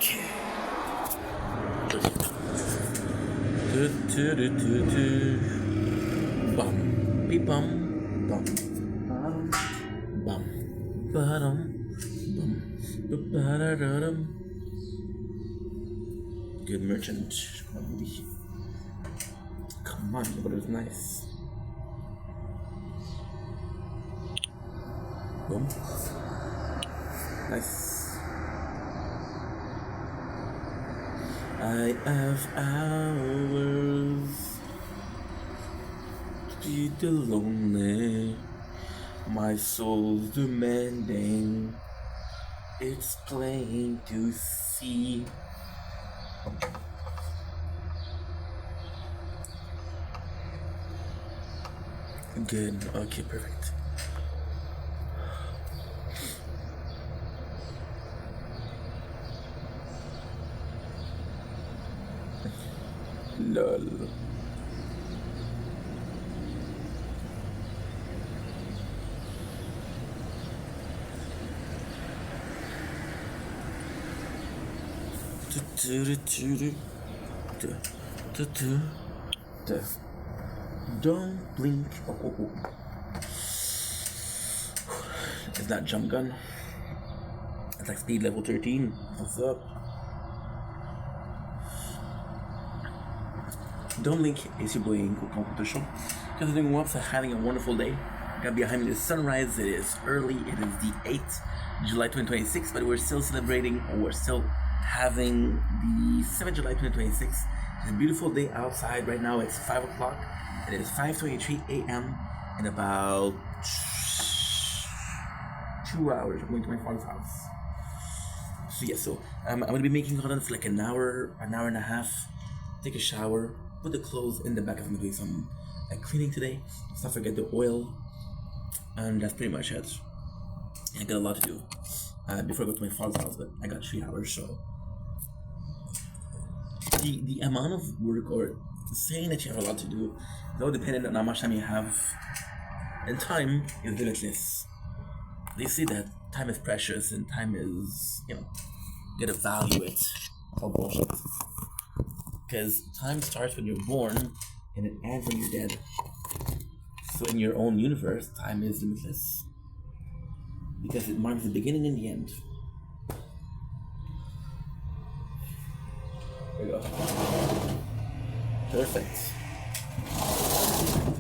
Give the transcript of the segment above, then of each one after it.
Okay. Bum, beep bum, bum, bum, bum, bum. Good merchant. Come on, but it was nice. Boom. Nice. I have hours to be the lonely. My soul's demanding. It's plain to see. Good. Okay, perfect. Lol. Don't blink. Oh. Is that jump gun? It's like speed level 13. What's up? Don't blink is your boy Inko competition. Because doing what's having a wonderful day. Got behind me the sunrise. It is early. It is the 8th July 2026, but we're still celebrating, or we're still having the 7th July 2026. It's a beautiful day outside. Right now it's 5 o'clock. It is 5:23 a.m. in about 2 hours. I'm going to my father's house. So I'm going to be making content for like an hour and a half. Take a shower, put the clothes in the back. I'm doing some cleaning today. Let's not forget the oil. And that's pretty much it. I got a lot to do before I go to my father's house, but I got 3 hours, so the amount of work, or saying that you have a lot to do, though dependent on how much time you have, and time is limitless. They say that time is precious and time is, you gotta value it. Oh bullshit. Because time starts when you're born and it ends when you're dead. So in your own universe, time is limitless. Because it marks the beginning and the end. There we go. Perfect.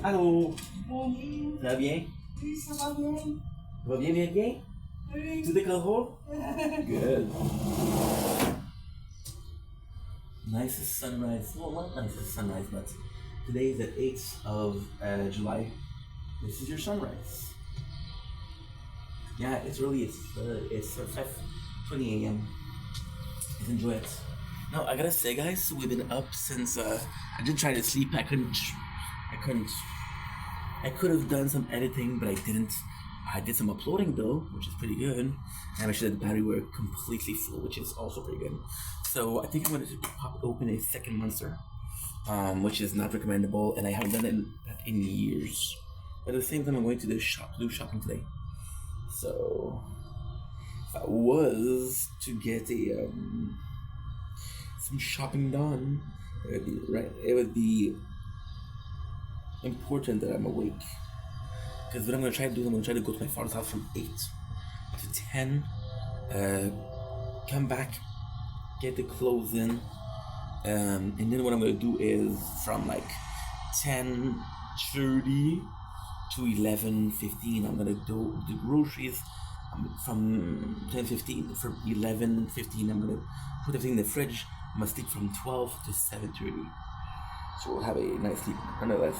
Allô? Bonjour. Ça va bien? Oui, ça va bien. Ça va bien? Oui. Tout est contrôle? Good. Nicest sunrise. Well, not nicest sunrise, but today is the 8th of July. This is your sunrise. Yeah, it's early. It's 5:20 a.m. Let's enjoy it. Now I gotta say, guys, we've been up since I did try to sleep. I couldn't. I could have done some editing, but I didn't. I did some uploading though, which is pretty good. And I sure that the battery were completely full, which is also pretty good. So I think I'm going to pop open a second monster, which is not recommendable, and I haven't done that in years. But at the same time, I'm going to do shopping today. So if I was to get some shopping done, it would be important that I'm awake. Because what I'm going to try to do is I'm going to try to go to my father's house from 8 to 10, come back, get the clothes in, and then what I'm going to do is from like 10:30 to 11:15, I'm going to do the groceries. From 10:15, from 11:15, I'm going to put everything in the fridge. I'm going to sleep from 12 to 7:30. So we'll have a nice sleep nonetheless.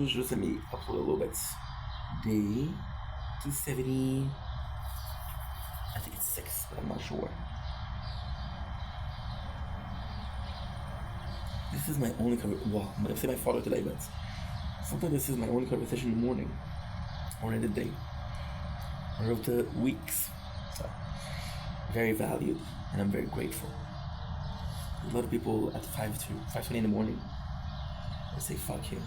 Just let me upload a little bit. Day 270. I think it's 6, but I'm not sure. This is my only well, I'm gonna say my father today, but sometimes this is my only conversation in the morning, or in the day, or of the weeks. So very valued, and I'm very grateful. A lot of people at 5:20 in the morning, they say fuck you.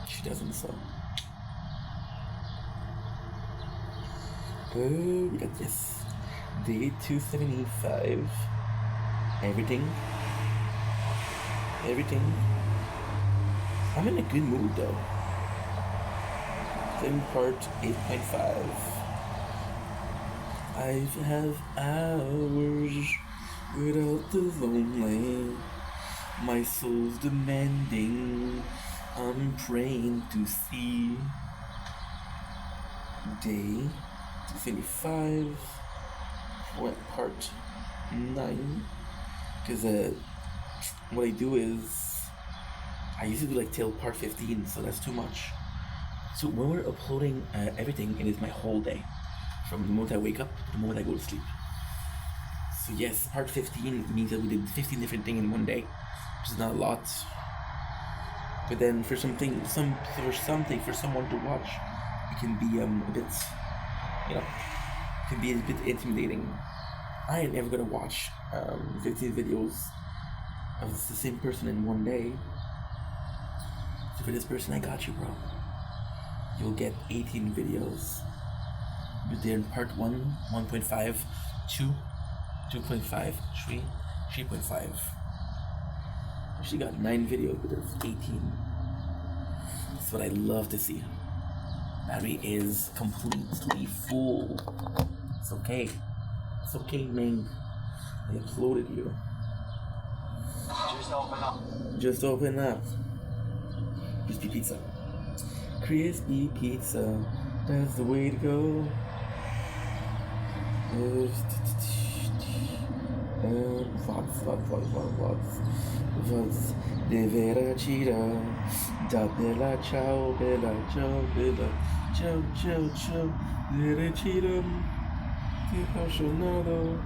She doesn't, so We got this. Day 275. Everything. I'm in a good mood though. Then part 8.5. I have hours without the lonely. My soul's demanding. I'm praying to see. Day 275. Part 9. Because what I do is I usually do like till part 15, so that's too much. So when we're uploading everything, it is my whole day. From the moment I wake up to the moment I go to sleep. So yes, part 15 means that we did 15 different things in one day, which is not a lot. But then for something, for someone to watch, it can be a bit, it can be a bit intimidating. I ain't never gonna watch 15 videos of the same person in one day. So for this person, I got you, bro. You'll get 18 videos. But they're in part 1, 1.5, 2, 2.5, 3, 3.5. She got 9 videos, but there's 18. That's what I love to see. Battery is completely full. It's okay. It's okay, man. I uploaded you. Just open up. Crispy pizza. Crispy pizza. That's the way to go. Voz de vera tira. Da bella ciao, bella ciao, bella ciao, ciao, ciao. Vera tira. Ti appassionato.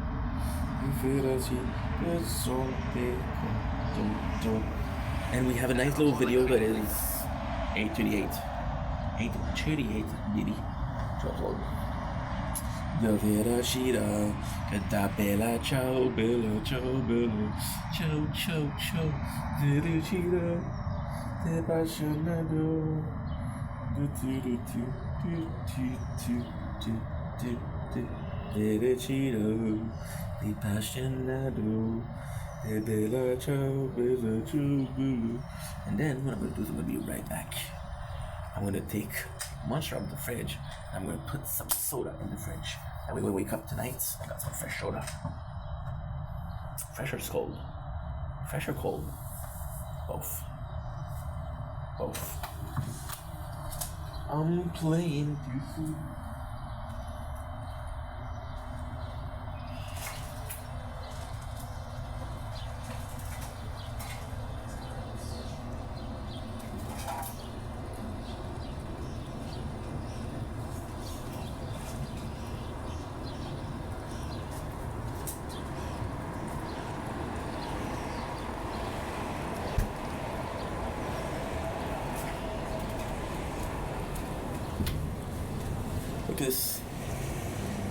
And we have a nice little video that is 8:38. 8:38, baby. To upload. Davvero Shira, da bella ciao, bella ciao, bella ciao, ciao, ciao. Davvero Shira, te appassionato. Derechito, the passionado, the bella ciao, bella ciao, bella. And then what I'm gonna do is I'm gonna be right back. I'm gonna take Monster out of the fridge and I'm gonna put some soda in the fridge. That way when we wake up tonight, I got some fresh soda. Fresh or cold? Fresh or cold? Both. Both. I'm playing beautiful.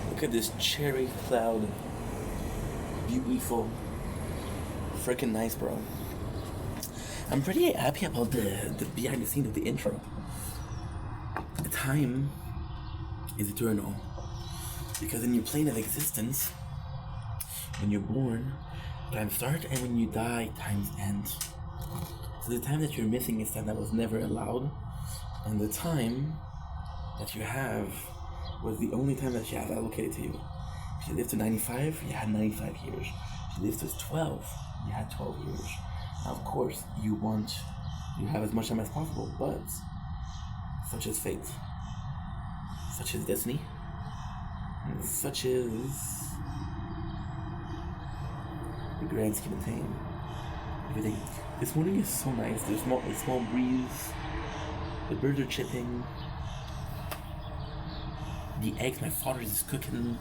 Look at this cherry cloud. Beautiful. Freaking nice, bro. I'm pretty happy about the behind the scenes of the intro. The time is eternal. Because in your plane of existence, when you're born, times start, and when you die, times end. So the time that you're missing is time that was never allowed, and the time that you have was the only time that you have allocated to you. If you lived to 95, you had 95 years. If you lived to 12, you had 12 years. Now, of course, you have as much time as possible, but such is fate, such is destiny, and such is the grand scheme of things. Everything. This morning is so nice. There's a small breeze. The birds are chirping. The eggs my father is cooking.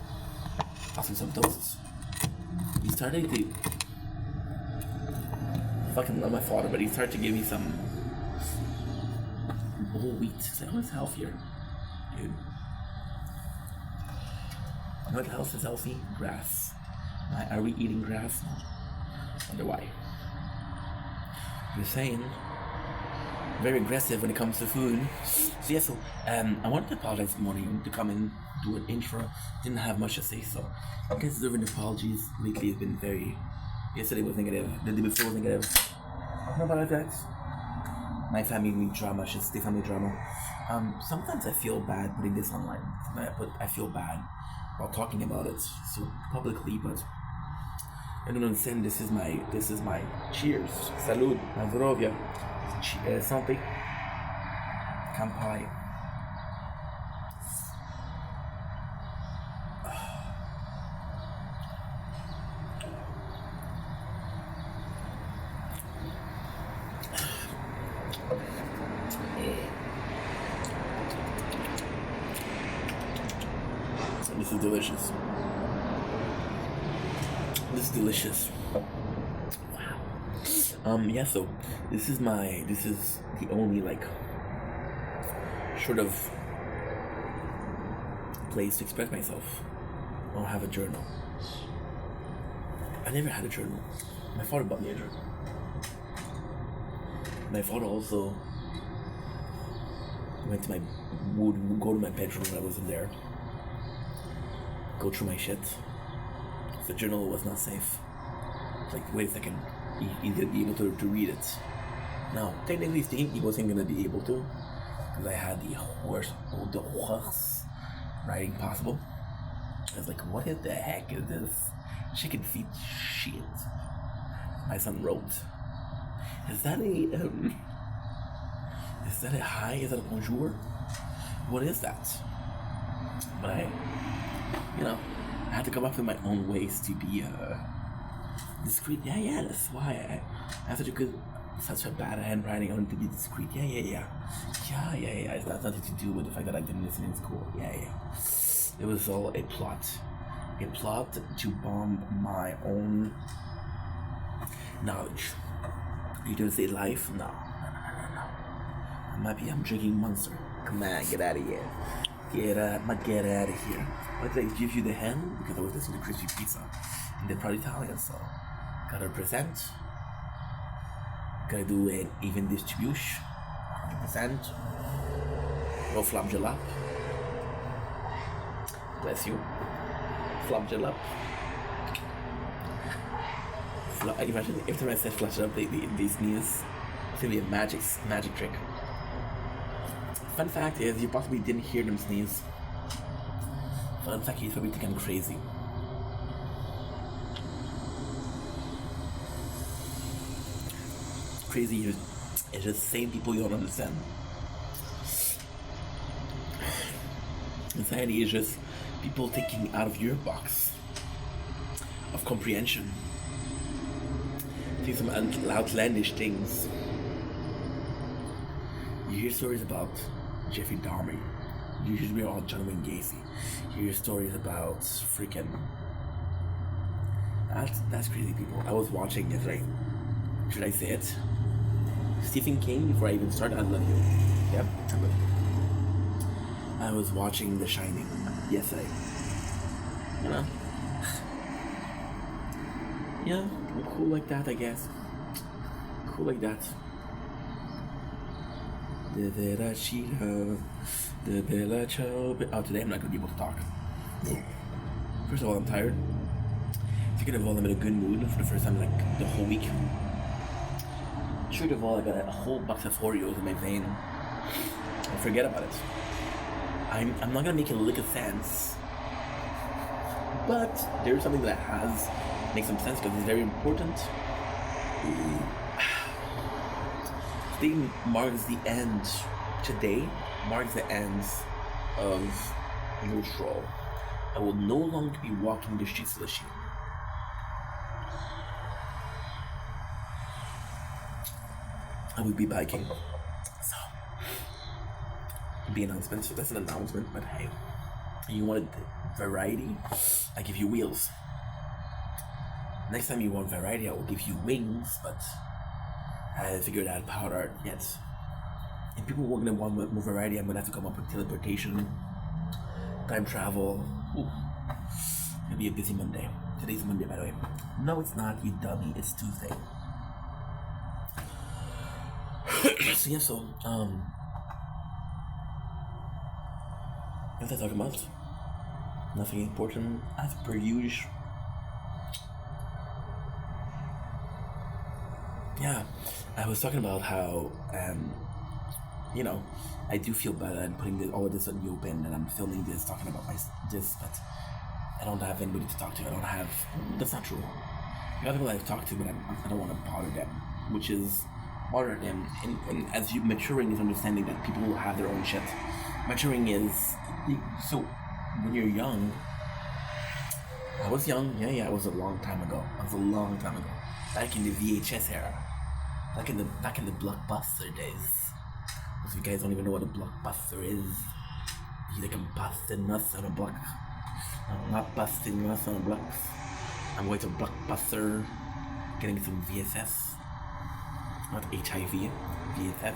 Also some toasts. He started to fucking love my father, but he started to give me some whole wheat. It's like, oh, it's healthier, dude. You know what else is healthy? Grass. Are we eating grass? No. Wonder why. You're saying very aggressive when it comes to food. So yeah, I wanted to apologize this morning to come in do an intro. Didn't have much to say, so I guess deserving apologies. Lately it's been very. Yesterday was negative. The day before was negative. How about that? My family drama, just the family drama. Sometimes I feel bad putting this online. I feel bad while talking about it so publicly, but I don't understand. This is my cheers. Salud. Na zdrowie. Santé. Kampai. This is delicious. This is delicious. Wow. Yeah, so this is the only like sort of place to express myself. I don't have a journal. I never had a journal. My father bought me a journal. My father also would go to my bedroom when I was in there. Go through my shit. The journal was not safe. It's like, wait a second, he's gonna be able to read it. Now, technically speaking, he wasn't gonna be able to, because I had the worst writing possible. I was like, what the heck is this? Chicken feet shit. My son wrote. Is that a hi? Is that a bonjour? What is that? But I had to come up with my own ways to be discreet. Yeah, that's why I have such a bad handwriting. I want to be discreet. Yeah. It's not nothing to do with the fact that I didn't listen in school. Yeah. It was all a plot to bomb my own knowledge. You gonna say life? No. I'm drinking Monster. Come on, get out of here. Get out of here. Why did I give you the hand? Because I was listening to crispy pizza. And they're probably Italian, so gotta present. Gotta do an even distribution. 100%. No flapjalap. Bless you. Flapjalap. Imagine every time I said flapjalap, they sneeze. It's gonna be a magic trick. Fun fact is, you possibly didn't hear them sneeze. Fun fact, you probably think I'm crazy. Crazy is just saying people you don't understand. Insanity is just people thinking out of your box of comprehension. Think some outlandish things. You hear stories about Jeffrey Dahmer. You hear about John Wayne Gacy. You hear stories about freaking. That's crazy, people. I was watching it, right? Should I say it? Stephen King. Before I even start, I love you. Yep, I love you. I was watching The Shining yesterday. You know. Yeah, I'm cool like that, I guess. Cool like that. Oh, today I'm not gonna be able to talk. First of all, I'm tired. Second of all, I'm in a good mood for the first time like the whole week. Third of all, I got a whole box of Oreos in my vein. Forget about it. I'm not gonna make a lick of sense, but there's something that makes some sense because it's very important. Today marks the end of neutral. I will no longer be walking the streets of Lachine. I will be biking. So, the announcement. So that's an announcement, but hey, you wanted variety? I give you wheels. Next time you want variety, I will give you wings, but I haven't figured out powder art yet. If people were gonna want more variety, I'm gonna have to come up with teleportation, time travel. Ooh. It'll be a busy Monday. Today's Monday, by the way. No, it's not, you dummy. It's Tuesday. What was I talking about? Nothing important as per usual. Yeah, I was talking about how, you know, I do feel bad that I'm putting all of this on the open and I'm filming this, talking about this, but I don't have anybody to talk to. I don't have. That's not true. I got people I've talked to, but I don't want to bother them, which is bother them. And as you maturing is understanding that people will have their own shit. Maturing is so when you're young. I was young, yeah. It was a long time ago. Back in the VHS era, back in the blockbuster days. If you guys don't even know what a blockbuster is, you like I'm busting nuts on a block. I'm not busting nuts on a block. I'm going to Blockbuster, getting some VSS, not HIV, VSS.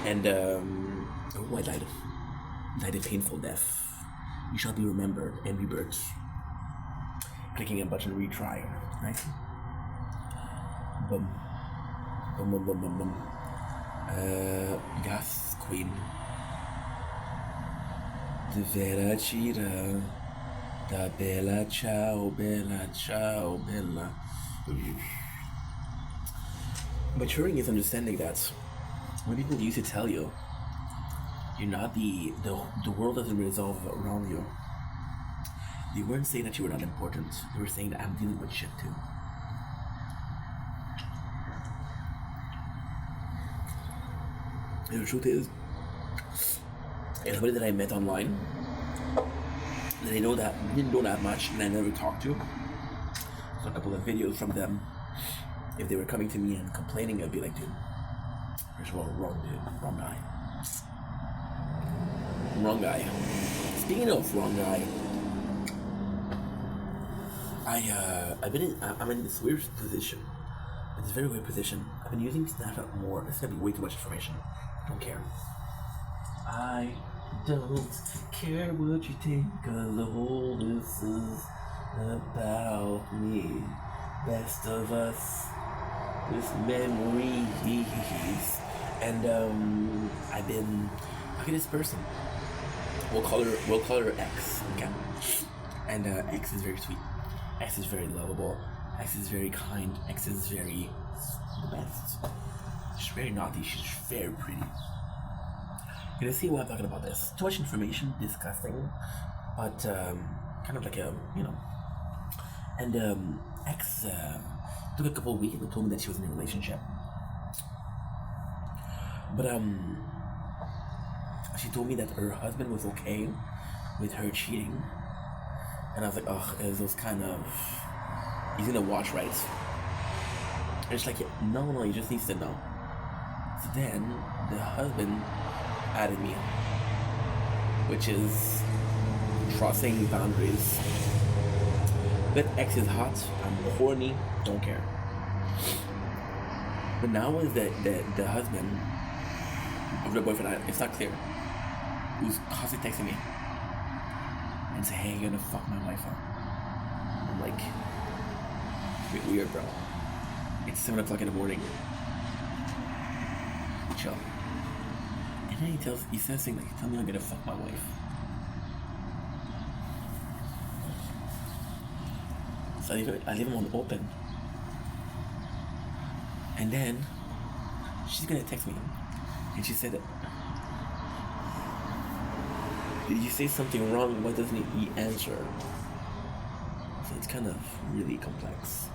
And I died a painful death. You shall be remembered and rebirth. Clicking a button, retry, right? Boom, boom, boom, boom, boom, boom. Yes, Queen. De vera tira, da bella ciao, bella ciao, bella. Maturing is understanding that when people used to tell you, you're not the world doesn't resolve around you. They weren't saying that you were not important. They were saying that I'm dealing with shit too. And the truth is, everybody that I met online, that I know that didn't know that much, and I never talked to. So a couple of videos from them. If they were coming to me and complaining, I'd be like, dude, first of all, wrong dude, wrong guy. Wrong guy. Speaking of wrong guy, I'm in this weird position. It's a very weird position. I've been using Snapchat more. This is gonna be way too much information. I don't care. I don't care what you think, cause all this is about me. Best of us with memories. And I've been talking to this person. We'll call her X, okay? And X is very sweet. X is very lovable. X is very kind. X is very the best. She's very naughty. She's very pretty. You're gonna see why I'm talking about this. Too much information, disgusting, but kind of like a, you know. And X took a couple of weeks and told me that she was in a relationship. But she told me that her husband was okay with her cheating. And I was like, oh, it was those kind of, he's gonna watch, right? And it's like, no, he just needs to know. So then, the husband added me, which is crossing boundaries. That X is hot, I'm horny, don't care. But now is that the husband of the boyfriend, it's not clear, who's constantly texting me and say, hey, you're gonna fuck my wife up. I'm like, a bit weird, bro. It's 7 o'clock in the morning. Chill. And then he says things like, tell me I'm gonna fuck my wife. So I leave him on open. And then she's gonna text me. And she said, did you say something wrong? Why doesn't he answer? So it's kind of really complex.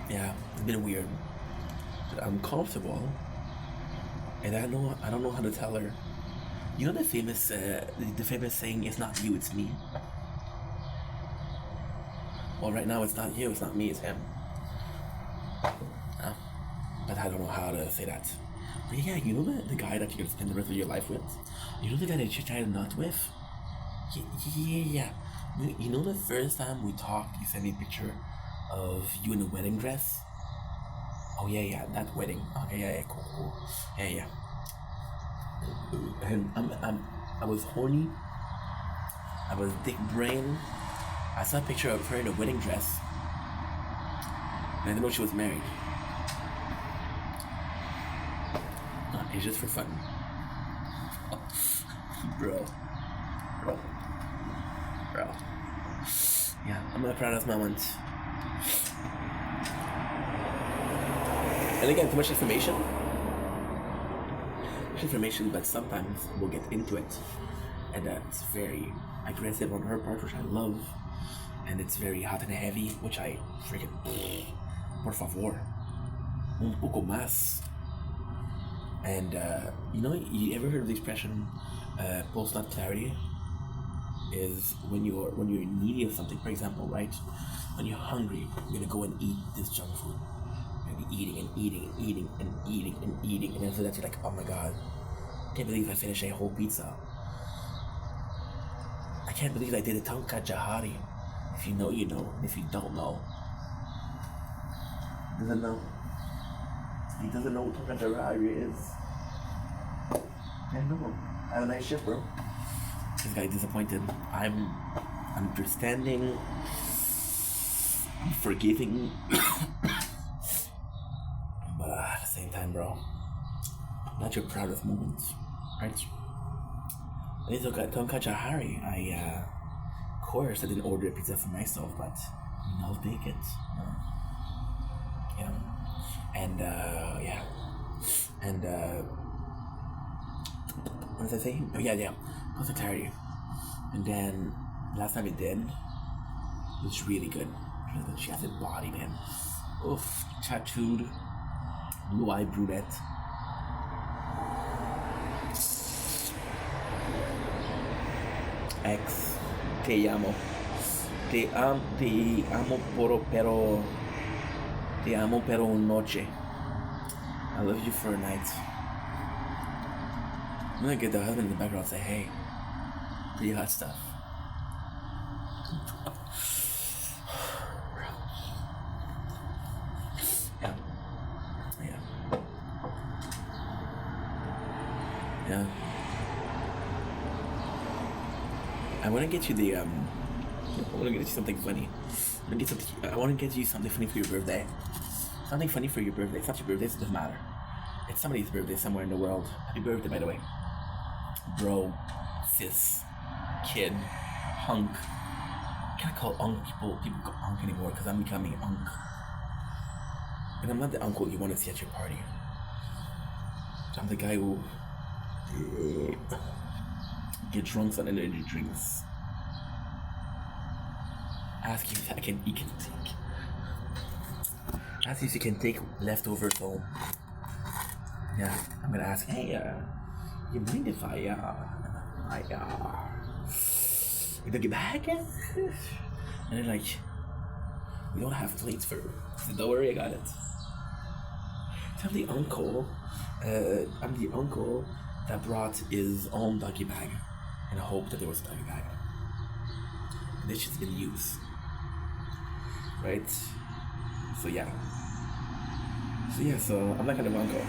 Yeah, it's been weird. But I'm comfortable. And I don't know how to tell her. You know the famous saying, it's not you, it's me? Well, right now it's not you, it's not me, it's him. But I don't know how to say that. But yeah, you know the guy that you're gonna spend the rest of your life with? You know the guy that you tried not with? Yeah. You know the first time we talked, you sent me a picture of you in a wedding dress? Oh yeah, that wedding. Okay, yeah, cool. Yeah. And I was horny. I was dick brain. I saw a picture of her in a wedding dress. And I didn't know she was married. It's just for fun. Bro. Yeah, I'm not proud of my moment. And again, too much information. But sometimes we'll get into it. And it's very aggressive on her part, which I love. And it's very hot and heavy, which I freaking... Por favor. Un poco más. And, you ever heard of the expression, post-nut clarity? Is when you're needy of something, for example, right? When you're hungry, you're gonna go and eat this junk food. You're gonna be eating, and after that you're like, oh my god, I can't believe I finished a whole pizza. I can't believe I did a tonka jahari. If you know, you know. And if you don't know, doesn't know. He doesn't know what tonka jahari is. I know. Have a nice shift, bro. This guy disappointed. I'm understanding. I'm forgiving. But at the same time, bro, not your proudest moment, right? I need to get tonka jahari. Of course, I didn't order a pizza for myself, but I'll take it. And what was I saying? Oh yeah. Tonka clarity. And then last time it did, it was really good. She has a body, man. Oof, tattooed, blue-eyed brunette. Ex, te amo. Te amo pero un noche. I love you for a night. I'm gonna get the husband in the background and say, hey, pretty hot stuff. Yeah. I want to get you I want to get you something funny. I want to get you something funny for your birthday. Something funny for your birthday. It's not your birthday, so it doesn't matter. It's somebody's birthday somewhere in the world. Happy birthday, by the way. Bro, sis, kid, hunk. I can't call people call hunk anymore because I'm becoming hunk. And I'm not the uncle you want to see at your party. I'm the guy who get drunk on energy drinks. Ask you if you can take. Ask you if you can take leftovers home. Yeah, I'm gonna ask. Hey, you mind if I you don't get back? And they're like, we don't have plates for. So don't worry, I got it. So I'm the uncle that brought his own doggy bag in the hope that there was a doggy bag. And this shit's been used. Right? So I'm that kind of uncle.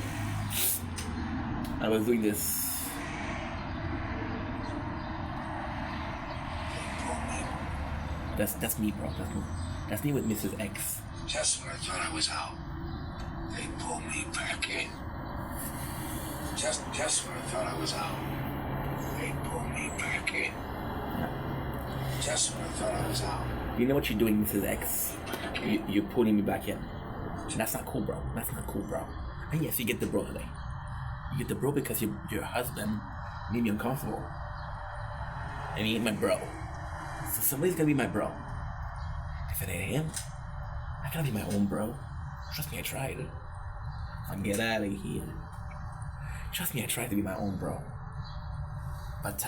I was doing this. That's me, bro. That's me with Mrs. X. Just when I thought I was out, they pulled me back in. Just when I thought I was out, they pulled me back in. Just when I thought I was out. You know what you're doing, Mrs. X? You're pulling me back in. That's not cool, bro. And yes, you get the bro today. You get the bro because your husband made me uncomfortable. And he ain't my bro. So somebody's gonna be my bro. If it ain't him, I gotta be my own bro. Trust me, I tried. I'll get out of here. Trust me, I tried to be my own bro. But,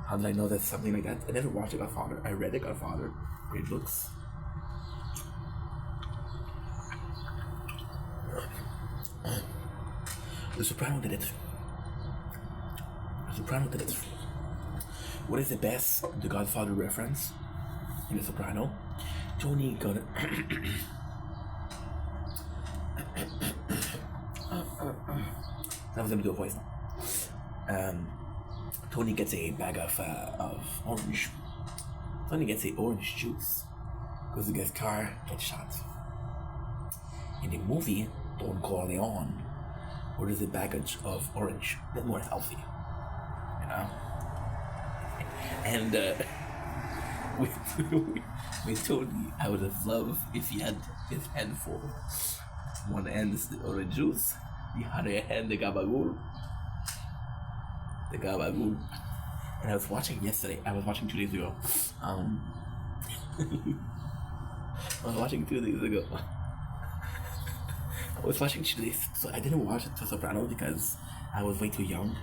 how did I know that something like that? I never watched The Godfather. I read The Godfather. Great books. The Soprano did it. What is the best The Godfather reference in The Soprano? Tony got it. I was gonna do a voice now. Tony gets a bag of orange. Tony gets a orange juice. Goes to get his car, gets shot. In the movie, Don Corleone orders a baggage of orange, a bit more healthy. know. And we, we told me I would have loved if he had his hand full. One hand is the orange juice, the other hand the gabagool. The gabagool. And I was watching yesterday. I was watching 2 days ago. I was watching 2 days ago. I was watching 2 days, so I didn't watch The Sopranos because I was way too young.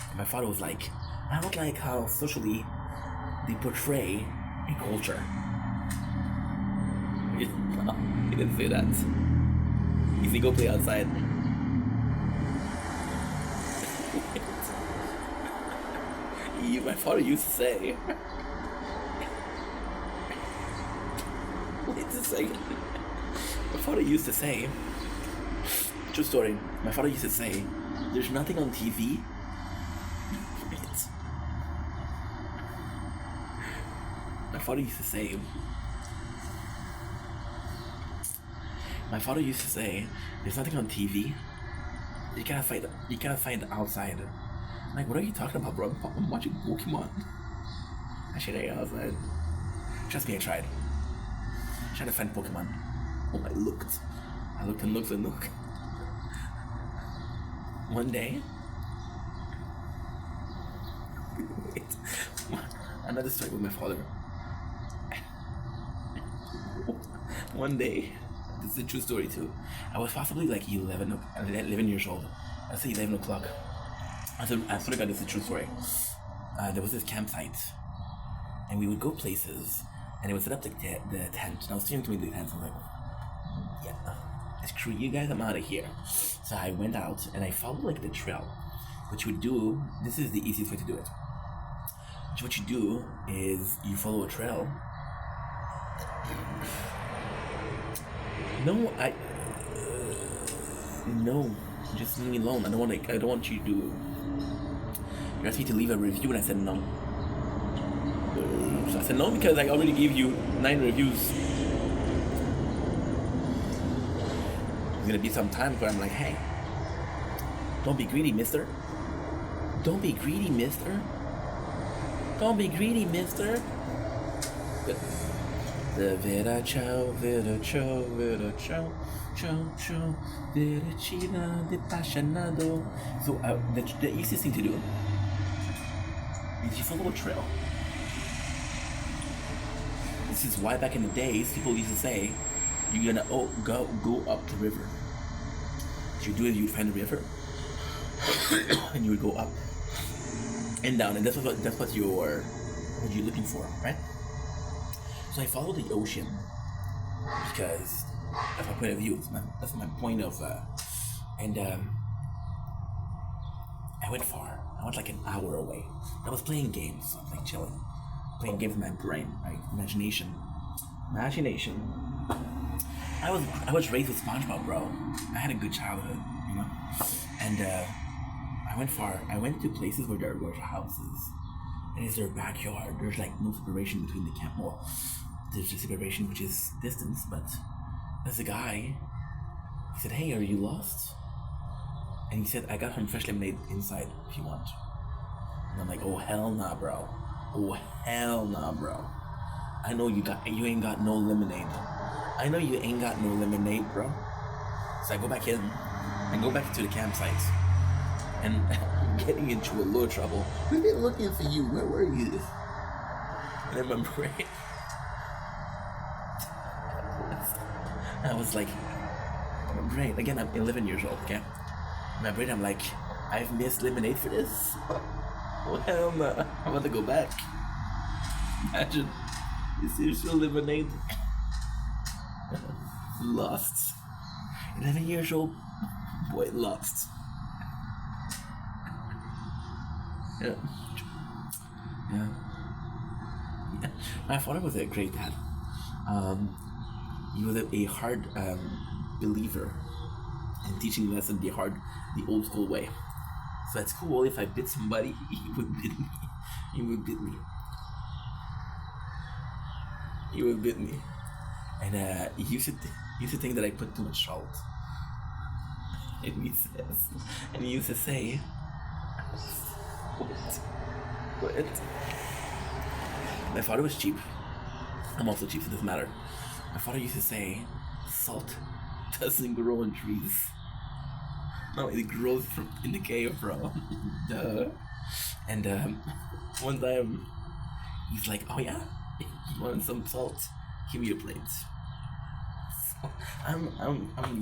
And my father was like, I don't like how socially they portray a culture. He didn't say that. He said, go play outside. My father used to say. Wait a second. My father used to say. True story. My father used to say, there's nothing on TV. My father used to say. My father used to say, there's nothing on TV. You gotta find outside. I'm like, what are you talking about, bro? I'm watching Pokemon. I should hang outside. Trust me, I tried. I tried to find Pokemon. Oh, I looked and looked and looked. One day, wait, another story with my father. One day, this is a true story too. I was possibly like 11 years old. I'd say 11 o'clock. I swear to God, this is a true story. There was this campsite, and we would go places, and they would set up the tent. And I was sitting between the tents. I was like, yeah, screw you guys, I'm out of here. So I went out, and I followed like the trail. What you would do, this is the easiest way to do it. What you do is you follow a trail. No, just leave me alone. I don't want you to. You asked me to leave a review, and I said no. So I said no because I already gave you 9 reviews. There's gonna be some times where I'm like, hey, don't be greedy, mister. Don't be greedy, mister. Don't be greedy, mister. Good. The Vera ciao, Vera ciao, Vera ciao, ciao, ciao, Vera China de Passionado. So the easiest thing to do is you follow a trail. This is why back in the days people used to say, you're gonna go up the river. What you do is you find the river and you would go up and down, and that's what you're looking for, right? So I follow the ocean because that's my point of view. That's my point of, and I went far. I went like an hour away. I was playing games. I was like chilling, playing games with my brain, right? Imagination. I was raised with SpongeBob, bro. I had a good childhood, you know. And I went far. I went to places where there were houses, and it's their backyard. There's like no separation between the camp. Well, there's a separation which is distance, but there's a guy. He said, "Hey, are you lost?" And he said, "I got some fresh lemonade inside if you want." And I'm like, "Oh hell nah, bro. Oh hell nah, bro. I know you ain't got no lemonade. I know you ain't got no lemonade, bro." So I go back in. I go back to the campsite. And I'm getting into a little trouble. We've been looking for you. Where were you? And in my brain, I was like, my brain, again, I'm 11 years old, okay? In my brain, I'm like, I've missed lemonade for this? Oh, hell no. I'm about to go back. Imagine, is there still lemonade? Lost. 11 years old boy lost. Yeah. My father was a great dad. He was a hard believer in teaching lessons the old school way. So at school, if I bit somebody, he would bit me. He would bit me. He would bit me. And he used to think that I put too much salt. And he used to say, What? My father was cheap. I'm also cheap, so it doesn't matter. My father used to say, salt doesn't grow on trees. No, it grows from in the cave, bro. Duh. And one time, he's like, "Oh yeah, you want some salt? Give me a plate." So, I'm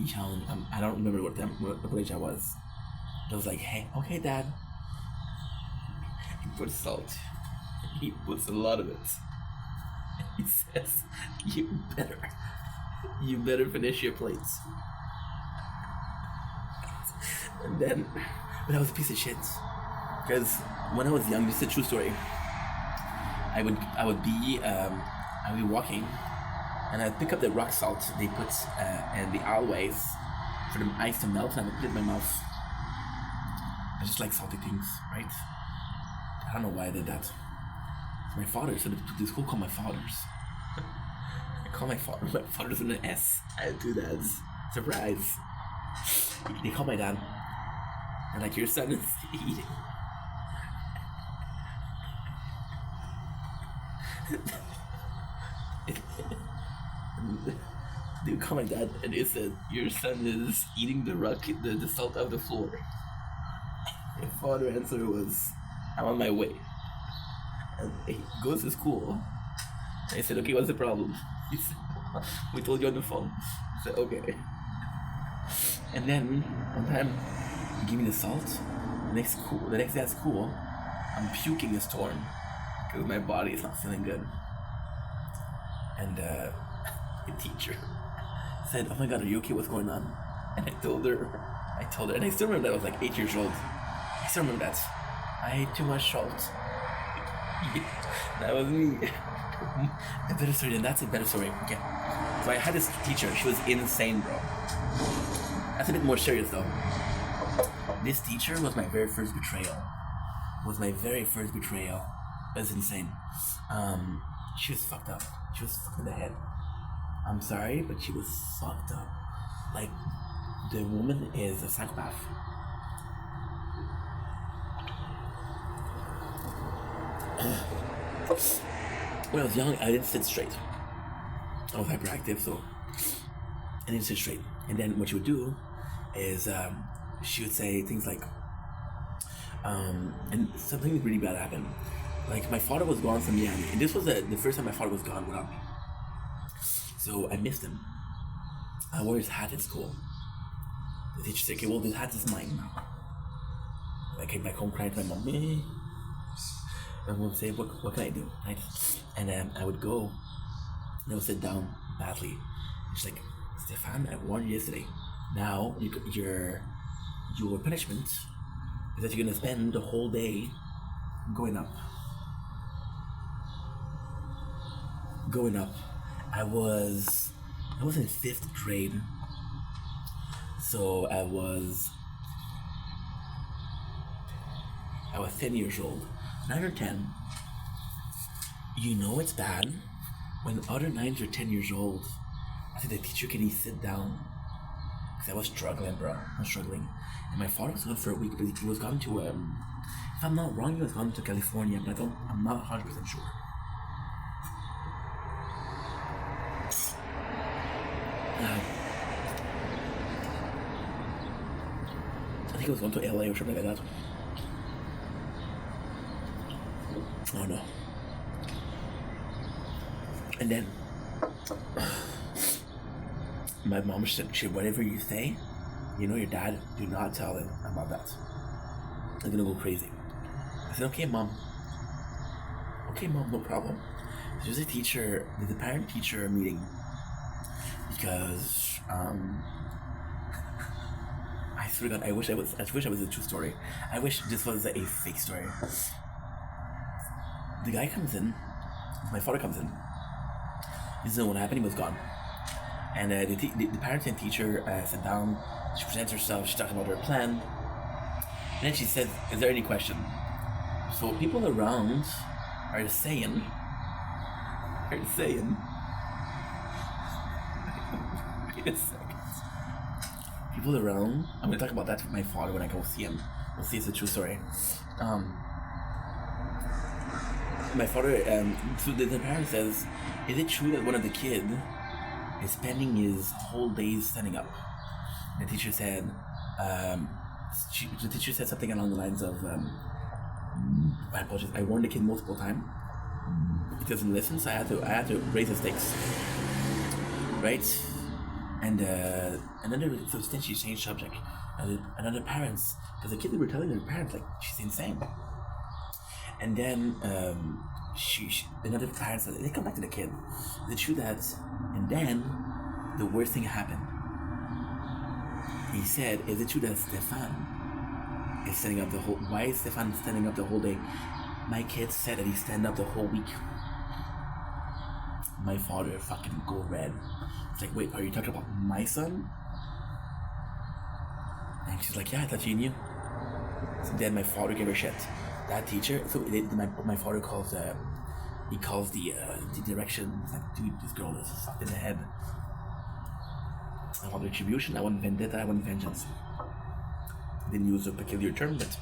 young. I don't remember what age I was. I was like, "Hey, okay, Dad." He puts salt. He puts a lot of it. He says, you better finish your plates." And then, but I was a piece of shit. Because when I was young, this is a true story. I would be walking, and I'd pick up the rock salt they put in the alleyways for the ice to melt, and I would put it in my mouth. I just like salty things, right? I don't know why I did that. My father, so the school called my fathers. I call my father. My father's with an S. I do that. Surprise. They call my dad. And like, your son is eating. They call my dad and they said, "Your son is eating the salt out of the floor." My father's answer was, "I'm on my way." And he goes to school. And I said, "Okay, what's the problem?" He said, "We told you on the phone." I said, "Okay." And then one time he gave me the salt. The next day at school, I'm puking a storm because my body is not feeling good. And the teacher said, "Oh my God, are you okay? What's going on?" And I told her, and I still remember that I was like 8 years old. I still remember that. I ate too much salt. That was me. A better story than that's a better story. Okay. So I had this teacher. She was insane, bro. That's a bit more serious though. This teacher was my very first betrayal. That's insane. She was fucked up. She was fucked in the head. I'm sorry, but she was fucked up. Like, the woman is a psychopath. When I was young, I didn't sit straight. I was hyperactive, so I didn't sit straight. And then what she would do is she would say things like, and something really bad happened. Like, my father was gone from Miami, and this was the first time my father was gone without me. So I missed him. I wore his hat at school. The teacher said, "Okay, well, this hat is mine now." I came back home crying to my mom. My mom would say, what can I do? Right? And I would go, and I would sit down badly. And she's like, "Stefan, I warned you yesterday. Now, your punishment is that you're going to spend the whole day going up. I was in 5th grade, so I was 10 years old. 9 or 10. You know it's bad when other 9s are 10 years old. I said, "The teacher, can he sit down?" Because I was struggling, bro. And my father was gone for a week, but he was gone to if I'm not wrong, he was gone to California, but I'm not 100% sure. I think it was going to LA or something like that. Oh no. And then my mom said, "Whatever you say, you know your dad, do not tell him about that. I'm gonna go crazy." I said, "Okay, mom, no problem." There's a teacher, there's a parent-teacher meeting because I swear to God, I wish it was a true story. I wish this was a fake story. The guy comes in, my father comes in. He doesn't know what happened, he was gone. And the parent and teacher sat down, she presents herself, she talks about her plan. And then she said, "Is there any question?" So people around are saying, wait a second. People around, I'm gonna talk about that with my father when I go see him. We'll see, it's a true story. my father, so the parent says, is it true that one of the kids is spending his whole days standing up? The teacher said, the teacher said something along the lines of, I apologize, I warned the kid multiple times. He doesn't listen, so I had to raise the stakes, right? And another, so then she changed subject. Another parents, because the kid, they were telling their parents like she's insane. And then another parents, they come back to the kid. The truth that, and then the worst thing happened. He said, "Is it true that Stefan is standing up the whole? Why is Stefan standing up the whole day? My kid said that he's standing up the whole week." My father fucking go red. It's like, wait, are you talking about my son? And she's like, yeah, I thought you knew. So then my father gave her shit. That teacher, so my father calls the direction. It's like, dude, this girl is fucked in the head. I want retribution, I want vendetta, I want vengeance. Didn't use a peculiar term, but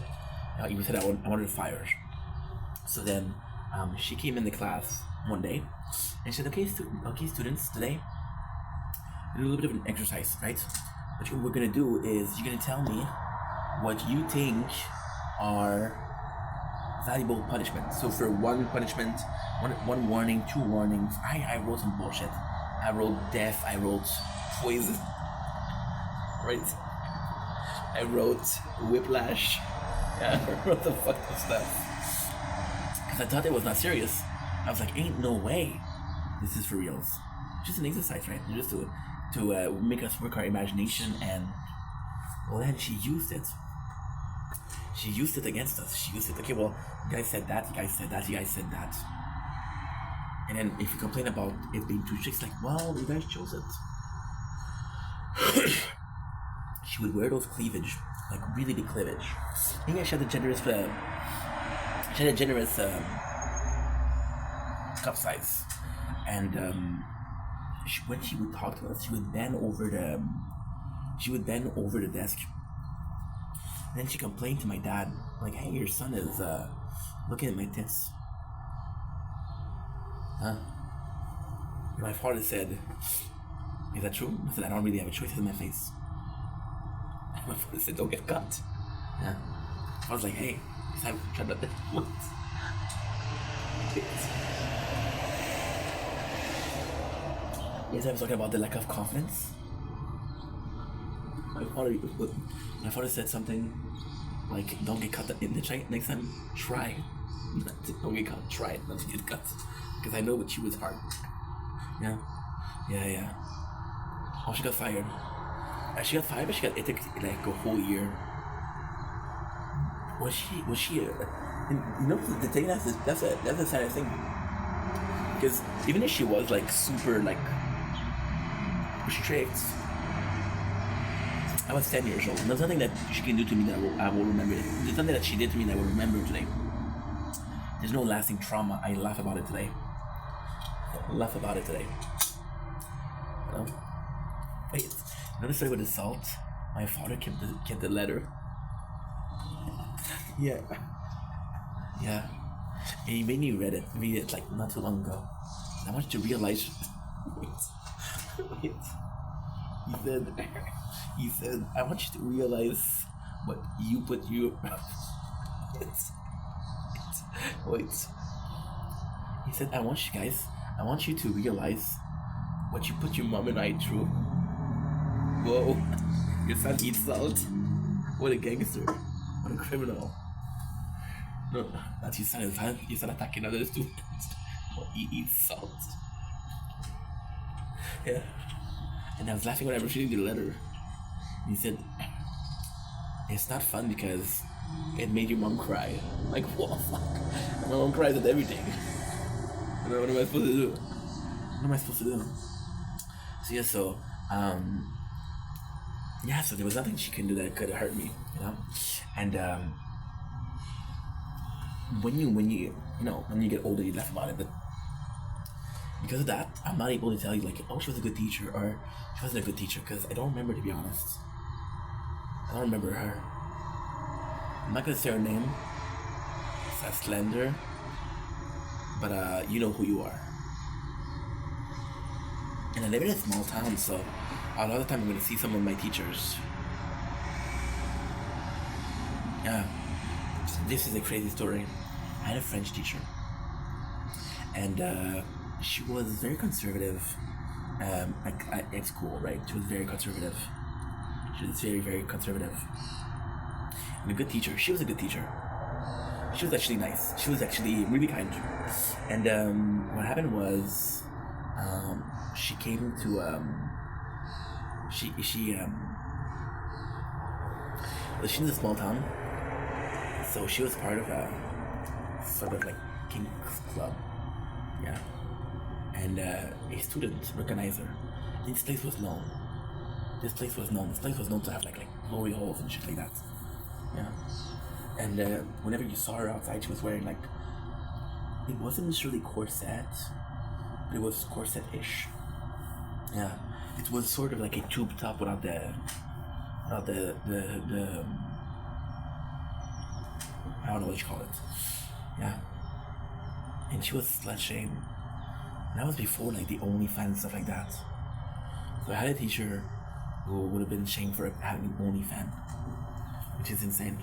he said I wanted to fire her. So then she came in the class one day and she said, okay, students, today do a little bit of an exercise, right? What we're gonna do is you're gonna tell me what you think are valuable punishment. So for one punishment, one warning, 2 warnings, I wrote some bullshit. I wrote death, I wrote poison, right? I wrote whiplash. Yeah, I wrote the fucked stuff. Because I thought it was not serious. I was like, ain't no way this is for reals. Just an exercise, right? Just to make us work our imagination. And well, then she used it. She used it against us. She used it, okay, well, you guys said that, you guys said that, you guys said that. And then if you complain about it being too strict, it's like, well, you guys chose it. She would wear those cleavage, like really big cleavage. And yeah, she had a generous cup size. And when she would talk to us, she would bend over the desk. And then she complained to my dad, like, hey, your son is looking at my tits. Huh? And my father said, is that true? I said, I don't really have a choice, it's in my face. And my father said, don't get cut. Yeah. I was like, hey, I'm trying to what? Yes, I was talking about the lack of confidence. My father said something like, don't get cut in the chain. Next time, try. Don't get cut. Try not to get cut. Because I know what she was hard. Yeah. Oh, she got fired. She got fired, but it took like a whole year. Was she you know, the thing that's the saddest thing. Because even if she was like super like strict, I was 10 years old. There's nothing that she can do to me that I will remember. There's nothing that she did to me that I will remember today. There's no lasting trauma. I laugh about it today. You know? Wait, another story with assault. My father kept the letter. Yeah. And he made me read it like not too long ago. I want you to realize. Wait. He said, I want you to realize what you put your... Wait. He said, I want you to realize what you put your mom and I through. Whoa. Your son eats salt? What a gangster. What a criminal. No, that's your son. Your son attacking others too. He eats salt. Yeah. And I was laughing when I was reading the letter. He said, it's not fun because it made your mom cry. I'm like, what the fuck? My mom cries at everything. What am I supposed to do? So so there was nothing she could do that could hurt me, you know? And when you get older, you laugh about it, but because of that, I'm not able to tell you like, oh, she was a good teacher or she wasn't a good teacher, because I don't remember, to be honest. I don't remember her. I'm not gonna say her name. It's that slender. but you know who you are. And I live in a small town, so a lot of the time I'm going to see some of my teachers. Yeah, this is a crazy story. I had a French teacher, and she was very conservative. At school, right? She was very conservative. She was very, very conservative. And a good teacher. She was a good teacher. She was actually nice. She was actually really kind. And what happened was, she came to she's in a small town, so she was part of a sort of like King's Club, yeah. And a student recognized her. And this place was known. This place was known to have like glory holes and shit like that, yeah. And whenever you saw her outside, she was wearing like, it wasn't necessarily corset, but it was corset-ish. Yeah, it was sort of like a tube top without the I don't know what you call it. Yeah, and she was slut shamed. And that was before like the OnlyFans and stuff like that. So I had a teacher who would have been shamed for having an OnlyFans, which is insane.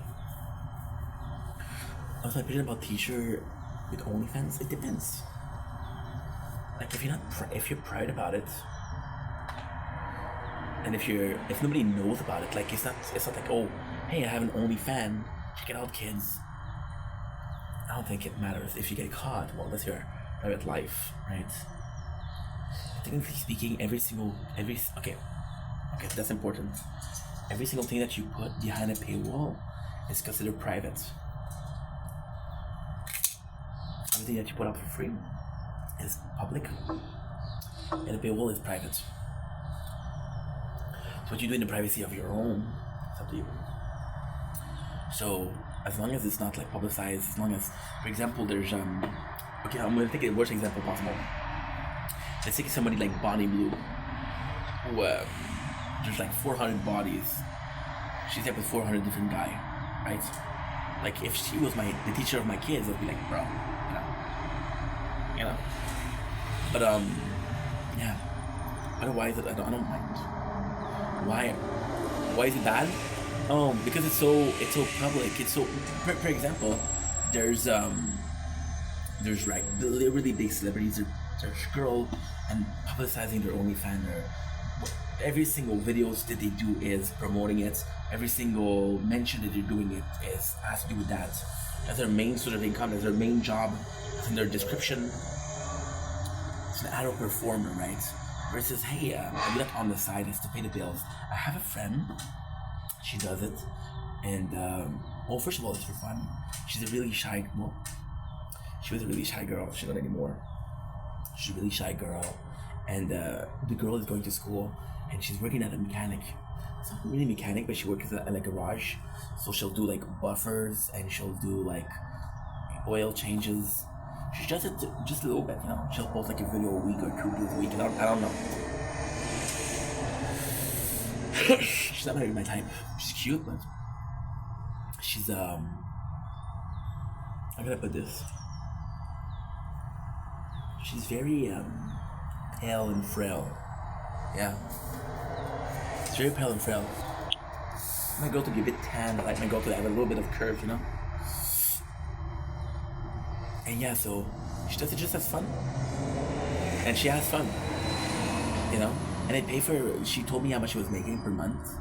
What's my opinion about teacher with OnlyFans? It depends. Like if you're proud about it, and if nobody knows about it, like it's not like, oh, hey, I have an OnlyFans, check it out, kids. I don't think it matters. If you get caught, well, that's your private life, right? Technically speaking, okay, that's important. Every single thing that you put behind a paywall is considered private. Everything that you put out for free is public, and a paywall is private. So what you do in the privacy of your home, it's up to you. So as long as it's not like publicized, as long as, for example, there's okay, I'm gonna take the worst example possible. Let's take somebody like Bonnie Blue, who there's like 400 bodies. She's there with 400 different guys, right? Like if she was the teacher of my kids, I'd be like, bro, you know. But yeah. Otherwise, I don't mind. Why is it bad? Because it's so public. It's so. For example, there's like really big celebrities. There's girl and publicizing their OnlyFans. Every single videos that they do is promoting it. Every single mention that they're doing it has to do with that. That's their main sort of income. That's their main job. It's in their description. It's an adult performer, right? Versus, hey, I do that on the side is to pay the bills. I have a friend. She does it, and first of all, it's for fun. She's a really shy. Well, she was a really shy girl. She's not anymore. She's a really shy girl, and the girl is going to school, and she's working at a mechanic. It's not really mechanic, but she works at a garage. So she'll do like buffers, and she'll do like oil changes. She does it just a little bit, you know. She'll post like a video a week or 2 days a week, and I don't know. She's not really my type. She's cute, but she's how can I put this? She's very pale and frail. Yeah. She's very pale and frail. My girl to be a bit tan, I like my girl to have a little bit of curve, you know? And yeah, so she does it just as fun. And she has fun. You know? And I pay for her. She told me how much she was making per month.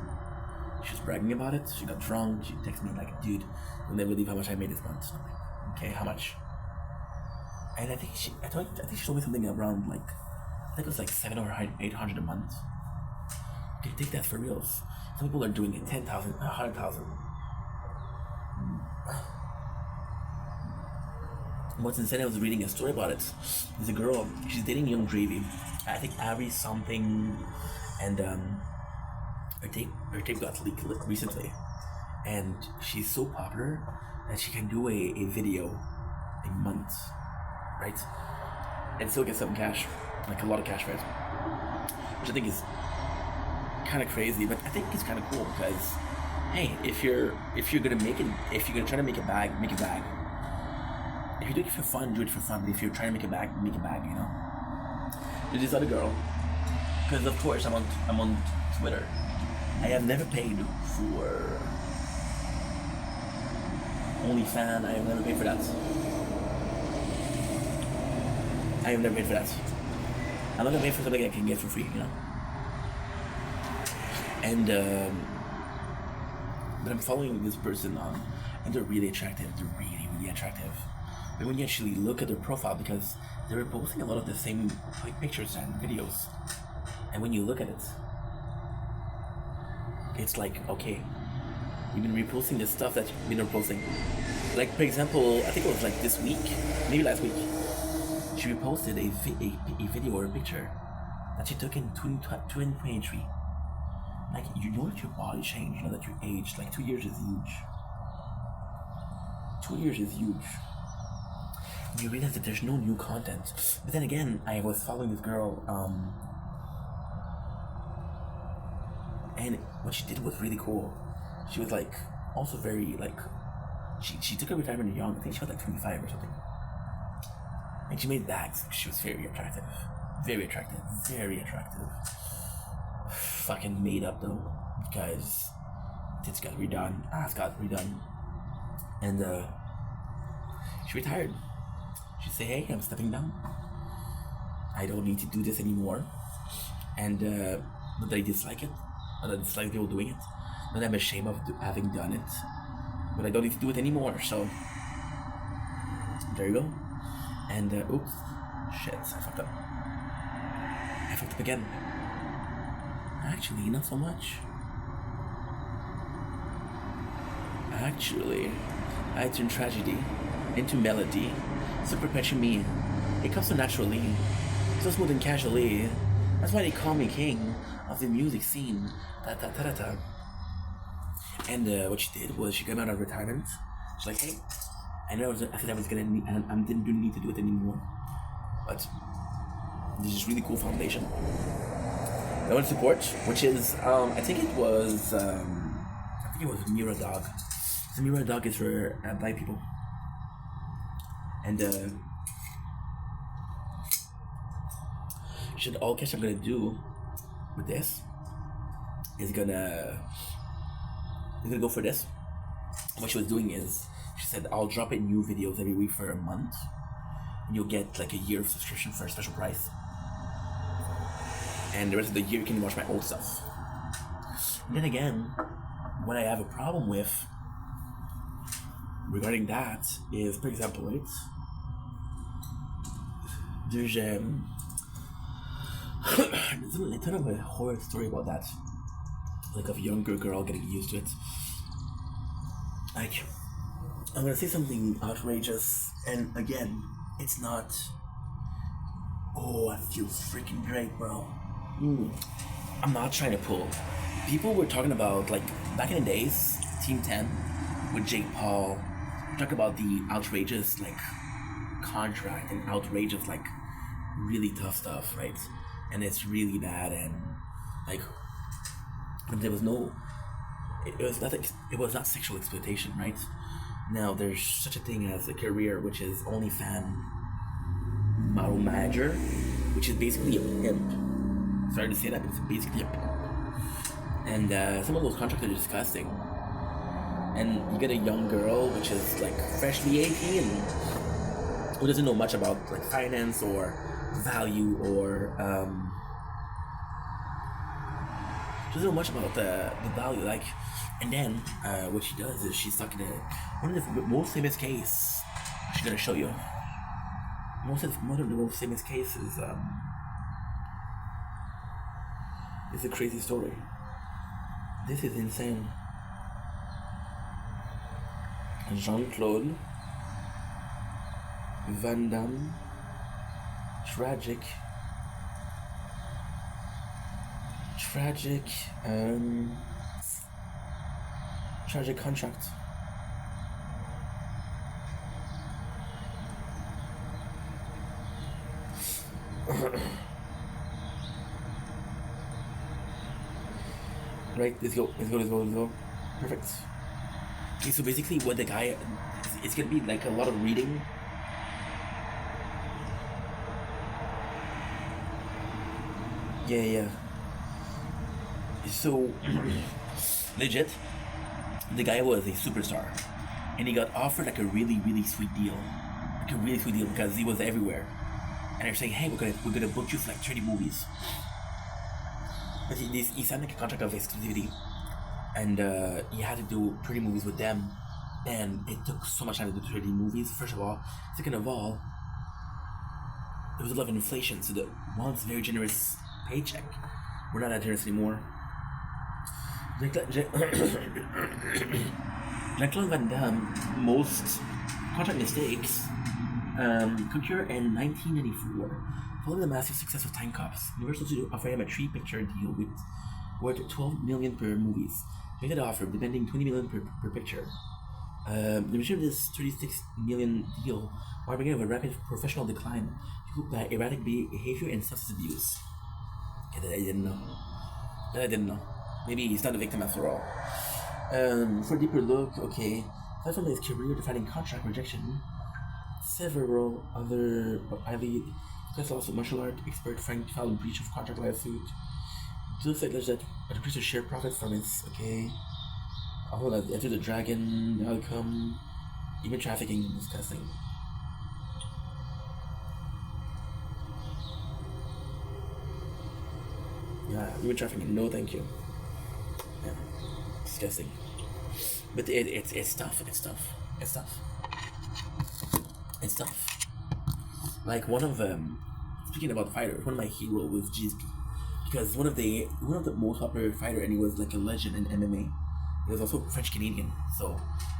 She was bragging about it. She got drunk. She texted me like, dude, you'll never believe how much I made this month. I'm like, okay, how much? And I think she told me something around like, I think it was like 700 or 800 a month. Okay, take that for reals. Some people are doing it 10,000, 100,000. What's insane, I was reading a story about it. There's a girl, she's dating young Gravy. I think Abby something, and her tape got leaked recently. And she's so popular that she can do a video a month, right? And still get some cash, like a lot of cash for it. Which I think is kind of crazy, but I think it's kind of cool because, hey, if you're gonna make it, if you're gonna try to make a bag, if you do it for fun, do it for fun. But if you're trying to make it back, you know. There's this other girl, because of course I'm on Twitter. I have never paid for OnlyFans. I have never paid for that. I have never paid for that. I'm not gonna pay for something I can get for free, you know. And but I'm following this person on, and they're really attractive. They're really, really attractive. But when you actually look at their profile, because they were posting a lot of the same like pictures and videos, and when you look at it, it's like, okay, you've been reposting the stuff that you've been reposting. Like for example, I think it was like this week, maybe last week, she reposted a video or a picture that she took in 2023. Like, you know that your body changed, you know that you aged. Like 2 years is huge. 2 years is huge. And you realize that there's no new content. But then again, I was following this girl, and what she did was really cool. She was like, also very like, she took her retirement young. I think she was like 25 or something. And she made bags. She was very attractive. Very attractive. Very attractive. Fucking made up though, because tits got redone, ass got redone, and she retired. She said, "Hey, I'm stepping down. I don't need to do this anymore." And not that I dislike it, not that I dislike people doing it, not that I'm ashamed of having done it, but I don't need to do it anymore. So there you go. And oops, shit, I fucked up. I fucked up again. Actually, not so much. Actually, I turn tragedy into melody, so perpetuate me. It comes so naturally, so smooth and casually. That's why they call me king of the music scene. Ta-ta-ta-ta-ta. And what she did was she came out of retirement. She's like, hey, I said I was gonna need, and I didn't need to do it anymore. But this is really cool foundation. I want to support, which is I think it was Mira Dog. So Mira Dog is for blind people, and should all catch I'm gonna do with this is gonna go for this. And what she was doing is she said I'll drop in new videos every week for a month, and you'll get like a year of subscription for a special price. And the rest of the year you can watch my old stuff. And then again, what I have a problem with regarding that is, for example, right? There's a ton of a horror story about that, like of a younger girl getting used to it. Like, I'm gonna say something outrageous, and again, it's not. Oh, it feels freaking great, bro. I'm not trying to pull. People were talking about, like, back in the days, Team 10 with Jake Paul, talk about the outrageous, like, contract and outrageous, like, really tough stuff, right? And it's really bad, and, like, there was no, it was not sexual exploitation, right? Now, there's such a thing as a career, which is OnlyFans model manager, which is basically a pimp. Sorry to say that, but it's basically a pimp. And some of those contracts are disgusting. And you get a young girl, which is like freshly 18, who doesn't know much about like finance or value or doesn't know much about the value. Like, and then what she does is she's stuck in one of the most famous cases. She's gonna show you. One of the most famous cases. It's a crazy story. This is insane. Jean-Claude Van Damme, tragic contract. Right, let's go. Perfect. Okay, so basically what the guy, it's gonna be like a lot of reading Yeah. So, legit, the guy was a superstar, and he got offered like a really, really sweet deal, because he was everywhere. And they're saying, hey, we're gonna book you for like 30 movies. But he signed like a contract of exclusivity, and he had to do 30 movies with them, and it took so much time to do 30 movies. First of all, second of all, there was a lot of inflation, so the once very generous paycheck, we're not that generous anymore. Jean-Claude Van Damme, most contract mistakes occur in 1994. Following the massive success of Time Cops, Universal Studios offered him a 3-picture deal worth $12 million per movies. He made the offer, demanding $20 million per picture. The return of this $36 million deal marked the beginning of a rapid professional decline fueled by erratic behavior and substance abuse. Okay, that I didn't know. Maybe he's not a victim after all. For a deeper look, okay, aside from his career-defining contract rejection, several other highly successful also martial art expert Frank filed a breach of contract lawsuit. It looks like that a producer share profits from its all that Enter the Dragon, the outcome, even trafficking, disgusting. Yeah, even trafficking, no thank you. Yeah, disgusting. But it's tough. Like one of speaking about fighters, one of my heroes was GSP, because one of the most popular fighter, and he was like a legend in MMA. He was also French Canadian. So,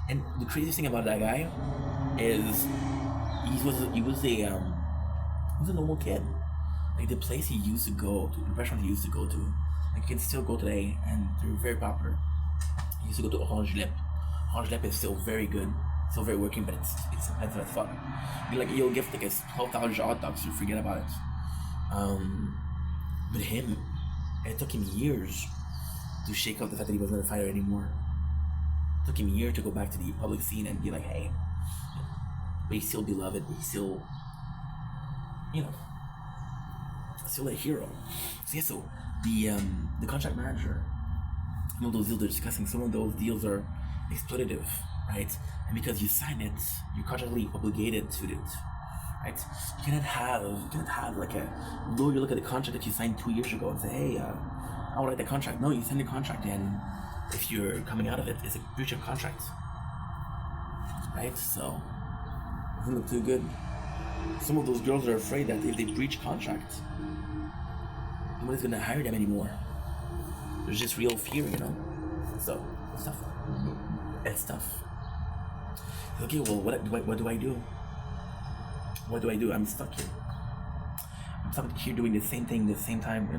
and the craziest thing about that guy is he was a normal kid. Like the place he used to go to, the restaurant he used to go to, like you can still go today, and they're very popular. He used to go to Orange Lip. Orange Lip is still very good, still very working, but it's expensive as fuck. You'll give like a $12 hot dog, so forget about it. But him, it took him years to shake off the fact that he wasn't a fighter anymore. It took him years to go back to the public scene and be like, hey, but he's still beloved. He's still, still a hero. So yeah, so the contract manager, some of those deals they're discussing, some of those deals are exploitative, right? And because you sign it, you're contractually obligated to it, right? You cannot have like a lawyer look at the contract that you signed 2 years ago and say, hey, I don't like the contract. No, you signed the contract, and if you're coming out of it, it's a breach of contract, right? So it doesn't look too good. Some of those girls are afraid that if they breach contract, nobody's gonna hire them anymore. There's just real fear, So it's tough. It's tough. Okay, well, what do I do? What do I do? I'm stuck here. I'm stuck here doing the same thing at the same time,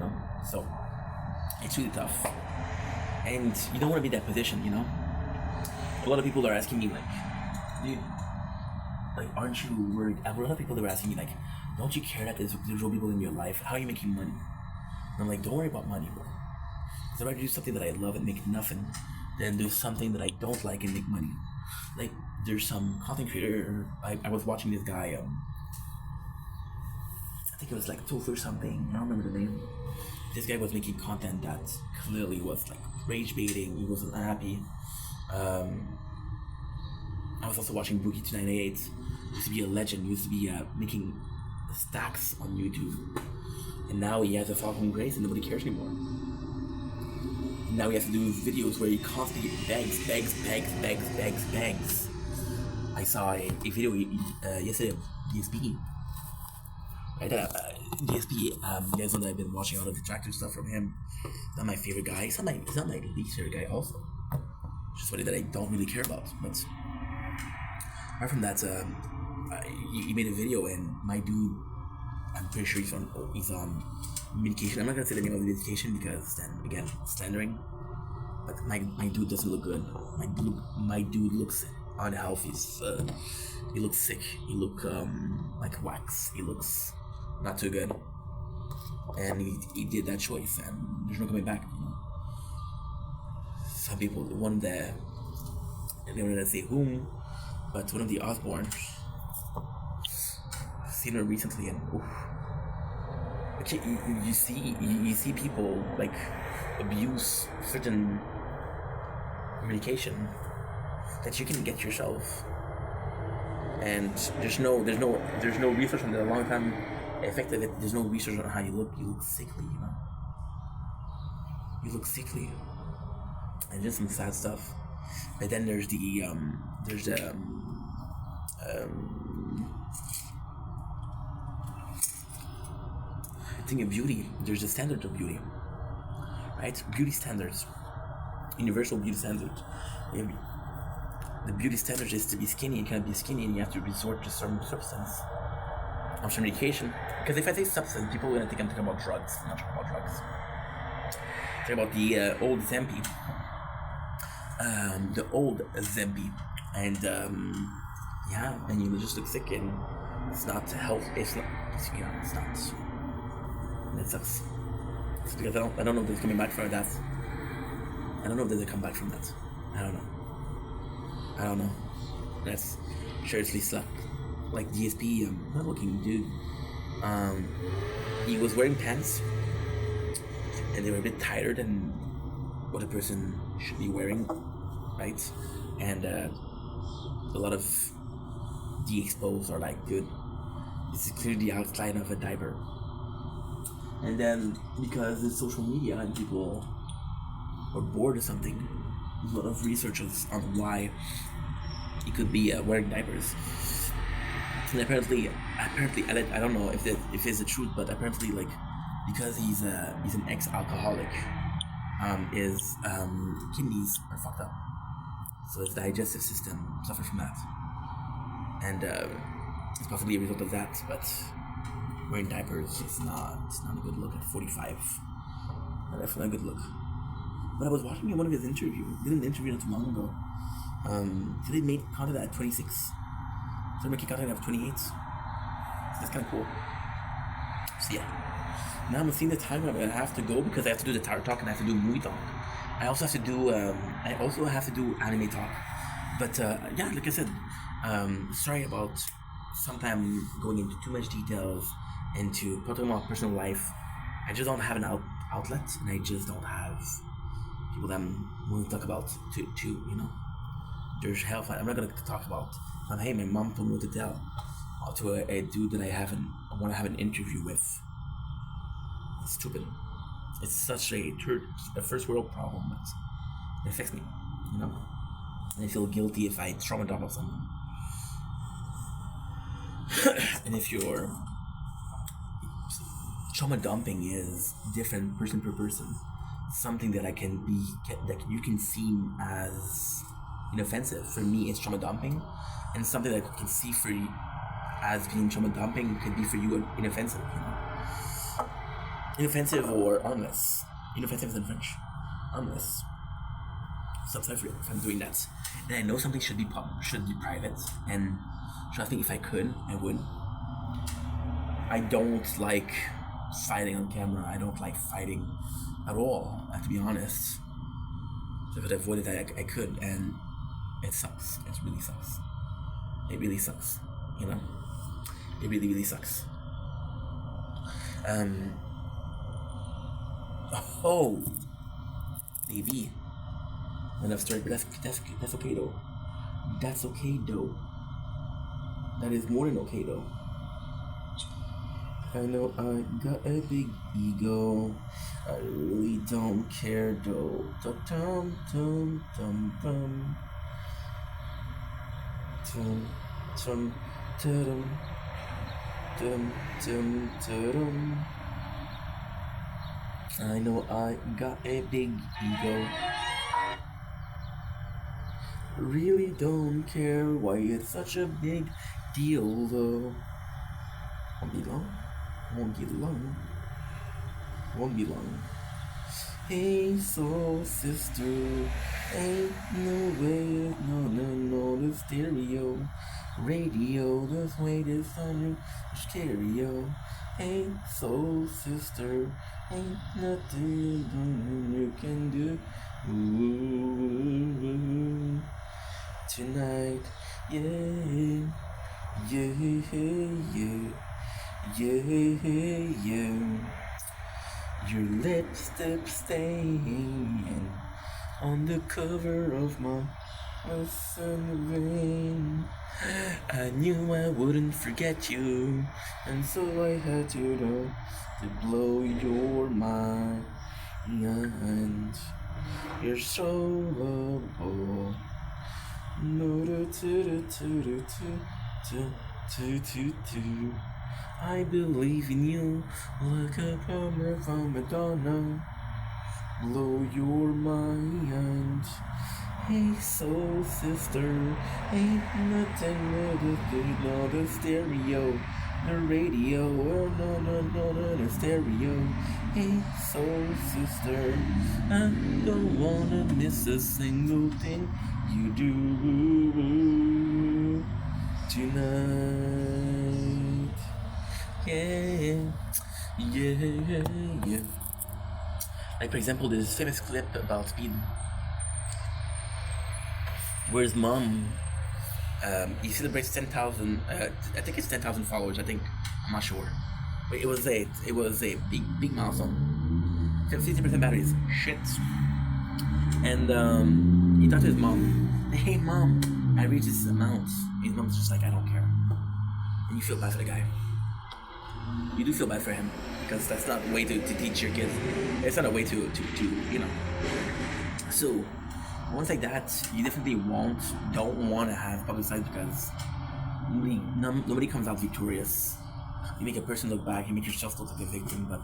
So it's really tough. And you don't want to be in that position, A lot of people are asking me dude, aren't you worried? A lot of people that were asking me don't you care that there's real people in your life? How are you making money? And I'm like, don't worry about money, bro. Because I'd rather do something that I love and make nothing than do something that I don't like and make money. There's some content creator, I was watching this guy, I think it was Tofu or something, I don't remember the name. This guy was making content that clearly was rage baiting, he wasn't happy. I was also watching Bookie298, used to be a legend, used to be making stacks on YouTube. And now he has a following grace and nobody cares anymore. Now he has to do videos where he constantly begs. I saw a video yesterday of DSP. Right, DSP, you guys know that I've been watching all of the tractor stuff from him. He's not my favorite guy. He's not my least favorite guy also. It's just somebody that I don't really care about. But apart from that, he made a video, and my dude, I'm pretty sure he's on medication. I'm not gonna say the name of the medication because then again, slandering. But my dude doesn't look good. My dude looks unhealthy. He looks sick. He looks like wax. He looks not too good. And he did that choice, and there's no coming back. Some people, they wanted to say whom, but one of the Osbournes. Seen her recently, and Okay, you see people like abuse certain medication that you can get yourself, and there's no research on the long term effect of it. There's no research on how you look. You look sickly, you know. You look sickly, and just some sad stuff. But then there's the thing of beauty. There's the standard of beauty, right? Beauty standards, universal beauty standards. The beauty standard is to be skinny. You can't be skinny, and you have to resort to some substance, or some medication. Because if I say substance, people are gonna think I'm talking about drugs. I'm not talking about drugs. I'm talking about the old Zempi, and yeah, and you just look sick, and it's not health. It's not. You know, it's not. And it sucks. It's because I don't know if there's coming back from that. I don't know if there's a comeback from that. I don't know. That's seriously suck. Like DSP, not looking dude. He was wearing pants, and they were a bit tighter than what a person should be wearing, right? And a lot of the expos are like, dude, this is clearly the outline of a diaper. And then because it's social media and people are bored or something, there's a lot of researchers on why he could be wearing diapers. And apparently, I don't know if it's the truth, but apparently, like, because he's an ex-alcoholic, his kidneys are fucked up, so his digestive system suffers from that, and it's possibly a result of that. But wearing diapers is not a good look at 45. Not definitely a good look. But I was watching one of his interviews. Did an interview not too long ago. So they made content at 26. So they're making content at 28. So that's kind of cool. So yeah. Now I'm seeing the time I have to go because I have to do the Tower Talk and I have to do movie talk. I also have to do anime talk. But yeah, like I said, sorry about sometimes going into too much details into talking about personal life. I just don't have an outlet, and I just don't have people that I'm willing to talk about to you know. There's health. I'm not gonna talk about. Hey, my mom told me what to tell. To a dude that I want to have an interview with. It's stupid. It's such a first world problem, but it affects me, you know. And I feel guilty if I trauma dump on someone. And if you're trauma dumping is different person per person. Something that that you can see as inoffensive. For me, it's trauma dumping, and something that I can see for you as being trauma dumping could be for you inoffensive. You know? Inoffensive or harmless. Inoffensive is in French. Harmless. So I'm sorry if I'm doing that. And I know something should be private, and trust me, if I could, I would. I don't like fighting on camera. I don't like fighting at all, I have to be honest. So if I could avoid it, I could, and it sucks. It really sucks. It really sucks, you know? It really, really sucks. Oh, maybe. Enough story, but that's okay though. That's okay though. That is more than okay though. I know I got a big ego. I really don't care though. Tum tum tum tum tum tum tum tum tum tum. I know I got a big ego. Really don't care why it's such a big deal though. Won't be long. Won't be long. Won't be long. Hey, soul sister, ain't no way, no, the stereo, radio, this way, this on your stereo. Hey, soul sister, ain't nothing you can do. Ooh, tonight, yeah, yeah, yeah. Yeah. Your lipstick stain on the cover of my rain. I knew I wouldn't forget you, and so I had to blow your mind. You're so lovable. I believe in you like a plumber from Madonna. Blow your mind. Hey, soul sister, ain't nothing but the stereo, the radio, oh no, the stereo. Hey, soul sister, I don't wanna miss a single thing you do tonight. Yeah. Like, for example, there's famous clip about Speed where his mom, he celebrates 10,000, I think it's 10,000 followers, I'm not sure. But it was a big milestone. 50% batteries, shit. And he talked to his mom, hey mom, I reached this amount. His mom's just like, I don't care. And you feel bad for the guy. You do feel bad for him, because that's not a way to teach your kids. It's not a way to So, ones like that, you definitely don't want to have publicized, because nobody comes out victorious. You make a person look back, you make yourself look like a victim, but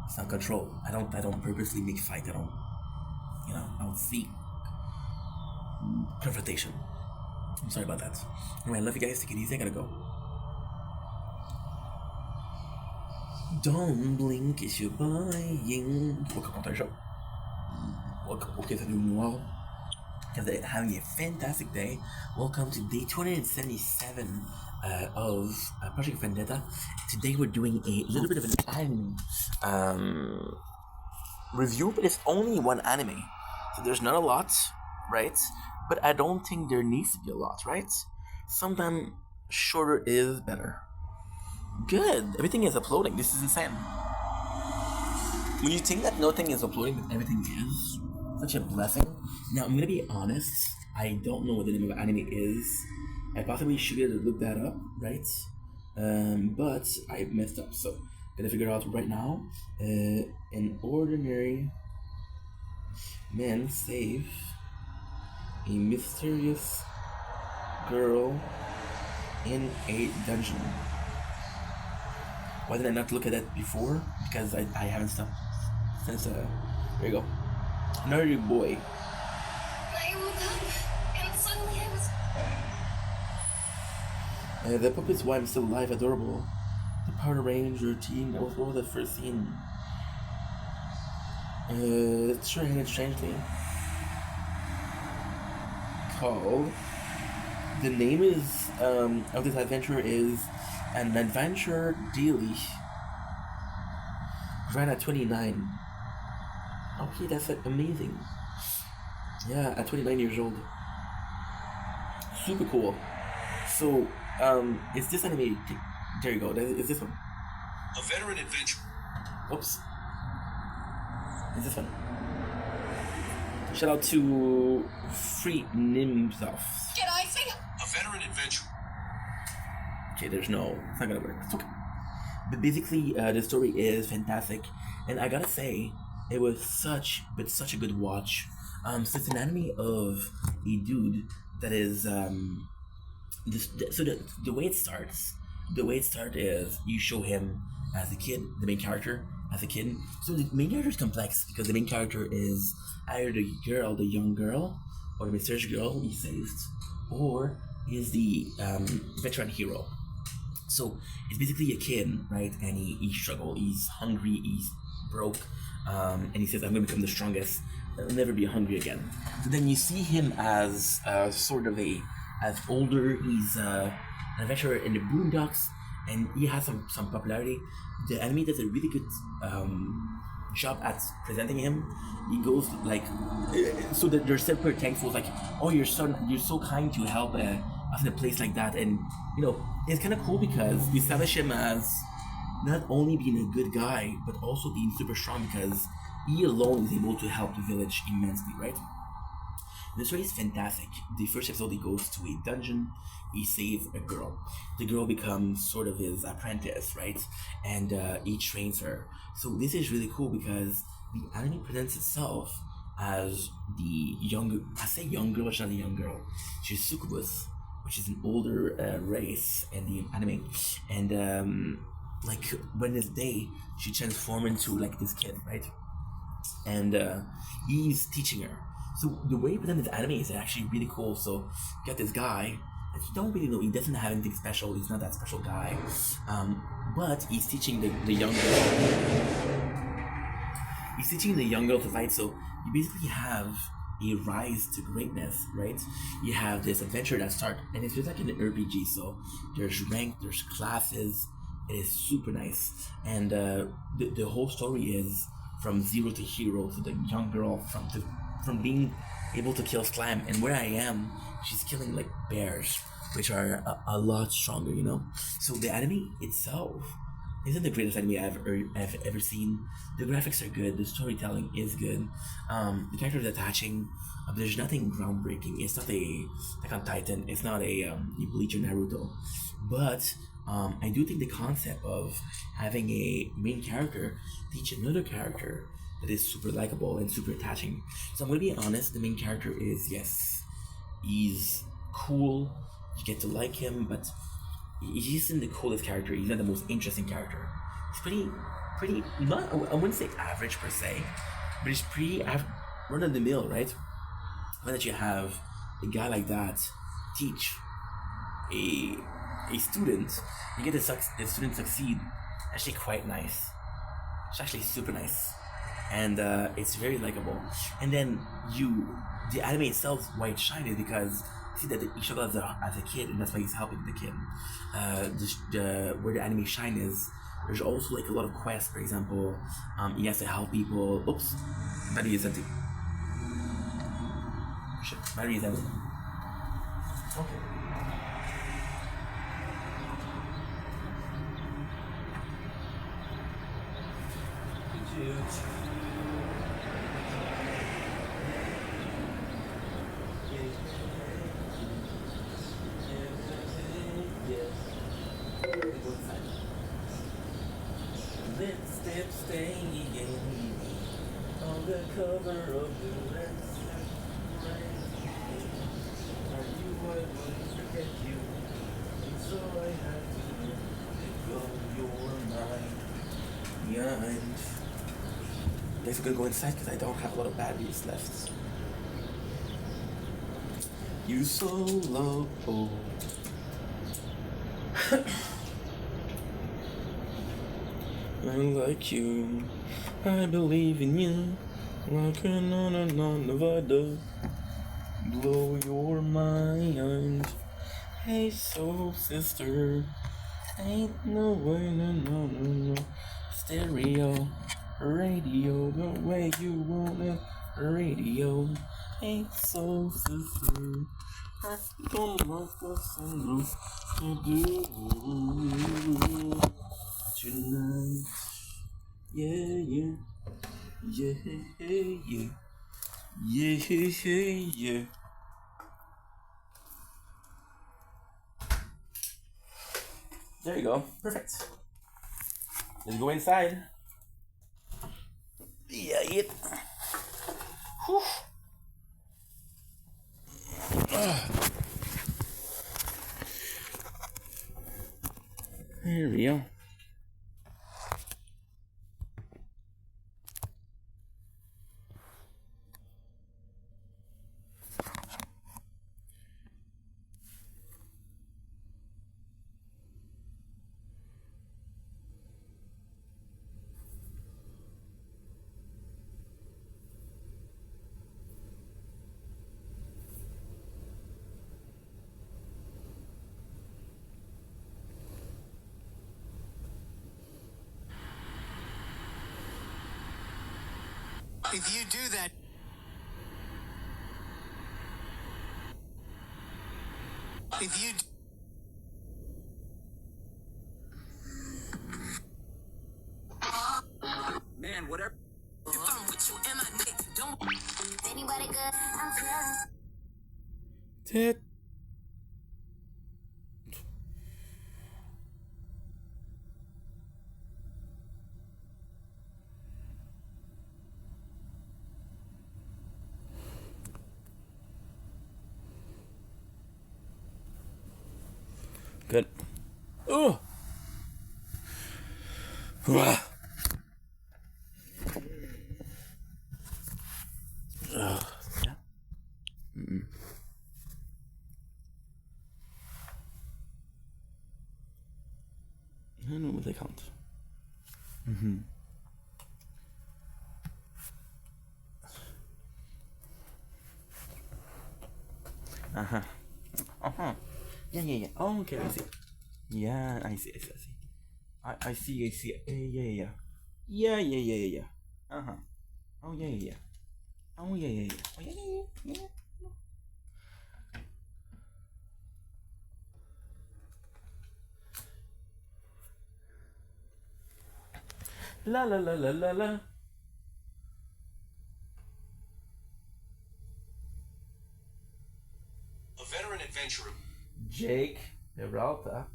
it's not control. I don't purposely make fight. I don't seek confrontation. I'm sorry about that. Anyway, I love you guys. Take it easy. I gotta go. Don't blink if you're buying. Welcome to the show. Welcome to the noir. Because having a fantastic day. Welcome to day 277 of Project Vendetta. Today we're doing a little bit of an anime review, but it's only one anime. So there's not a lot, right? But I don't think there needs to be a lot, right? Sometimes shorter is better. Good. Everything is uploading. This is insane. When you think that nothing is uploading, but everything is, such a blessing. Now, I'm gonna be honest. I don't know what the name of the anime is. I possibly should have looked that up, right? But I messed up, so gotta figure it out right now. An ordinary man saves a mysterious girl in a dungeon. Why did I not look at that before? Because I haven't stopped since, there you go. Nerdy boy. I woke up and suddenly I was... The puppet's why I'm still alive, adorable. The Power Ranger team, that was what was the first scene? Strangely called. The name is, of this adventure is An Adventure Daily. Right at 29. Okay, that's amazing. Yeah, at 29 years old. Super cool. So, it's this anime. There you go. It's this one. A veteran adventure. Oops. It's this one. Shout out to Free Nimsoff. Get icy? A veteran adventure. Okay, it's not gonna work. It's okay. But basically, the story is fantastic, and I gotta say, it was such a good watch. So it's an anime of a dude that is the way it starts is you show him as a kid, the main character as a kid. So the main character is complex because the main character is either the young girl, or the mysterious girl he saved, or is the veteran hero. So it's basically a kid, right? And he struggles, he's hungry, he's broke, and he says, I'm gonna become the strongest, I'll never be hungry again. So then you see him as sort of as older, he's an adventurer in the boondocks, and he has some popularity. The anime does a really good job at presenting him. He goes like, so that they're super thankful, like, oh, you're so kind to help us in a place like that. And you know, it's kind of cool because we establish him as not only being a good guy, but also being super strong because he alone is able to help the village immensely, right? The story is fantastic. The first episode, he goes to a dungeon, he saves a girl. The girl becomes sort of his apprentice, right? And he trains her. So this is really cool because the anime presents itself as the young, I say young girl, she's not a young girl. She's Succubus, which is an older race in the anime. And like when it's day, she transforms into like this kid, right? And he's teaching her. So the way he presented the anime is actually really cool. So you got this guy that you don't really know. He doesn't have anything special. He's not that special guy, but he's teaching the young girl. He's teaching the young girl to fight. So you basically have a rise to greatness, right? You have this adventure that starts, and it's just like an RPG. So there's rank, there's classes. It is super nice, and the whole story is from zero to hero to the young girl from being able to kill slime. And where I am, she's killing like bears, which are a lot stronger, you know. So the anime itself isn't the greatest anime I've ever seen. The graphics are good, the storytelling is good, the characters are attaching. There's nothing groundbreaking. It's not like on Titan. It's not a Bleach or Naruto, but I do think the concept of having a main character teach another character that is super likable and super attaching. So I'm gonna be honest, the main character is, yes, he's cool, you get to like him, but he isn't the coolest character, he's not the most interesting character. He's pretty, not, I wouldn't say average per se, but he's pretty run of the mill, right? When that you have a guy like that teach a student, you get the student succeed, actually quite nice. It's actually super nice, and it's very likable. And then the anime itself, why it shines is because you see that he showed up as a kid, and that's why he's helping the kid. Where the anime shine is, there's also like a lot of quests. For example, he has to help people. Oops, battery is empty. Shit, battery is empty. Okay. Lipstick staying on the cover of the lens. Are you what would forget you? So I have to let go your mind. Behind. Guess we're gonna go inside because I don't have a lot of batteries left. You so low. I like you. I believe in you. Like on Nevada. Blow your mind. Hey, soul sister. Ain't no way, no. Stereo, radio, the way you want it. Radio, ain't so sister. I don't like us enough to do tonight. Yeah. There you go. Perfect. Let's go inside. Yeah, it. Whew. There we go. If you do that, If you Man, whatever. If I'm with you and my nigga, don't. Anybody good? I'm feeling. Tit. Good. Oh. Yeah. Nu moet ik hand. Aha. Uh-huh. Yeah. Oh, okay, I see. Yeah, I see. I see. Yeah. Yeah. Uh-huh. Oh, yeah. Oh, yeah. Oh, yeah. La. A veteran adventurer. Jake Peralta.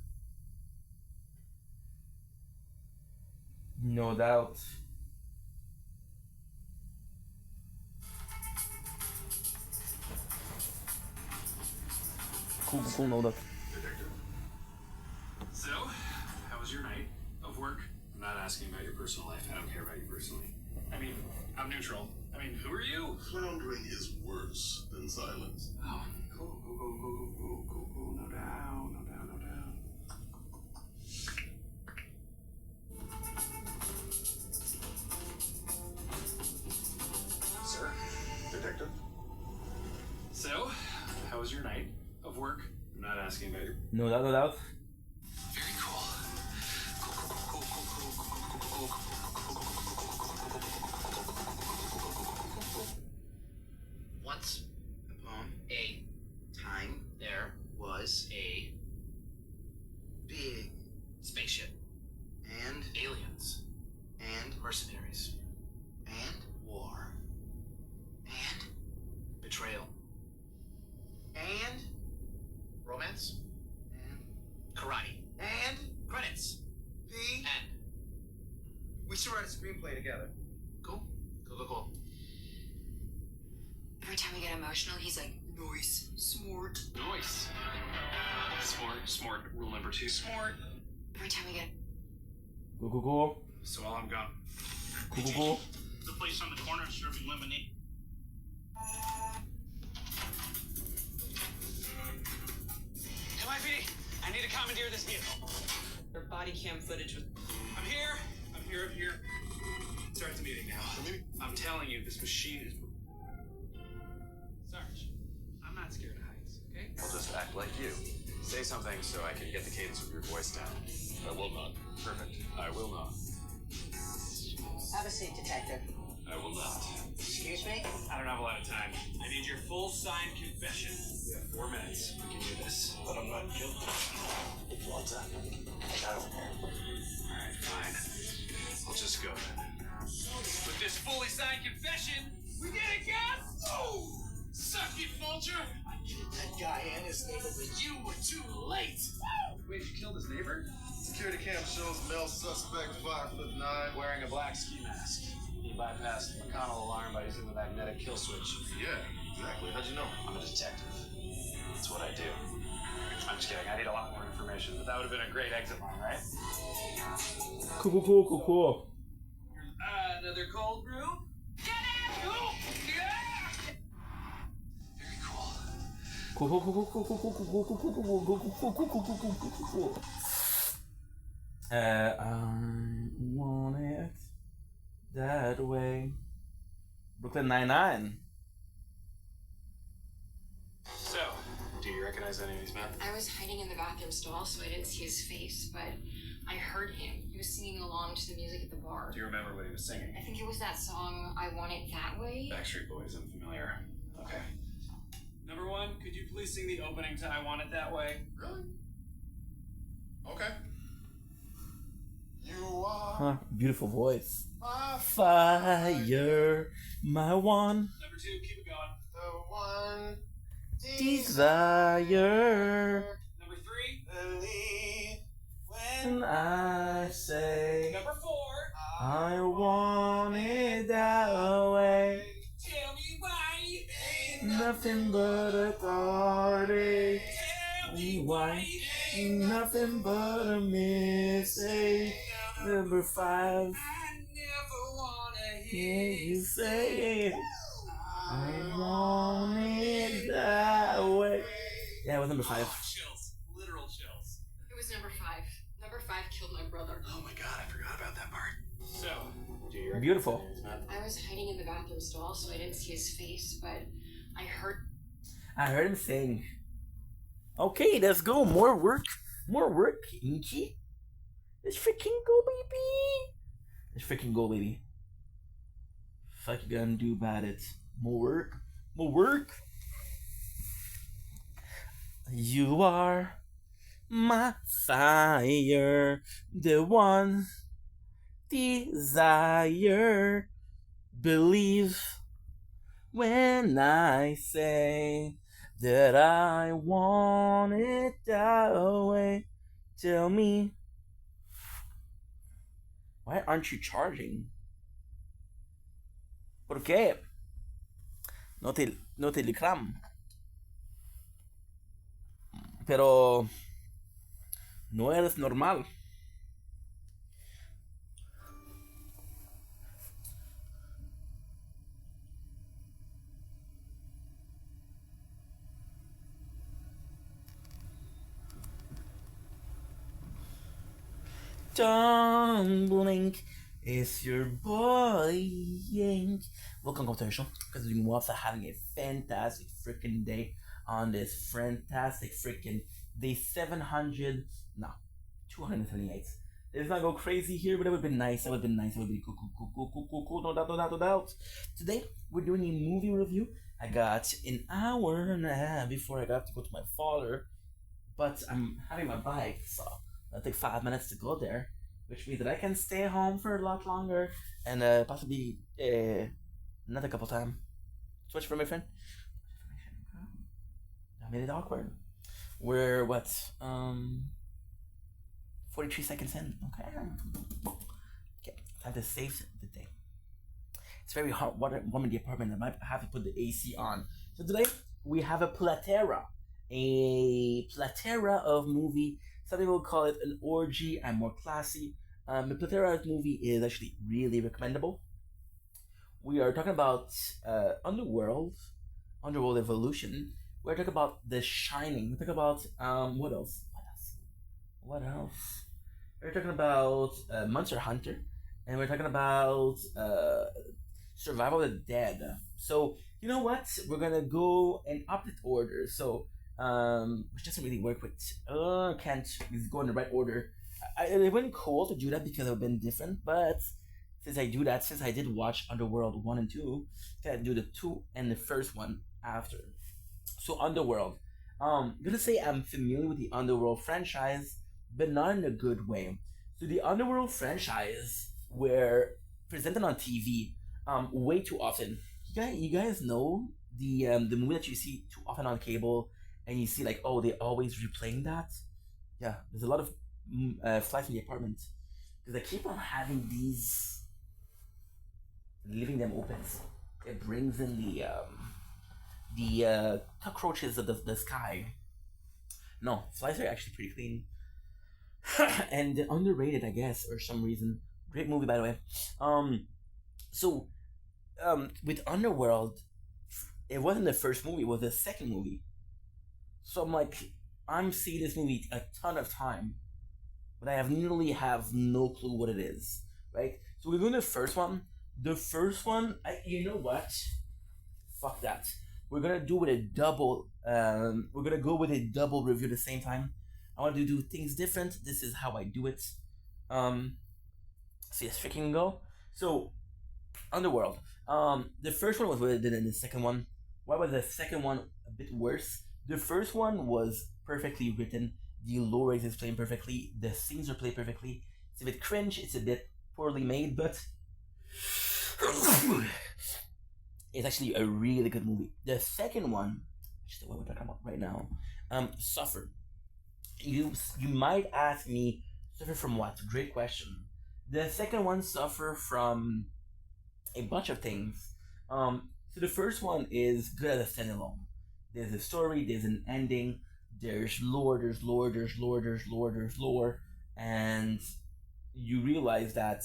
No doubt. Cool, no doubt. So, how was your night of work? I'm not asking about your personal life. I don't care about you personally. I mean, I'm neutral. I mean, who are you? Floundering is worse than silence. Oh, cool. No doubt. Sir? Detective? So, how was your night of work? I'm not asking about your... No doubt. Very cool. Once upon a time, there was a big spaceship, and aliens, and mercenaries, and war, and betrayal, and romance, and karate, and credits. The end. We should write a screenplay together. Cool. Every time we get emotional, he's like, noise, smart. Noise. Smart. Rule number 2. Smart. Every time we get... Cool. So while I'm gone. Cool. The place on the corner serving lemonade. NYPD, I need to commandeer this vehicle. Their body cam footage with. I'm here. Start the meeting now. I'm telling you, this machine is... Sarge, I'm not scared of heights, okay? I'll just act like you. Say something so I can get the cadence of your voice down. I will not. Perfect. I will not. Have a seat, detective. I will not. Excuse me? I don't have a lot of time. I need your full signed confession. We have 4 minutes. We can do this. But I'm not guilty. What's that? I got it. Alright, fine. I'll just go then. With this fully signed confession, we get it, guys! Oh! Suck it, Vulture! I killed that guy and his neighbor, but you were too late. Wait, you killed his neighbor? Security cam shows male suspect 5'9", Wearing a black ski mask. He bypassed the McConnell alarm by using the magnetic kill switch. Yeah, exactly. How'd you know? I'm a detective. That's what I do. I'm just kidding. I need a lot more information, but that would have been a great exit line, right? Cool. Another cold brew? Get it! Oh, yeah! Very cool. I want it that way. Brooklyn Nine-Nine. So, do you recognize any of these men? I was hiding in the bathroom stall, so I didn't see his face, but I heard him. He was singing along to the music at the bar. Do you remember what he was singing? I think it was that song, I Want It That Way. Backstreet Boys, I'm familiar. Okay. Number one, could you please sing the opening to I Want It That Way? Really? Okay. You are Huh, beautiful voice. my Fire, my one Number two, keep it going. the one desire. Number three, believe And I say number four, I want it that way. tell me why. Nothing but a heartache. Tell Me me why? why. Ain't nothing but a mistake. Number 5. I never wanna Hear hear you say it. I want it that way. Yeah, it was number 5. Chills. Literal chills. It was number 5. Number 5 killed my brother. Oh my god, I forgot about that part. So, Do you Beautiful. I was hiding in the bathroom stall, so I didn't see his face, but I heard. I heard him sing. Okay, let's go. More work. More work, Inky. Let's freaking go, baby. Let's freaking go, baby. Fuck you gonna do about it. More work. More work. You are my fire, the one desire. Believe when I say that I want it that way. Tell me, why aren't you charging? ¿Por qué? No te licram. Pero no eres normal. Don't blink, it's your boy Yank. Welcome to the show, because we are having a fantastic freaking day on this fantastic freaking day 700, no, 278. Let's not go crazy here, but it would have been nice. It would have been nice. It would be cool. No doubt, no doubt, no doubt. Today, we're doing a movie review. I got an hour and a half before I got to go to my father, but I'm having my bike, so it'll take 5 minutes to go there, which means that I can stay home for a lot longer and possibly another couple time. Switch for my friend. I made it awkward. We're what? 43 seconds in. Okay. Okay. Time to save the day. It's very hot. Warm in the apartment. I might have to put the AC on. So today we have a plethora of movie. Some people call it an orgy. I'm more classy. The plethora of movie is actually really recommendable. We are talking about Underworld Evolution. We're talking about The Shining. We're talking about what else? We're talking about Monster Hunter, and we're talking about Survival of the Dead. So you know what? We're gonna go in opposite order. So which doesn't really work with. Can't go in the right order. It wouldn't cool to do that because it would have been different, but since I did watch Underworld 1 and 2, I gotta do the 2 and the first one after. So Underworld. I'm gonna say I'm familiar with the Underworld franchise, but not in a good way. So the Underworld franchise were presented on TV way too often. You guys know the movie that you see too often on cable, and you see like, oh, they're always replaying that. Yeah, there's a lot of flies in the apartment because I keep on having these, leaving them open. It brings in the cockroaches of the sky. No, flies are actually pretty clean and underrated, I guess, for some reason. Great movie, by the way. So with Underworld, it wasn't the first movie; it was the second movie. So I'm seeing this movie a ton of time, but I literally have no clue what it is, right? So we're doing the first one. The first one, you know what? Fuck that. We're gonna do with a double. We're gonna go with a double review at the same time. I want to do things different. This is how I do it. So yes, freaking go. So, Underworld. The first one was what I did, and the second one Why was the second one a bit worse? The first one was perfectly written. The lore is explained perfectly. The scenes are played perfectly. It's a bit cringe. It's a bit poorly made, but it's actually a really good movie. The second one, which is the one we're talking about right now, Suffer. You might ask me, suffer from what? Great question. The second one suffer from a bunch of things. So the first one is good as a standalone. There's a story, there's an ending, there's lore, there's lore, and you realize that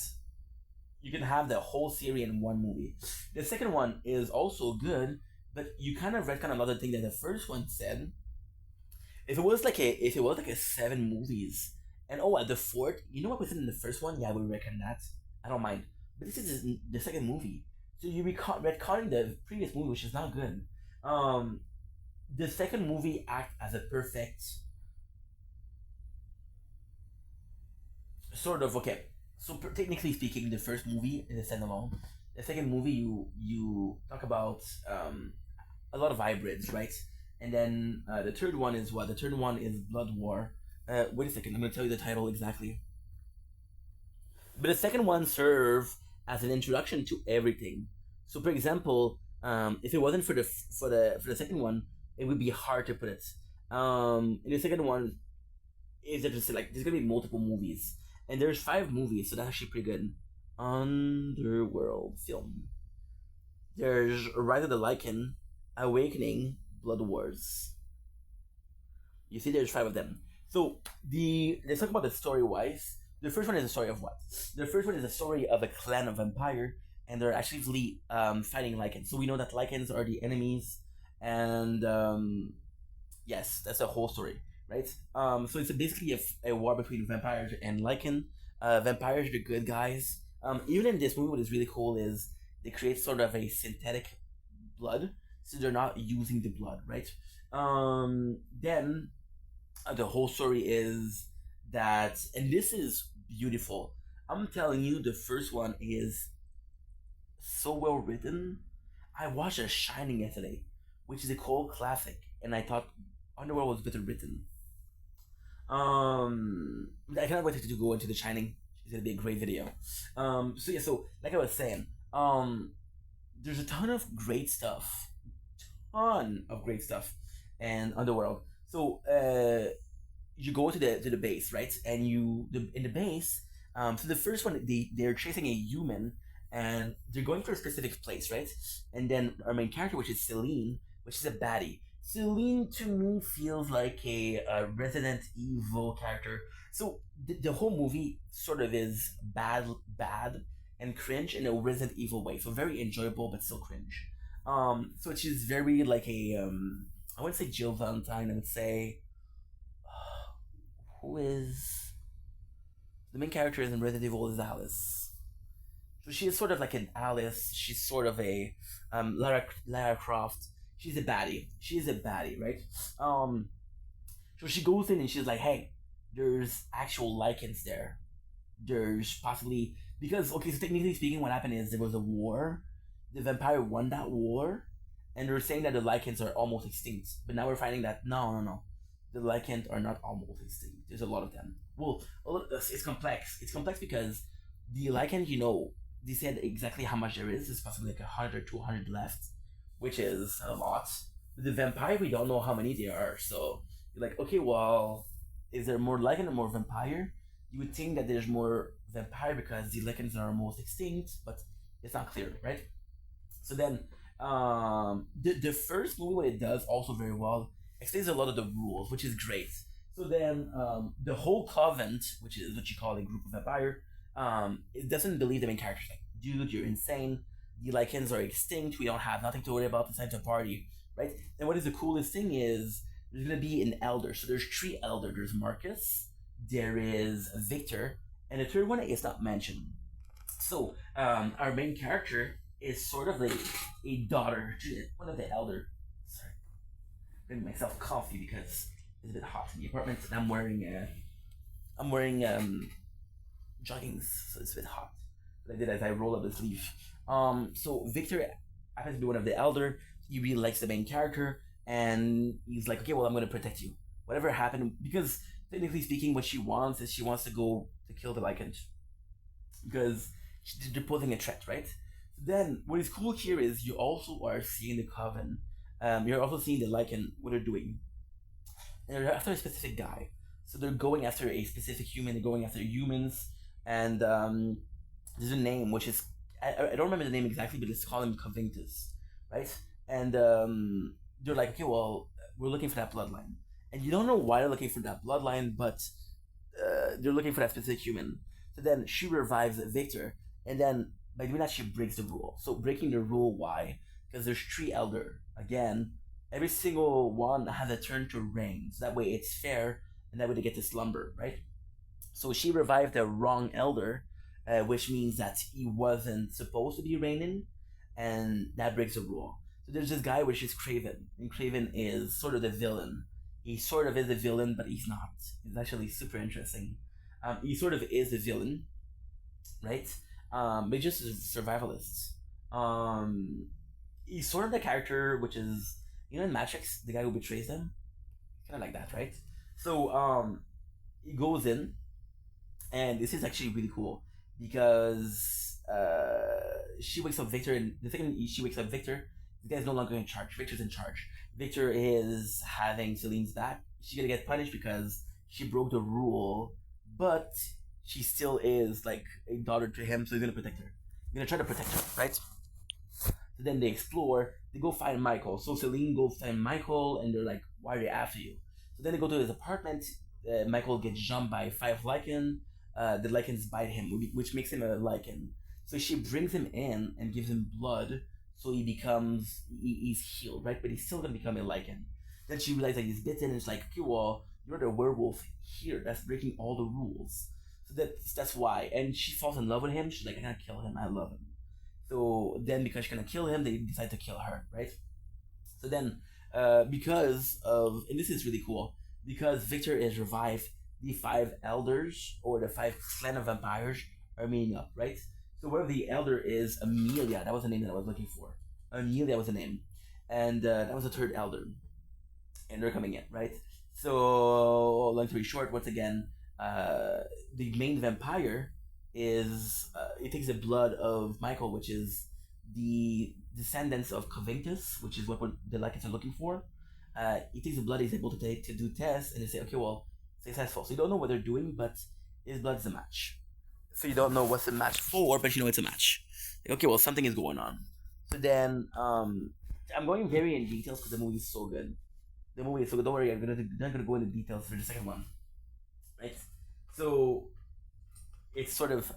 you can have the whole series in one movie. The second one is also good, but you kind of retcon another thing that the first one said. If it was like a 7 movies, and oh, at the fourth, you know what was in the first one? Yeah, we reckon that. I don't mind. But this is the second movie, so you retconning the previous movie, which is not good. The second movie act as a perfect sort of okay. So technically speaking, the first movie is a standalone. The second movie, you talk about a lot of hybrids, right? And then the third one is what? The third one is Blood War. Wait a second, I'm gonna tell you the title exactly. But the second one serve as an introduction to everything. So, for example, if it wasn't for the second one, it would be hard to put it. In the second one, is that just like there's gonna be multiple movies, and there's 5 movies, so that's actually pretty good. Underworld film. There's Rise of the Lycan, Awakening, Blood Wars. You see, there's 5 of them. So let's talk about the story wise. The first one is a story of what? The first one is a story of a clan of vampire, and they're actually fighting Lycans. So we know that Lycans are the enemies, and yes, that's the whole story, right? So it's basically a war between vampires and Lycan. Vampires are the good guys. Even in this movie, what is really cool is they create sort of a synthetic blood, so they're not using the blood, right? Then the whole story is that, and this is beautiful. I'm telling you, the first one is so well written. I watched The Shining yesterday, which is a cult classic, and I thought Underworld was better written. I cannot wait to go into The Shining. It's gonna be a great video. So like I was saying, there's a ton of great stuff, and Underworld. So you go to the base, right? And in the base, so the first one they're chasing a human, and they're going for a specific place, right? And then our main character, which is Celine, which is a baddie. Celine to me feels like a Resident Evil character. So the whole movie sort of is bad and cringe in a Resident Evil way. So very enjoyable but still cringe. So she's very like I wouldn't say Jill Valentine. I would say who is the main character in Resident Evil is Alice. So she is sort of like an Alice. She's sort of a Lara Croft. She's a baddie. She is a baddie, right? So she goes in and she's like, "Hey, there's actual Lycans there. There's possibly because okay, so technically speaking, what happened is there was a war. The vampire won that war, and they're saying that the Lycans are almost extinct. But now we're finding that no, the Lycans are not almost extinct. There's a lot of them. Well, it's complex. It's complex because the Lycans, they said exactly how much there is. There's possibly like 100, 200 left, which is a lot. But the vampire, we don't know how many there are. So you're like, okay, well, is there more Lycan or more vampire? You would think that there's more vampire because the Lycans are almost extinct, but it's not clear, right? So then, the first movie, what it does also very well, explains a lot of the rules, which is great. So then, the whole convent, which is what you call a group of vampire, it doesn't believe the main characters. Like, dude, you're insane. The Lycans are extinct. We don't have nothing to worry about. It's time to party, right? And what is the coolest thing is there's gonna be an elder. So there's 3 elder. There's Marcus, there is Victor, and the third one is not mentioned. So our main character is sort of like a daughter to one of the elder. Sorry, bring myself coffee because it's a bit hot in the apartment, and I'm wearing joggings, so it's a bit hot. What I did is I roll up the sleeve. So Victor happens to be one of the elder. he really likes the main character, and he's like, okay, well, I'm gonna protect you. Whatever happened, because technically speaking, what she wants is she wants to go to kill the Lycan, because they're posing a threat, right? Then what is cool here is you also are seeing the Coven. You're also seeing the Lycan, what they're doing. And they're after a specific guy. So they're going after a specific human, they're going after humans, and there's a name which is, I don't remember the name exactly, but let's call him Coventus, right? And they're like, okay, well, we're looking for that bloodline. And you don't know why they're looking for that bloodline, but they're looking for that specific human. So then she revives Victor, and then by doing that, she breaks the rule. So breaking the rule, why? Because there's 3 elder. Again, every single one has a turn to reign. So that way it's fair, and that way they get to slumber, right? So she revived the wrong elder, which means that he wasn't supposed to be reigning, and that breaks the rule. So there's this guy which is Craven, and Craven is sort of the villain. He sort of is the villain, but he's not. He's actually super interesting. He sort of is the villain, right? But he's just a survivalist. He's sort of the character which is, you know, in Matrix, the guy who betrays them, kind of like that, right? So he goes in, and this is actually really cool because she wakes up Victor, and the second she wakes up Victor, the guy's no longer in charge. Victor's in charge. Victor is having Celine's back. She's gonna get punished because she broke the rule, but she still is like a daughter to him, so he's gonna protect her. He's gonna try to protect her, right? So then they explore, they go find Michael. So Celine goes find Michael, and they're like, why are they after you? So then they go to his apartment. Michael gets jumped by 5 Lycan. The Lycans bite him, which makes him a Lycan. So she brings him in and gives him blood, so he's healed, right? But he's still gonna become a Lycan. Then she realizes that he's bitten, and it's like, okay, well, you're the werewolf here. That's breaking all the rules. So that's why. And she falls in love with him. She's like, I gotta kill him. I love him. So then, because she's gonna kill him, they decide to kill her, right? So then, because of, and this is really cool, because Victor is revived, the 5 elders, or the 5 clan of vampires, are meeting up, right? So wherever the elder is, Amelia, that was the name that I was looking for. Amelia was the name. And that was the 3rd elder. And they're coming in, right? So, long story short, once again, the main vampire is, it takes the blood of Michael, which is the descendants of Coventus, which is what the Lycans are looking for. He takes the blood, he's able to do tests, and they say, okay, well, successful. So you don't know what they're doing, but his blood's a match. So you don't know what's the match for, but you know it's a match. Okay, well, something is going on. So then, I'm going very in details because the movie is so good. The movie is so good. Don't worry, I'm not gonna go into details for the second one, right? So it's sort of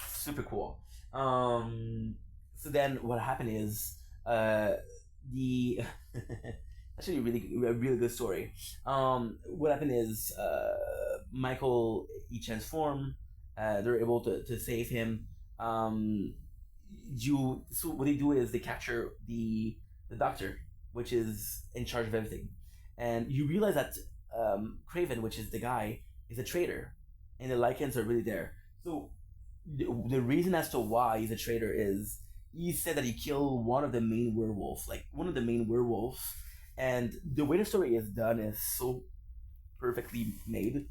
super cool. So then what happened is the actually a really good story. What happened is Michael, he transformed. They're able to save him. So what they do is they capture the doctor, which is in charge of everything, and you realize that Craven, which is the guy, is a traitor, and the Lycans are really there. So the reason as to why he's a traitor is he said that he killed one of the main werewolves, and the way the story is done is so perfectly made.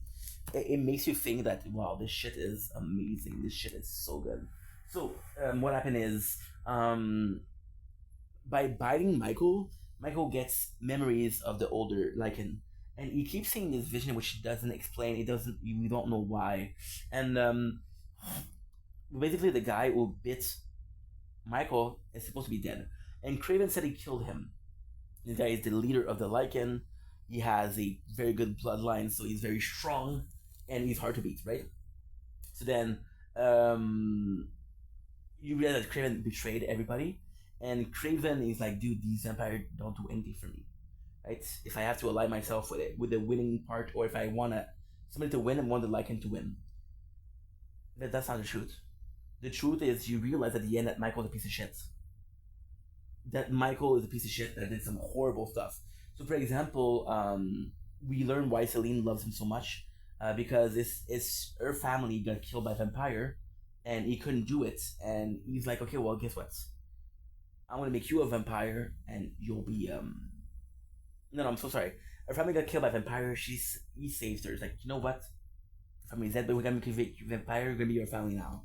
It makes you think that, wow, this shit is amazing. This shit is so good. So what happened is, by biting Michael gets memories of the older Lycan, and he keeps seeing this vision which doesn't explain. We don't know why, and basically the guy who bit Michael is supposed to be dead, and Craven said he killed him. This guy is the leader of the Lycan. He has a very good bloodline, so he's very strong, and he's hard to beat, right? So then, you realize that Craven betrayed everybody, and Craven is like, dude, these vampires don't do anything for me, right? If I have to align myself with the winning part, or if I want somebody to win and want the Lycan to win, that's not the truth. The truth is, you realize at the end that Michael's a piece of shit. That Michael is a piece of shit that did some horrible stuff. So, for example, we learn why Celine loves him so much, because it's her family got killed by a vampire, and he couldn't do it, and he's like, okay, well, guess what? I'm gonna make you a vampire, and you'll be No, I'm so sorry. Her family got killed by vampire. He saves her. He's like, you know what? Family is dead, but we're gonna make you a vampire. We're gonna be your family now.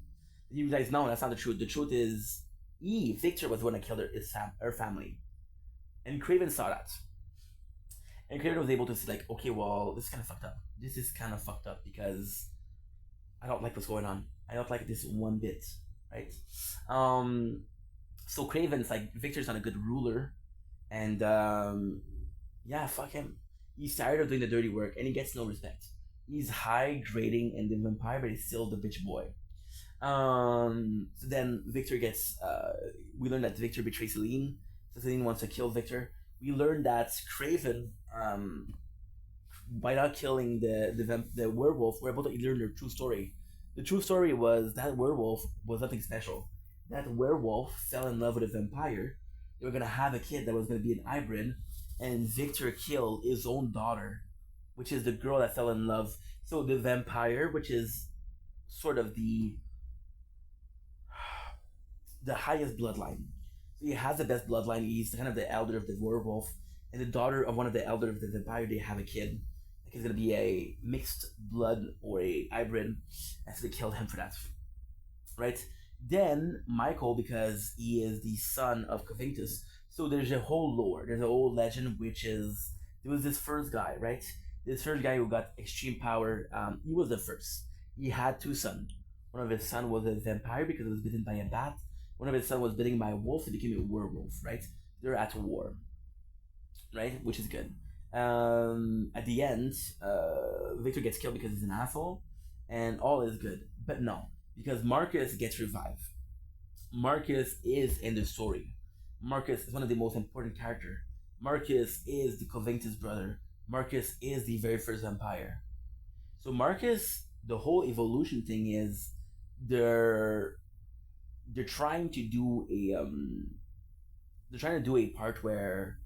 And you realize, no, that's not the truth. The truth is, Victor was the one that killed her family, and Craven saw that. And Craven was able to say, like, okay, well, this is kind of fucked up. This is kind of fucked up because I don't like what's going on. I don't like this one bit, right? So Craven's like, Victor's not a good ruler, and yeah, fuck him. He's tired of doing the dirty work, and he gets no respect. He's high grading in the vampire, but he's still the bitch boy. So then Victor gets. We learn that Victor betrays Celine. So Celine wants to kill Victor. We learn that Craven, by not killing the werewolf, we're able to learn their true story. The true story was that werewolf was nothing special. That werewolf fell in love with a vampire. They were gonna have a kid that was gonna be an hybrid, and Victor killed his own daughter, which is the girl that fell in love. So the vampire, which is sort of the highest bloodline. So he has the best bloodline. He's kind of the elder of the werewolf, and the daughter of one of the elder of the vampire. They have a kid. Like he's gonna be a mixed blood or a hybrid, and so they killed him for that. Right? Then Michael, because he is the son of Coventus, so there's a whole lore. There's a whole legend, which is there was this first guy, right? This first guy who got extreme power. He was the first. He had two sons. One of his sons was a vampire because it was bitten by a bat. One of his sons was bitten by a wolf and became a werewolf, right? They're at war, right? Which is good. At the end, Victor gets killed because he's an asshole, and all is good. But no, because Marcus gets revived. Marcus is in the story. Marcus is one of the most important characters. Marcus is the Coventus brother. Marcus is the very first vampire. So Marcus, the whole evolution thing is they're trying to do a part where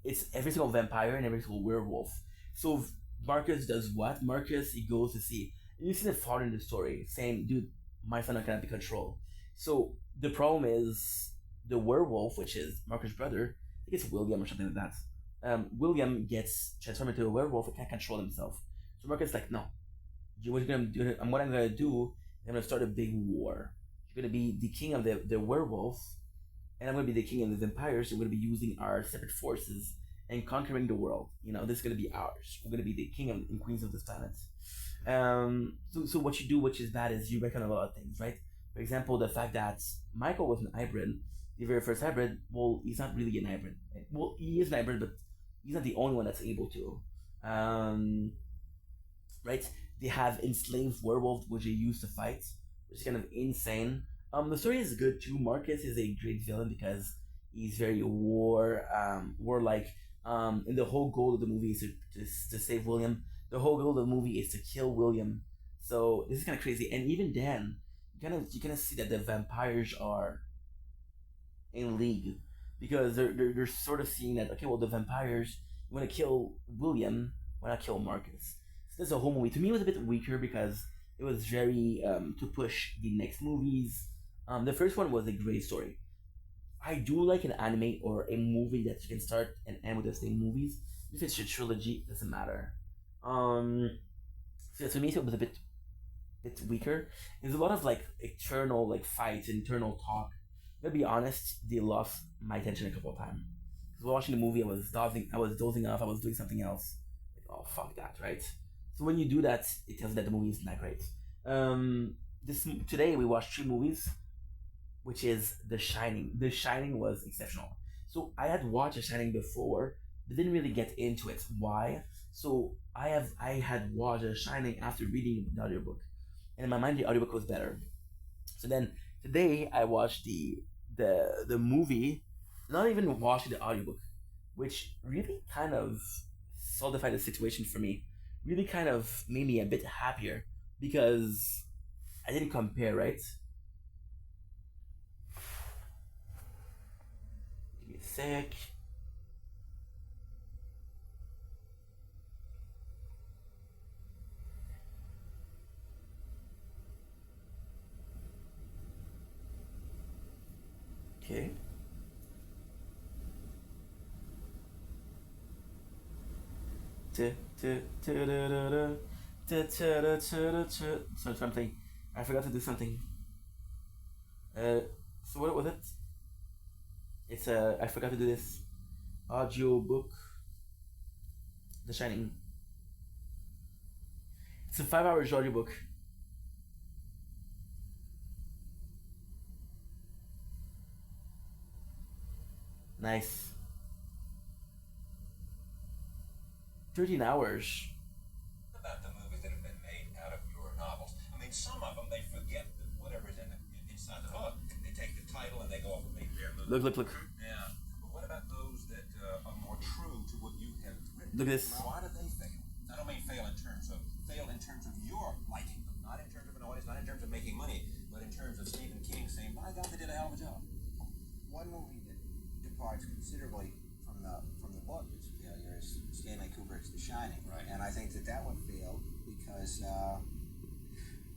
it's every single vampire and every single werewolf. So Marcus does what? Marcus, he goes to see. You see the father in the story saying, dude, my son cannot be controlled. So the problem is the werewolf, which is Marcus' brother, I think it's William or something like that. William gets transformed into a werewolf and can't control himself. So Marcus is like, no, what you're gonna do? And what I'm gonna do? I'm gonna start a big war. You're gonna be the king of the werewolf, and I'm gonna be the king of the vampires. We're gonna be using our separate forces and conquering the world. You know, this is gonna be ours. We're gonna be the king and queens of this planet. So what you do, which is bad, is you reckon a lot of things, right? For example, the fact that Michael was an hybrid, the very first hybrid. Well, he's not really an hybrid. Well, he is an hybrid, but he's not the only one that's able to. Right? They have enslaved werewolves, which they use to fight, which is kind of insane. The story is good too. Marcus is a great villain because he's very warlike. And the whole goal of the movie is to save William. The whole goal of the movie is to kill William. So this is kind of crazy. And even then, you kind of see that the vampires are in league because they're sort of seeing that, okay, well, the vampires want to kill William, why not kill Marcus? So this is a whole movie. To me, it was a bit weaker because it was very to push the next movies. The first one was a great story. I do like an anime or a movie that you can start and end with the same movies. If it's a trilogy, it doesn't matter. So to me, it was a bit weaker. There's a lot of like eternal like fights, internal talk. To be honest, they lost my attention a couple of times. Because while watching the movie, I was dozing off, I was doing something else. Like, oh fuck that, right? So when you do that, it tells you that the movie isn't that great. Today we watched 3 movies, which is The Shining. The Shining was exceptional. So I had watched The Shining before, but didn't really get into it. Why? So I had watched The Shining after reading the audiobook, and in my mind the audiobook was better. So then today I watched the movie, not even watching the audiobook, which really kind of solidified the situation for me. Really kind of made me a bit happier because I didn't compare, right? Give me a sec. Okay. So something. I forgot to do something. So what was it? It's I forgot to do this. Audio book. The Shining. It's a 5 hour audiobook. Nice. 13 hours. About the movies that have been made out of your novels. I mean, some of them, they forget that whatever's inside the book. They take the title and they go off and make their movie. Look. Yeah. But what about those that are more true to what you have written? Look at this. Why do they fail? I don't mean fail in terms of your liking them, not in terms of an audience, not in terms of making money, but in terms of Stephen King saying, "My God, they did a hell of a job." One movie that departs considerably from the book that's a failure is Stanley Kubrick's The Shining. Right. And I think that one failed because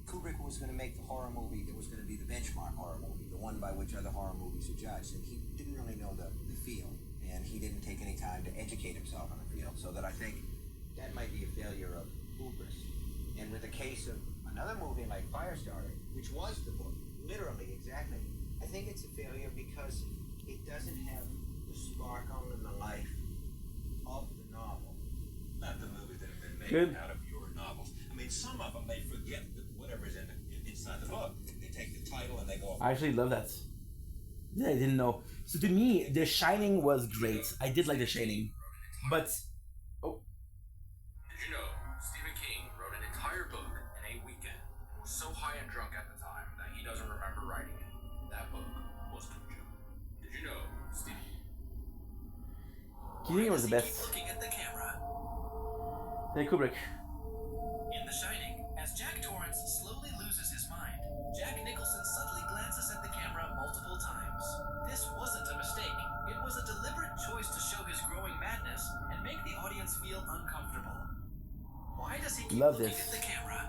Kubrick was going to make the horror movie that was going to be the benchmark horror movie, the one by which other horror movies are judged. And he didn't really know the field, and he didn't take any time to educate himself on the field. So that I think that might be a failure of hubris. And with the case of another movie like Firestarter, which was the book, literally, exactly, I think it's a failure because it doesn't have the sparkle and the life of the novel. Not the movies that have been made Good. out of your novels. I mean, some of them, they forget that whatever's inside the book. They take the title and they go off. I actually love that. Yeah, I didn't know. So to me, The Shining was great. I did like The Shining, but oh, Did you know Stephen King wrote an entire book in a weekend and was so high and drunk at the time that he doesn't remember writing it? That book was Cujo. Did you know Stephen? King was the best. Keep looking at the camera. Hey Kubrick. In The Shining, as Jack Torrance slowly loses his mind, Jack Nicholson subtly glances at the camera multiple times. This wasn't a mistake. It was a deliberate choice to show his growing madness and make the audience feel uncomfortable. Why does he keep Love looking this. at the camera?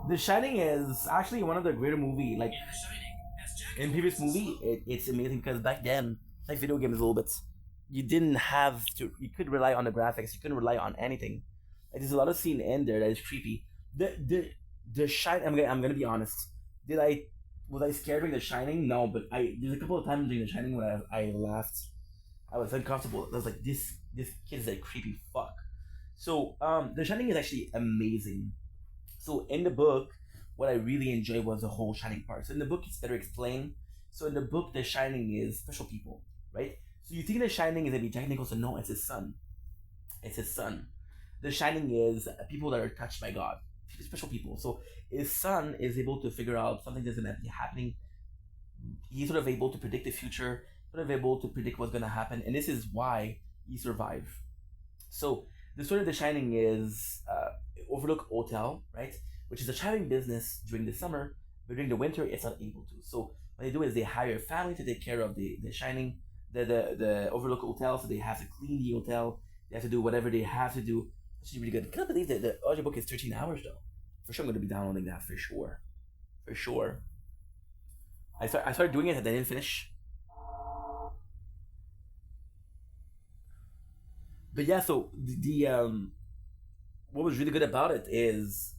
The Shining is actually one of the greater movie. Like In The Shining, as Jack in previous Torrance movie, slowly- it's amazing because back then, like video games a little bit, you didn't have to. You could rely on the graphics. You couldn't rely on anything. Like, there's a lot of scene in there that is creepy. The Shining. I'm gonna be honest. Was I scared during The Shining? No, but there's a couple of times during The Shining where I laughed. I was uncomfortable. I was like, this kid is a creepy fuck. So The Shining is actually amazing. So in the book, what I really enjoyed was the whole Shining part. So in the book, it's better explained. So in the book, The Shining is special people, right? So you think The Shining is gonna be Jack Nicholson? No, it's his son. It's his son. The Shining is people that are touched by God, special people. So his son is able to figure out something that's gonna be happening. He's sort of able to predict the future, sort of able to predict what's gonna happen, and this is why he survived. So the story of The Shining is Overlook Hotel, right, which is a traveling business during the summer, but during the winter it's not able to. So what they do is they hire a family to take care of the Shining, the Overlook Hotel. So they have to clean the hotel. They have to do whatever they have to do. It's really good. I can't believe that the audiobook is 13 hours though. For sure, I'm gonna be downloading that for sure. For sure. I started doing it and I didn't finish. But yeah, so the what was really good about it is,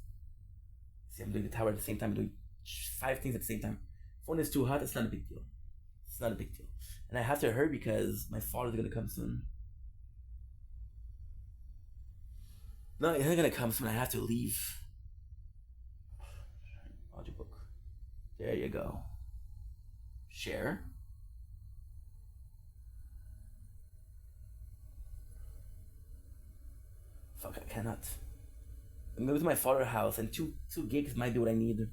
see, I'm doing the tower at the same time, I'm doing 5 things at the same time. Phone is too hot, it's not a big deal. It's not a big deal. And I have to hurry because my father's gonna come soon. No, he's not gonna come soon, I have to leave. Audiobook. There you go. Share. Fuck, I cannot. I'm going to my father's house, and 2 gigs might be what I need.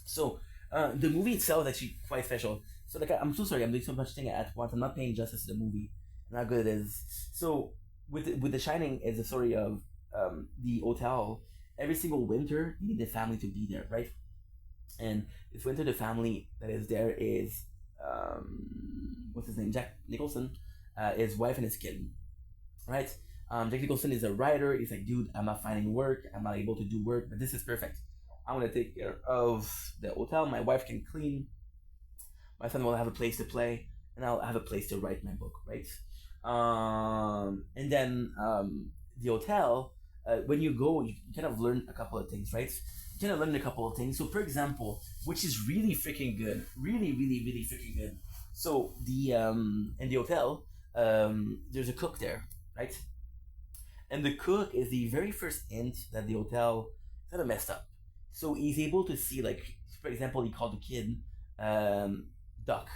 So, the movie itself is actually quite special. So, like, I'm so sorry, I'm doing so much thing at once. I'm not paying justice to the movie and how good it is. So, with The Shining, is the story of the hotel. Every single winter, you need the family to be there, right? And this winter, the family that is there is what's his name? Jack Nicholson, his wife and his kid, right? Jack Nicholson is a writer. He's like, dude, I'm not finding work. I'm not able to do work, but this is perfect. I'm gonna take care of the hotel. My wife can clean. My son will have a place to play, and I'll have a place to write my book, right? And then the hotel, when you go, you kind of learn a couple of things, right? You kind of learn a couple of things. So, for example, which is really freaking good, really freaking good. So the in the hotel, there's a cook there, right? And the cook is the very first hint that the hotel is kind of messed up. So he's able to see, like, for example, he called the kid Duck,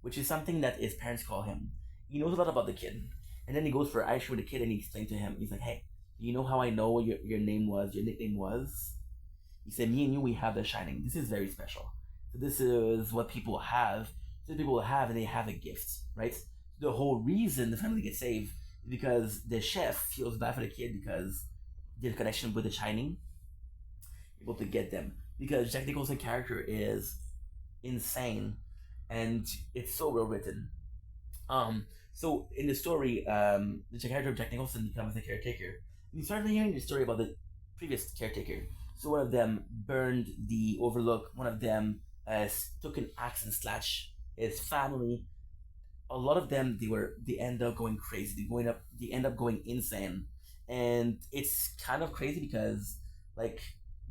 which is something that his parents call him. He knows a lot about the kid. And then he goes for ice with the kid and he explained to him, he's like, hey, you know how I know what your name was, your nickname was? He said, me and you, we have the shining. This is very special. So this is what people have. This people have, and they have a gift, right? The whole reason the family gets saved is because the chef feels bad for the kid because their connection with the shining, able to get them. Because Jack Nicholson's character is insane, and it's so well written. So in the story, the character of Jack Nicholson becomes the caretaker. And you start hearing the story about the previous caretaker. So one of them burned the Overlook. One of them took an axe and slashed his family. A lot of them, they end up going crazy. They end up going insane, and it's kind of crazy because like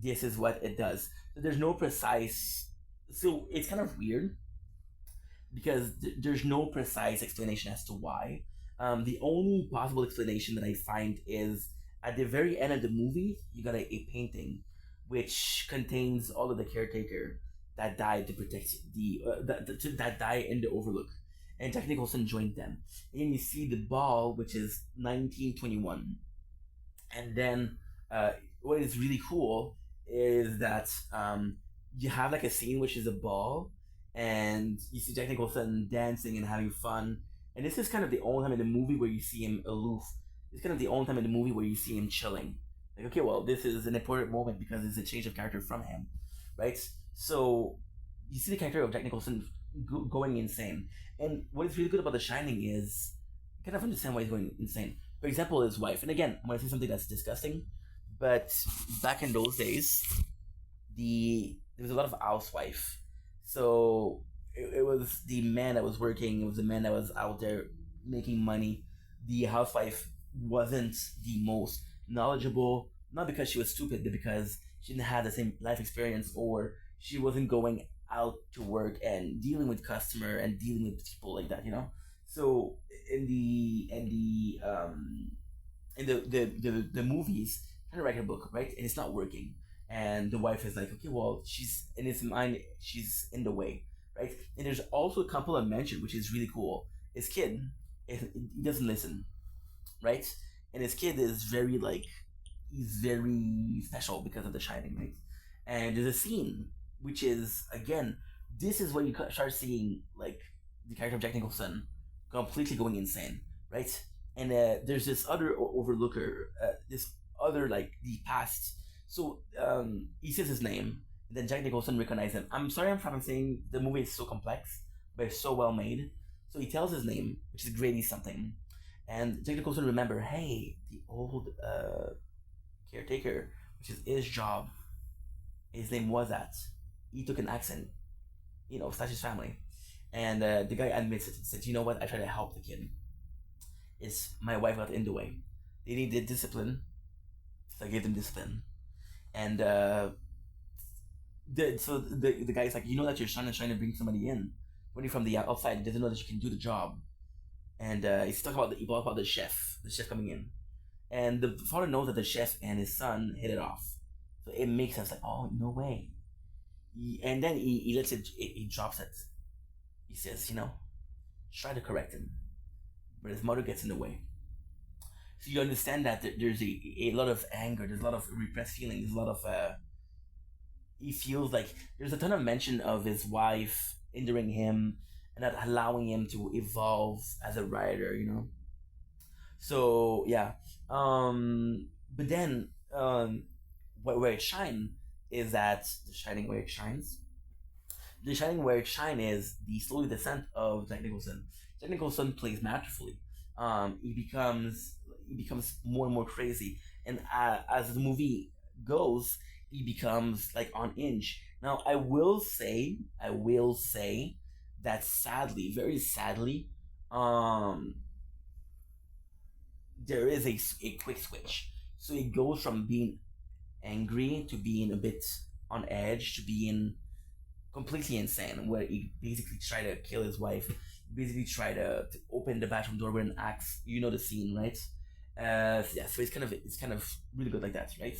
this is what it does. So there's no precise. So it's kind of weird because there's no precise explanation as to why. The only possible explanation that I find is at the very end of the movie, you got a painting which contains all of the caretaker that died to protect that died in the Overlook, and Jack Nicholson joined them. And you see the ball, which is 1921, and then what is really cool is that you have like a scene which is a ball, and you see Jack Nicholson dancing and having fun. And this is kind of the only time in the movie where you see him aloof. It's kind of the only time in the movie where you see him chilling. Like, okay, well, this is an important moment because it's a change of character from him, right? So you see the character of Jack Nicholson going insane. And what is really good about The Shining is you kind of understand why he's going insane. For example, his wife. And again, I'm going to say something that's disgusting, but back in those days, there was a lot of housewife. So it was the man that was working. It was the man that was out there making money. The housewife wasn't the most knowledgeable, not because she was stupid, but because she didn't have the same life experience, or she wasn't going out to work and dealing with customer and dealing with people like that, you know. So in the movies, trying to write a book, right, and it's not working, and the wife is like, okay, well, she's in his mind, she's in the way, right? And there's also a couple of mention, which is really cool. His kid, he doesn't listen, right? And his kid is very like, he's very special because of The Shining, right? And there's a scene which is, again, this is where you start seeing like the character of Jack Nicholson completely going insane, right? And there's this other overlooker, this other like the past. So he says his name, and then Jack Nicholson recognizes him. I'm sorry if I'm saying the movie is so complex, but it's so well made. So he tells his name, which is Grady something, and Jack Nicholson remember, hey, the old caretaker, which is his job. His name was that. He took an accent, you know, slash his family. And the guy admits it and said, you know what, I tried to help the kid. It's my wife got in the way. They needed discipline, so I gave them discipline. And the guy's like, you know that your son is trying to bring somebody in. When you're from the outside, he doesn't know that you can do the job. And he's talking about the chef coming in. And the father knows that the chef and his son hit it off. So it makes sense, like, oh, no way. And then he lets it, he drops it. He says, you know, try to correct him. But his mother gets in the way. So you understand that there's a lot of anger, there's a lot of repressed feelings, there's a lot of, he feels like there's a ton of mention of his wife hindering him and not allowing him to evolve as a writer, you know? So, yeah. But then, where it shines is that The Shining where it shines. The Shining where it shines is the slow descent of Jack Nicholson. Jack Nicholson plays masterfully. He becomes more and more crazy, and as the movie goes, he becomes like on inch. Now, I will say that sadly, very sadly, there is a quick switch. So it goes from being angry to being a bit on edge to being completely insane, where he basically tried to kill his wife, basically try to open the bathroom door with an axe. You know the scene, right? Yeah, so it's kind of really good like that, right?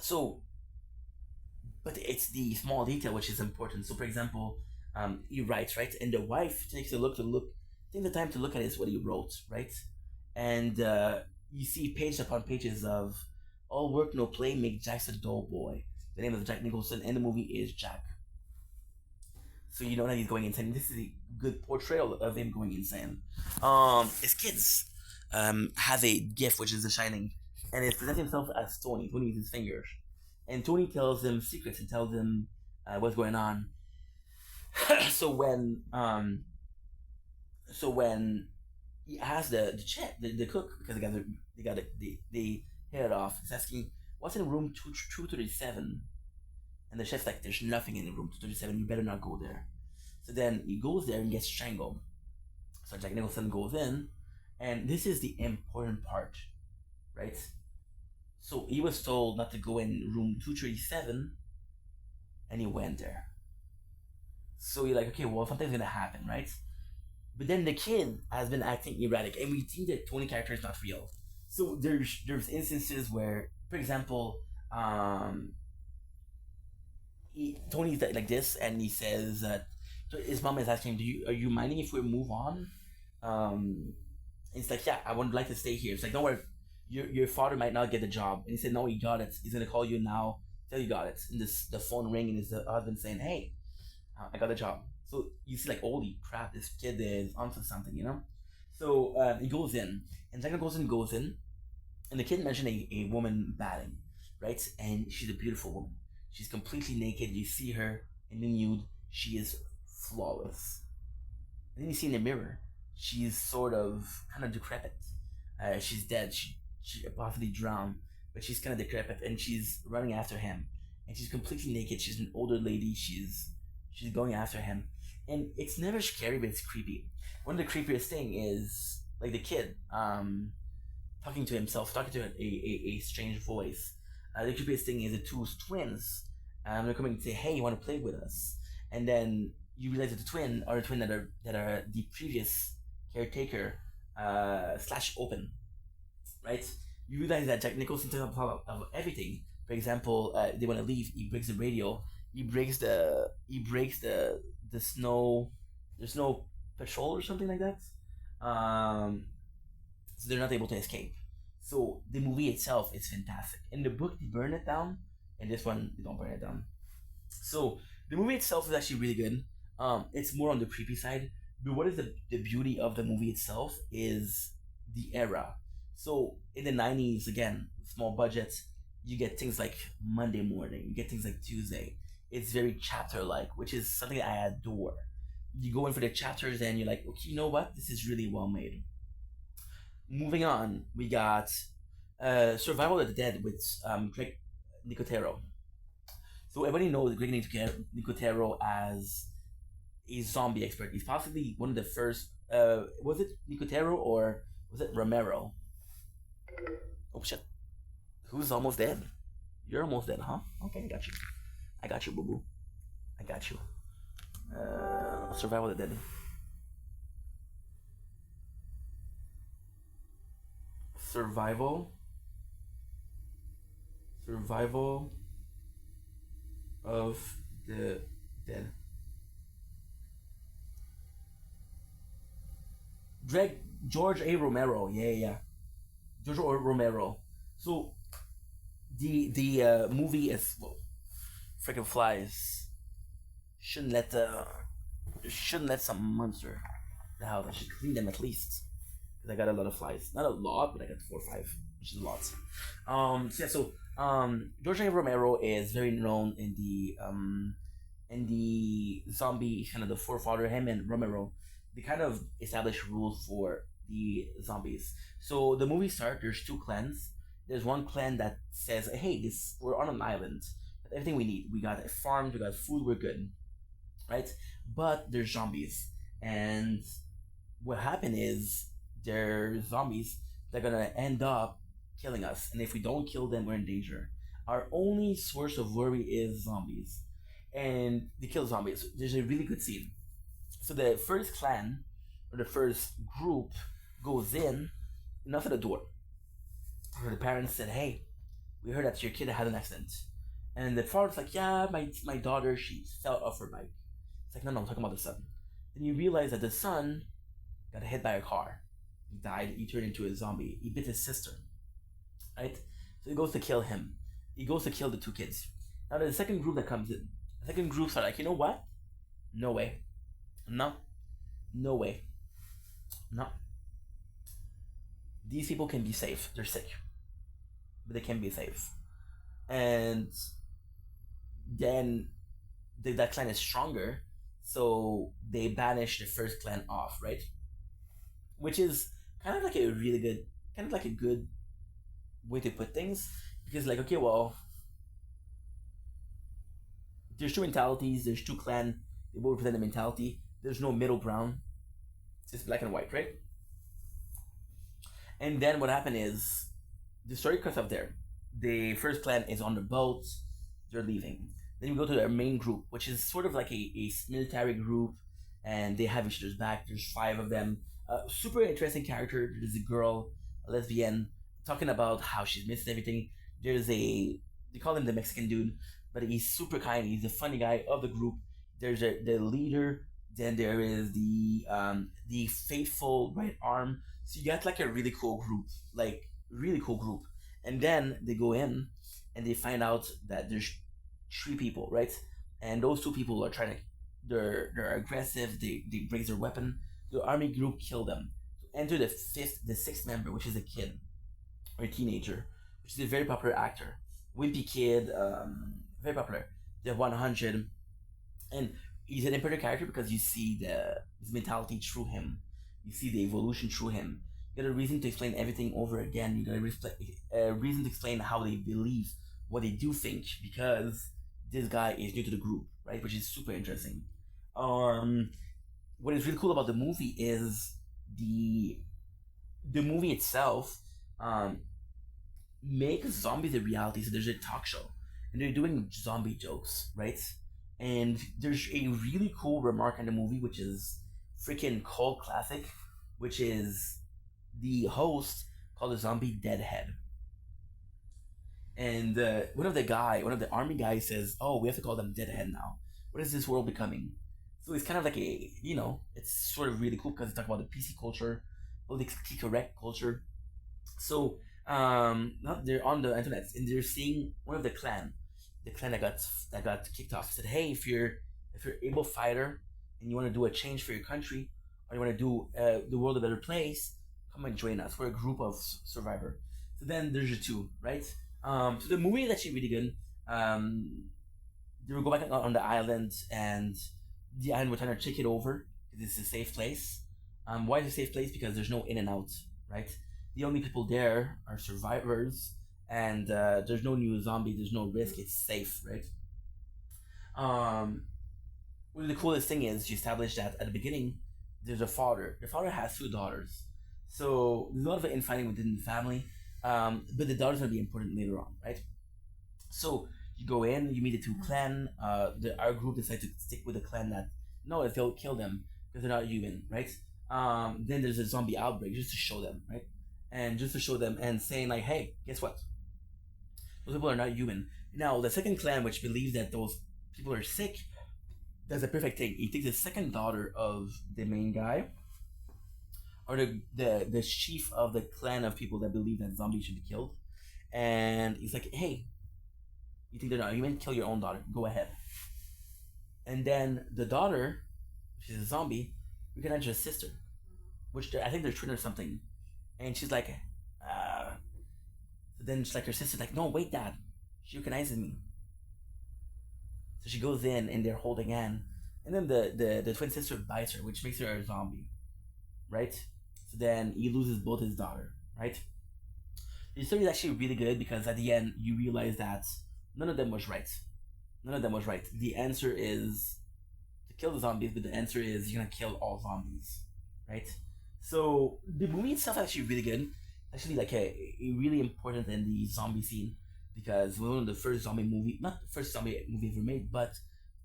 So, but it's the small detail which is important. So, for example, he writes, right, and the wife takes a take the time to look at is what he wrote, right, and you see page upon pages of all work no play make Jack's a dull boy. The name of Jack Nicholson in the movie is Jack. So you know that he's going insane. This is a good portrayal of him going insane. His kids have a gift, which is The Shining, and he presents himself as Tony. Tony is his fingers, and Tony tells him secrets and tells him what's going on. so when he asks the cook, because they hit it off. He's asking what's in room 237, and the chef's like, "There's nothing in room 237. You better not go there." So then he goes there and gets strangled. So Jack Nicholson goes in, and this is the important part, right? So he was told not to go in room 237, and he went there. So you're like, okay, well, something's gonna happen, right? But then the kid has been acting erratic, and we think that Tony character is not real. So there's instances where, for example, Tony's like this, and he says that his mom is asking him, are you minding if we move on? It's like, yeah, I would like to stay here. It's like, don't worry, your father might not get the job. And he said, no, he got it. He's gonna call you now, tell you got it. And the phone ring, and his husband saying, hey, I got the job. So you see, like, holy crap, this kid is onto something, you know? So he goes in, and Jack Nicholson goes in, and the kid mentioned a woman batting, right? And she's a beautiful woman. She's completely naked. You see her in the nude. She is flawless. And then you see in the mirror, she's sort of kind of decrepit. She's dead. She possibly drowned, but she's kind of decrepit, and she's running after him. And she's completely naked. She's an older lady. She's going after him, and it's never scary, but it's creepy. One of the creepiest thing is like the kid talking to himself, talking to a strange voice. The creepiest thing is the two twins. They're coming to say, "Hey, you want to play with us?" And then you realize that the twin are the twin that are the previous caretaker slash open, right? You realize that Jack Nicholson takes up of everything. For example, they want to leave. He breaks the radio. He breaks the snow. There's no patrol or something like that. So they're not able to escape. So the movie itself is fantastic. In the book, they burn it down. In this one, they don't burn it down. So the movie itself is actually really good. It's more on the creepy side. But what is the beauty of the movie itself is the era. So in the 90s, again, small budgets, you get things like Monday morning, you get things like Tuesday. It's very chapter-like, which is something I adore. You go in for the chapters and you're like, okay, you know what? This is really well made. Moving on, we got Survival of the Dead with Greg Nicotero. So everybody knows Greg Nicotero as a zombie expert. He's possibly one of the first. Was it Nicotero or was it Romero? Oh shit! Who's almost dead? You're almost dead, huh? Okay, I got you, boo boo. I got you. Survival of the Dead. Survival of the Dead. George A. Romero. Yeah. George A. Romero. So the movie is freaking flies. Shouldn't let some monster in the house. I should clean them at least, because I got a lot of flies. Not a lot, but I got 4 or 5, which is a lot. George A. Romero is very known in the zombie kind of the forefather. Him and Romero, they kind of establish rules for the zombies. So the movie starts. There's 2 clans. There's one clan that says, "Hey, we're on an island. Everything we need. We got farms. We got food. We're good." Right? but they're zombies. And what happened is they're zombies that are gonna end up killing us. And if we don't kill them, we're in danger. Our only source of worry is zombies. And they kill zombies. There's a really good scene. So the first clan, or the first group, goes in, knocks at the door. Where the parents said, hey, we heard that your kid had an accident. And the father's like, yeah, my daughter, she fell off her bike. It's like, no, I'm talking about the son. Then you realize that the son got hit by a car. He died, he turned into a zombie. He bit his sister. Right? So he goes to kill him. He goes to kill the two kids. Now there's a second group that comes in. The second groups are like, you know what? No way. No. No way. No. These people can be safe. They're sick. But they can be safe. And then that clan is stronger, so they banish the first clan off, right? Which is kind of like a really good, kind of like a good way to put things, because like, okay, well, there's two mentalities, there's two clan, they both represent a mentality, there's no middle ground, it's just black and white, right? And then what happened is, the story cuts off there. The first clan is on the boat, they're leaving. Then we go to their main group, which is sort of like a military group, and they have each other's back. There's 5 of them. Super interesting character. There's a girl, a lesbian, talking about how she's missed everything. There's they call him the Mexican dude, but he's super kind. He's the funny guy of the group. There's the leader. Then there is the faithful right arm. So you got like a really cool group, And then they go in, and they find out that there's 3 people, right? And those 2 people are trying to, they're aggressive. They raise their weapon. The army group kill them. So enter the 6th member, which is a kid or a teenager, which is a very popular actor, wimpy kid, very popular. They have 100, and he's an important character because you see his mentality through him. You see the evolution through him. You got a reason to explain everything over again. You got a reason to explain how they believe, what they do think, because this guy is new to the group, right? Which is super interesting. What is really cool about the movie is the movie itself makes zombies a reality. So there's a talk show, and they're doing zombie jokes, right? And there's a really cool remark in the movie, which is freaking cult classic, which is the host called the zombie deadhead. And one of the army guys says, "Oh, we have to call them deadhead now. What is this world becoming?" So it's kind of like it's sort of really cool because they talk about the PC culture, politically correct culture. So now they're on the internet and they're seeing one of the clan that got kicked off. Said, "Hey, if you're able fighter and you want to do a change for your country, or you want to do the world a better place, come and join us. We're a group of survivor." So then there's the 2, right? So the movie is actually really good. They will go back on the island, and the island will trying to take it over because it's a safe place. Why is it a safe place? Because there's no in and out, right? The only people there are survivors, and there's no new zombie. There's no risk. It's safe, right? One of the coolest thing is you establish that at the beginning, there's a father. The father has 2 daughters, so there's a lot of infighting within the family. But the daughter's gonna be important later on, right? So you go in, you meet the 2 clan. Our group decides to stick with the clan that if they'll kill them because they're not human, right? Then there's a zombie outbreak just to show them, right? And just to show them and saying like, hey, guess what? Those people are not human. Now the second clan, which believes that those people are sick, does a perfect thing. He takes the second daughter of the main guy, or the chief of the clan of people that believe that zombies should be killed, and he's like, hey, you think they're not human? Kill your own daughter. Go ahead. And then the daughter, she's a zombie, recognizes her sister, which I think they're twin or something, and she's like, then she's like, her sister's like, no, wait, Dad, she recognizes me. So she goes in and they're holding hand, and then the twin sister bites her, which makes her a zombie, right? So then he loses both his daughter, right? The story is actually really good because at the end you realize that none of them was right. None of them was right. The answer is to kill the zombies, but the answer is you're gonna kill all zombies, right? So the movie itself is actually really good. Actually, like a really important in the zombie scene because we're one of the first zombie movie, not the first zombie movie ever made, but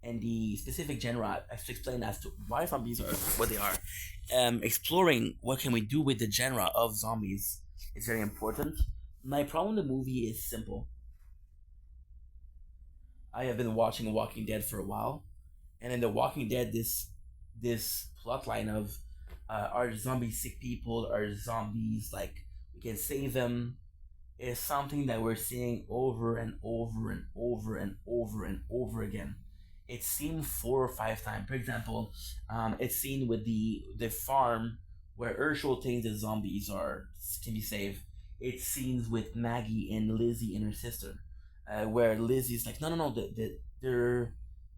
in the specific genre, I have to explain as to why zombies are what they are. Exploring what can we do with the genre of zombies is very important. My problem with the movie is simple. I have been watching Walking Dead for a while, and in The Walking Dead, this plot line of are zombies sick people, are zombies like we can save them, is something that we're seeing over and over and over and over and over again. It's seen 4 or 5 times. For example, it's seen with the farm where Urshel thinks the zombies are can be saved. It's scenes with Maggie and Lizzie and her sister, where Lizzie's like, no, they're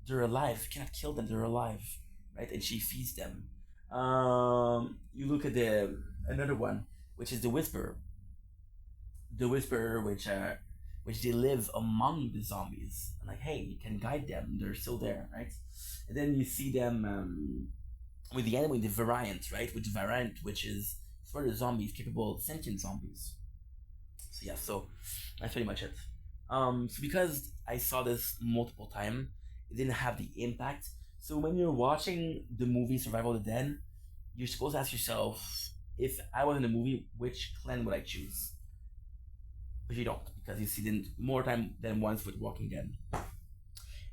alive. You cannot kill them. They're alive, right? And she feeds them. You look at the another one, which is the Whisperer. The Whisperer, which they live among the zombies. And like, hey, you can guide them. They're still there, right? And then you see them with the enemy, the Variant, right? With the Variant, which is sort of zombies, capable sentient zombies. So yeah, so that's pretty much it. So because I saw this multiple times, it didn't have the impact. So when you're watching the movie Survival of the Dead, you're supposed to ask yourself, if I was in the movie, which clan would I choose? But you don't, because you see it more time than once with Walking Dead.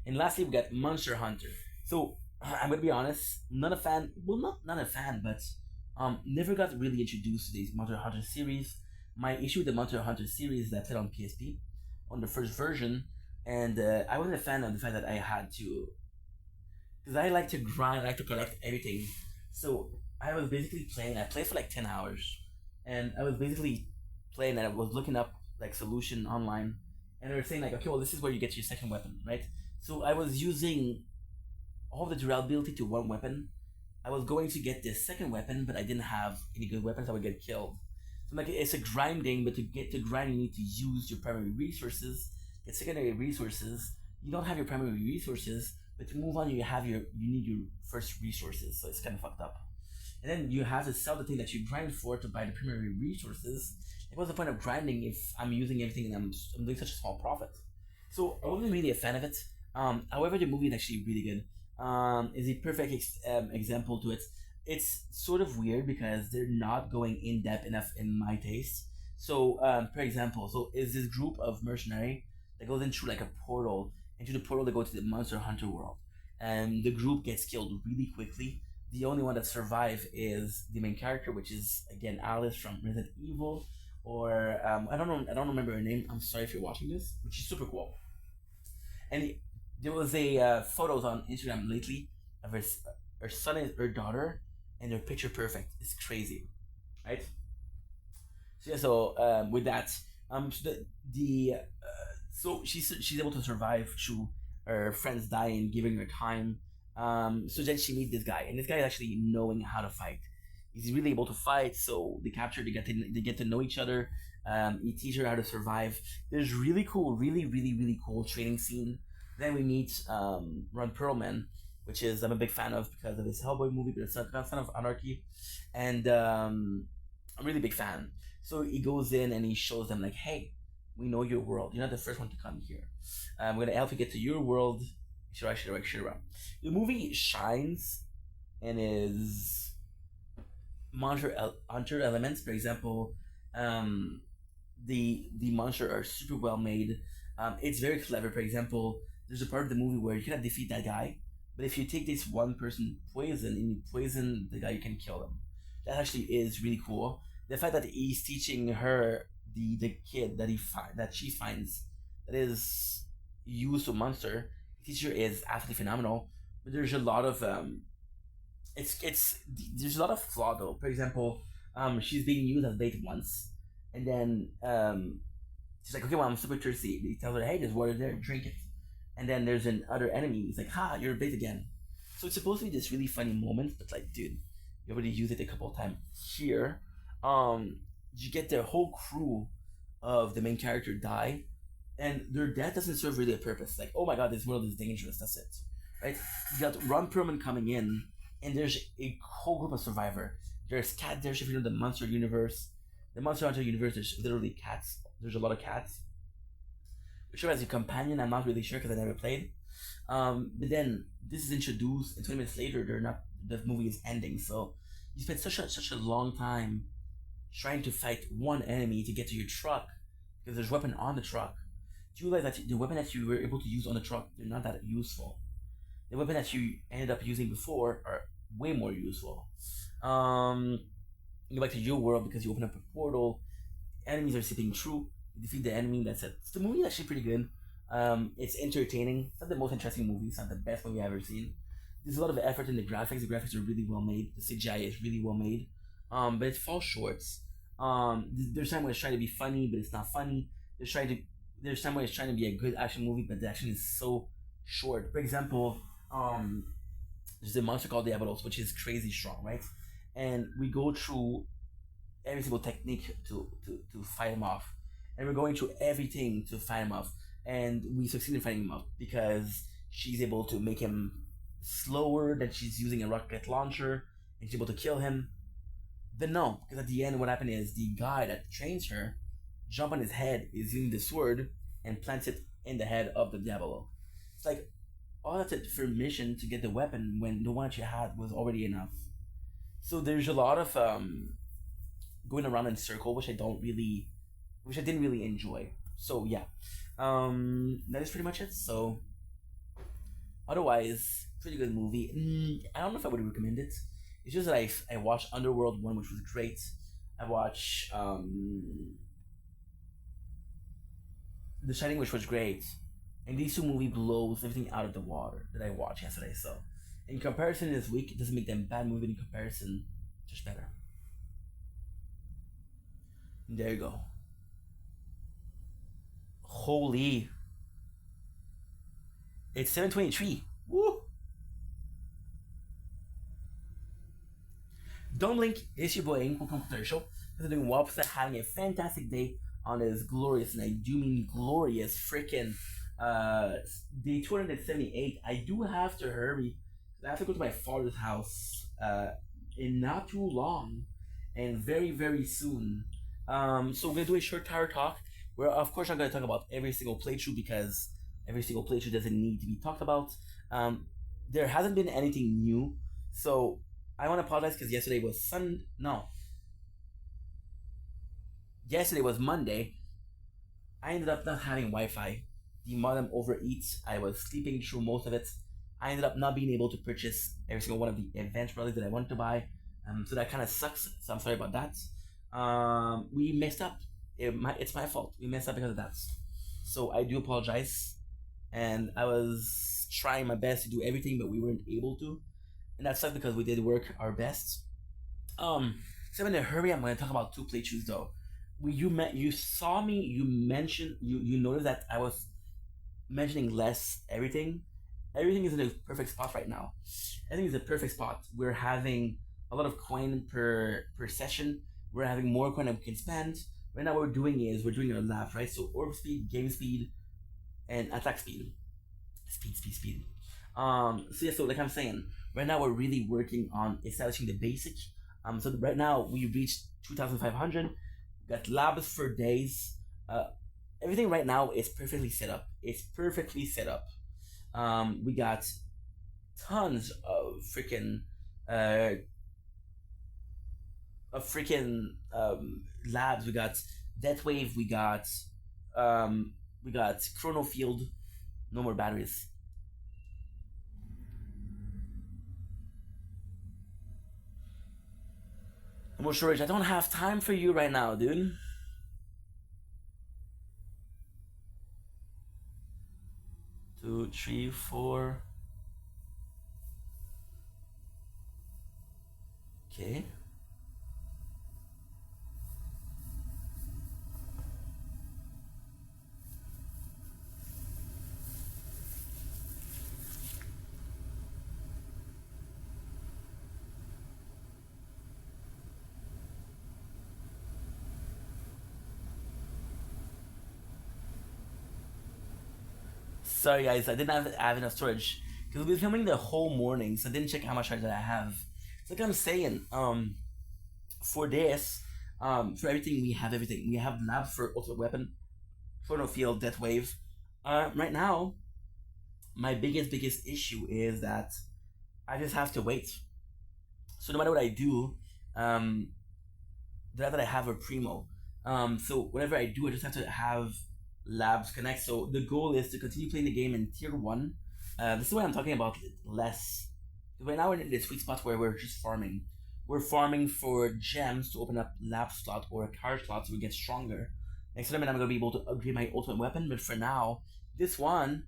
And lastly, we got Monster Hunter. So I'm gonna be honest, not a fan. Well, not a fan, but never got really introduced to these Monster Hunter series. My issue with the Monster Hunter series is that I played on PSP, on the first version, and I wasn't a fan of the fact that I had to, because I like to grind, I like to collect everything. So I was basically playing. I played for like 10 hours, and I was basically playing, and I was looking up like solution online, and they were saying like, okay, well, this is where you get your second weapon, right? So I was using all the durability to one weapon. I was going to get this second weapon, but I didn't have any good weapons. I would get killed. So like, it's a grinding, but to get to grind, you need to use your primary resources, get secondary resources. You don't have your primary resources, but to move on, you need your first resources. So it's kind of fucked up. And then you have to sell the thing that you grind for to buy the primary resources. Like, what's the point of grinding if I'm using everything and I'm doing such a small profit? So I wasn't really a fan of it. However, the movie is actually really good. Is a perfect example to it. It's sort of weird because they're not going in depth enough in my taste. So, for example, so is this group of mercenary that goes in through like a portal. Into the portal, they go to the Monster Hunter world, and the group gets killed really quickly. The only one that survives is the main character, which is again Alice from Resident Evil, or I don't know, I don't remember her name. I'm sorry if you're watching this, which is super cool. And there was a photos on Instagram lately of her son and her daughter, and they're picture perfect. It's crazy, right? So yeah, so with that, so so she's able to survive through her friends dying, giving her time. So then she meets this guy, and this guy is actually knowing how to fight. He's really able to fight, so they get to know each other. He teaches her how to survive. There's really cool, really cool training scene. Then we meet Ron Perlman, which is I'm a big fan of because of his Hellboy movie, but it's a kind of Anarchy, and I'm a really big fan. So he goes in and he shows them like, hey, we know your world. You're not the first one to come here. I'm gonna help you get to your world. Shira. The movie shines and is monster elements. For example, the monster are super well made. It's very clever. For example, there's a part of the movie where you cannot defeat that guy, but if you take this one person poison and you poison the guy, you can kill him. That actually is really cool. The fact that he's teaching her the kid that she finds that is used to monster, the teacher is absolutely phenomenal. But there's a lot of there's a lot of flaw though. For example, she's being used as bait once, and then she's like, okay, well, I'm super thirsty. He tells her, hey, there's water there, drink it. And then there's another enemy. He's like, ha, you're bait again. So it's supposed to be this really funny moment, but like, dude, you already used it a couple of times here. You get the whole crew of the main character die, and their death doesn't serve really a purpose. Like, oh my god, this world is dangerous. That's it. right? You got Ron Perlman coming in, and there's a whole group of survivor. There's cat. There's, if you know the Monster Universe, the Monster Hunter universe. There's literally cats. There's a lot of cats. Sure, as a companion, I'm not really sure because I never played. But then this is introduced, and 20 minutes later, they're not. The movie is ending. So you spend such a long time trying to fight one enemy to get to your truck because there's weapon on the truck. Do you realize that the weapon that you were able to use on the truck, they're not that useful. The weapon that you ended up using before are way more useful. You go back to your world because you open up a portal. Enemies are slipping through. You defeat the enemy. That's it. So the movie is actually pretty good. It's entertaining. It's not the most interesting movie. It's not the best movie I've ever seen. There's a lot of effort in the graphics. The graphics are really well made. The CGI is really well made. But it falls short. There's time where it's trying to be funny, but it's not funny. There's time where it's trying to be a good action movie, but the action is so short. For example, there's a monster called Diabolos, which is crazy strong, right? And we go through every single technique to fight him off. And we're going through everything to fight him off. And we succeed in fighting him off because she's able to make him slower, that she's using a rocket launcher, and she's able to kill him. Then no, because at the end what happened is the guy that trains her jump on his head, is using the sword, and plants it in the head of the Diabolo. It's like, all that's it for mission to get the weapon when the one that you had was already enough. So there's a lot of going around in circle, which I didn't really enjoy. So yeah, that is pretty much it. So otherwise, pretty good movie. I don't know if I would recommend it. It's just that I watched Underworld 1, which was great. I watched The Shining, which was great. And these two movies blows everything out of the water that I watched yesterday. So in comparison this week, it doesn't make them bad movie in comparison, just better. And there you go. Holy. It's 7:23. Woo! Don't blink, it's your boy Ink from Computer Show. We're doing well, having a fantastic day on this glorious, and I do mean glorious, freaking day 278. I do have to hurry. I have to go to my father's house in not too long, and very, very soon. So we're gonna do a short tower talk where, of course, I'm gonna talk about every single playthrough because every single playthrough doesn't need to be talked about. There hasn't been anything new, so I want to apologize because yesterday was yesterday was Monday. I ended up not having Wi-Fi. The modem overeats. I was sleeping through most of it. I ended up not being able to purchase every single one of the event rallies that I wanted to buy. So that kind of sucks. So I'm sorry about that. We messed up. It's my fault. We messed up because of that. So I do apologize. And I was trying my best to do everything, but we weren't able to. And that sucked because we did work our best. So I'm in a hurry. I'm going to talk about two playthroughs though. You saw me. You mentioned you noticed that I was mentioning less everything. Everything is in a perfect spot right now. Everything is a perfect spot. We're having a lot of coin per session. We're having more coin that we can spend. Right now what we're doing is we're doing our labs, right? So orb speed, game speed, and attack speed. Speed. So yeah, so like I'm saying, right now we're really working on establishing the basic. So right now we reached 2,500. We got labs for days. Everything right now is perfectly set up. It's perfectly set up. We got tons of freaking labs. We got Death Wave. We got Chrono Field. No more batteries. No more storage. I don't have time for you right now, dude. Two, three, four. Okay. Sorry guys, I didn't have enough storage. because we've been filming the whole morning, so I didn't check how much charge that I have. So like I'm saying, for this, for everything we have everything. We have lab for ultimate weapon, photo field, death wave. Right now, my biggest issue is that I just have to wait. So no matter what I do, that I have a primo. So whatever I do, I just have to have labs connect. So the goal is to continue playing the game in tier 1. This is what I'm talking about less. Right now we're in this sweet spot where we're just farming. We're farming for gems to open up lab slot or a card slot so we get stronger. Next time I'm going to be able to upgrade my ultimate weapon, but for now, this one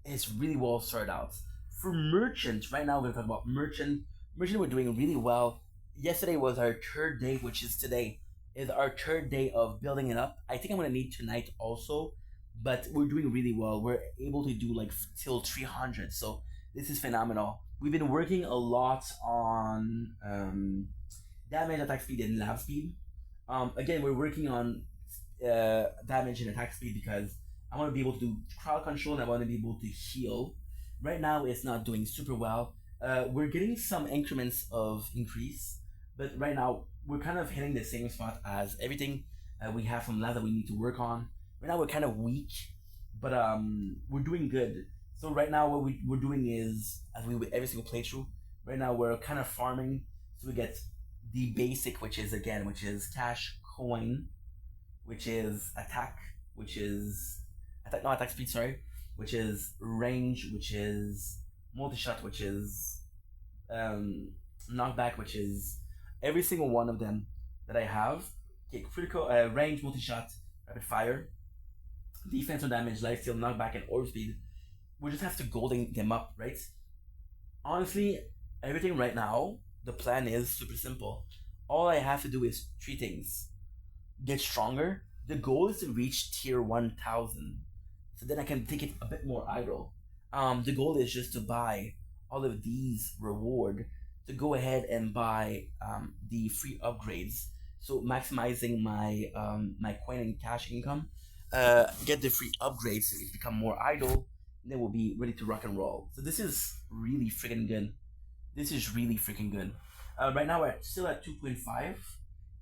is really well started out. For merchant, right now we're going to talk about merchant. Merchant, we're doing really well. Yesterday was our 3rd day, which is today, is our 3rd day of building it up. I think I'm going to need tonight also, but we're doing really well. We're able to do like till 300, so this is phenomenal. We've been working a lot on damage, attack speed, and lab speed. Again, we're working on damage and attack speed because I want to be able to do crowd control and I want to be able to heal. Right now, it's not doing super well. We're getting some increments of increase, but right now we're kind of hitting the same spot as everything we have from lab that we need to work on. Right now we're kind of weak, but we're doing good. So right now what we're doing is, as we with every single playthrough, right now we're kind of farming so we get the basic, which is cash, coin, which is attack, which is attack speed, sorry, which is range, which is multi-shot, which is knockback, which is every single one of them that I have. Okay, critical, range, multi-shot, rapid fire, defense or damage, life steal, knockback, and orb speed. We just have to golden them up, right? Honestly, everything right now, the plan is super simple. All I have to do is 3 things. Get stronger. The goal is to reach tier 1000. So then I can take it a bit more idle. The goal is just to buy all of these reward to go ahead and buy the free upgrades. So maximizing my my coin and cash income, get the free upgrades so it become more idle, and then we'll be ready to rock and roll. So this is really freaking good. This is really freaking good. Right now we're still at 2.5.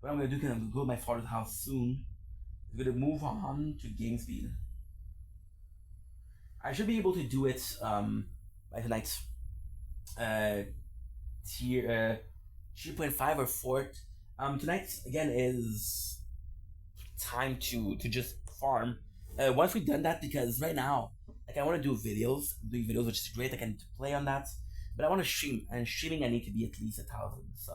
What I'm gonna do is I'm gonna go to my father's house soon. I'm gonna move on to game speed. I should be able to do it by tonight. Tier 3.5 or 4. Tonight again is time to just farm. Once we've done that, because right now, like I want to do videos, doing videos, which is great. I can play on that, but I want to stream, and streaming I need to be at least 1,000. So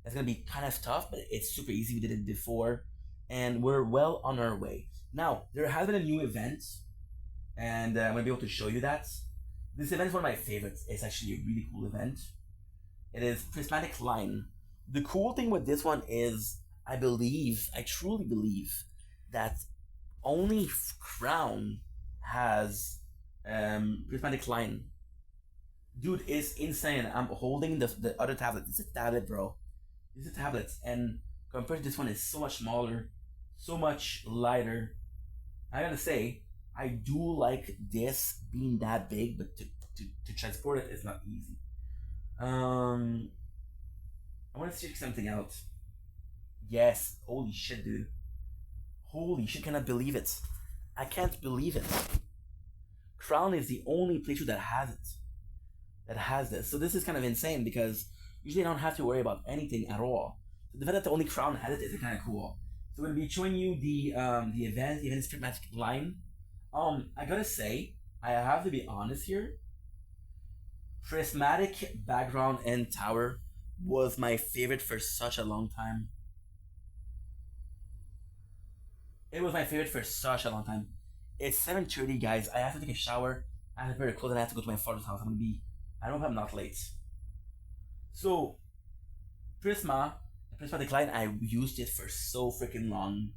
that's gonna be kind of tough, but it's super easy. We did it before, and we're well on our way. Now there has been a new event, and I'm gonna be able to show you that. This event is one of my favorites. It's actually a really cool event. It is Prismatic Line. The cool thing with this one is, I truly believe, that only Crown has Prismatic Line. Dude, it's insane. I'm holding the other tablet. It's a tablet, bro. It's a tablet, and compared to this one, it's so much smaller, so much lighter. I gotta say, I do like this being that big, but to transport it is not easy. I want to check something out. Yes, holy shit, dude. Holy shit, cannot believe it. I can't believe it. Crown is the only playthrough that has it. That has this. So this is kind of insane because usually I don't have to worry about anything at all. So the fact that the only Crown has it is kind of cool. So I'm gonna be showing you the event. The event is Prismatic Line. I gotta say, I have to be honest here. Prismatic background and tower was my favorite for such a long time. It was my favorite for such a long time. It's 7:30, guys. I have to take a shower. I have to prepare clothes and I have to go to my father's house. I don't know if I'm not late. So, Prismatic Line, I used it for so freaking long.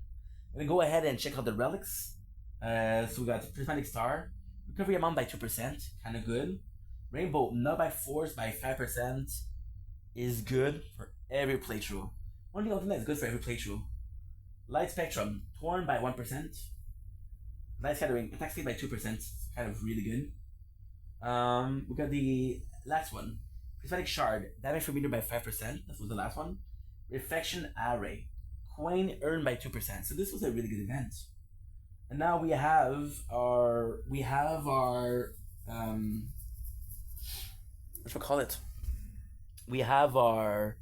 I'm gonna go ahead and check out the relics. So we got Prismatic Star. Recovery amount by 2%, kind of good. Rainbow, not by force, by 5%, is good for every playthrough. One thing that is good for every playthrough. Light Spectrum, torn by 1%. Light Scattering, attack speed by 2%, kind of really good. We got the last one. Prismatic Shard, damage per meter by 5%. That was the last one. Reflection Array, coin earned by 2%. So this was a really good event. And now we have our what should we call it? We have our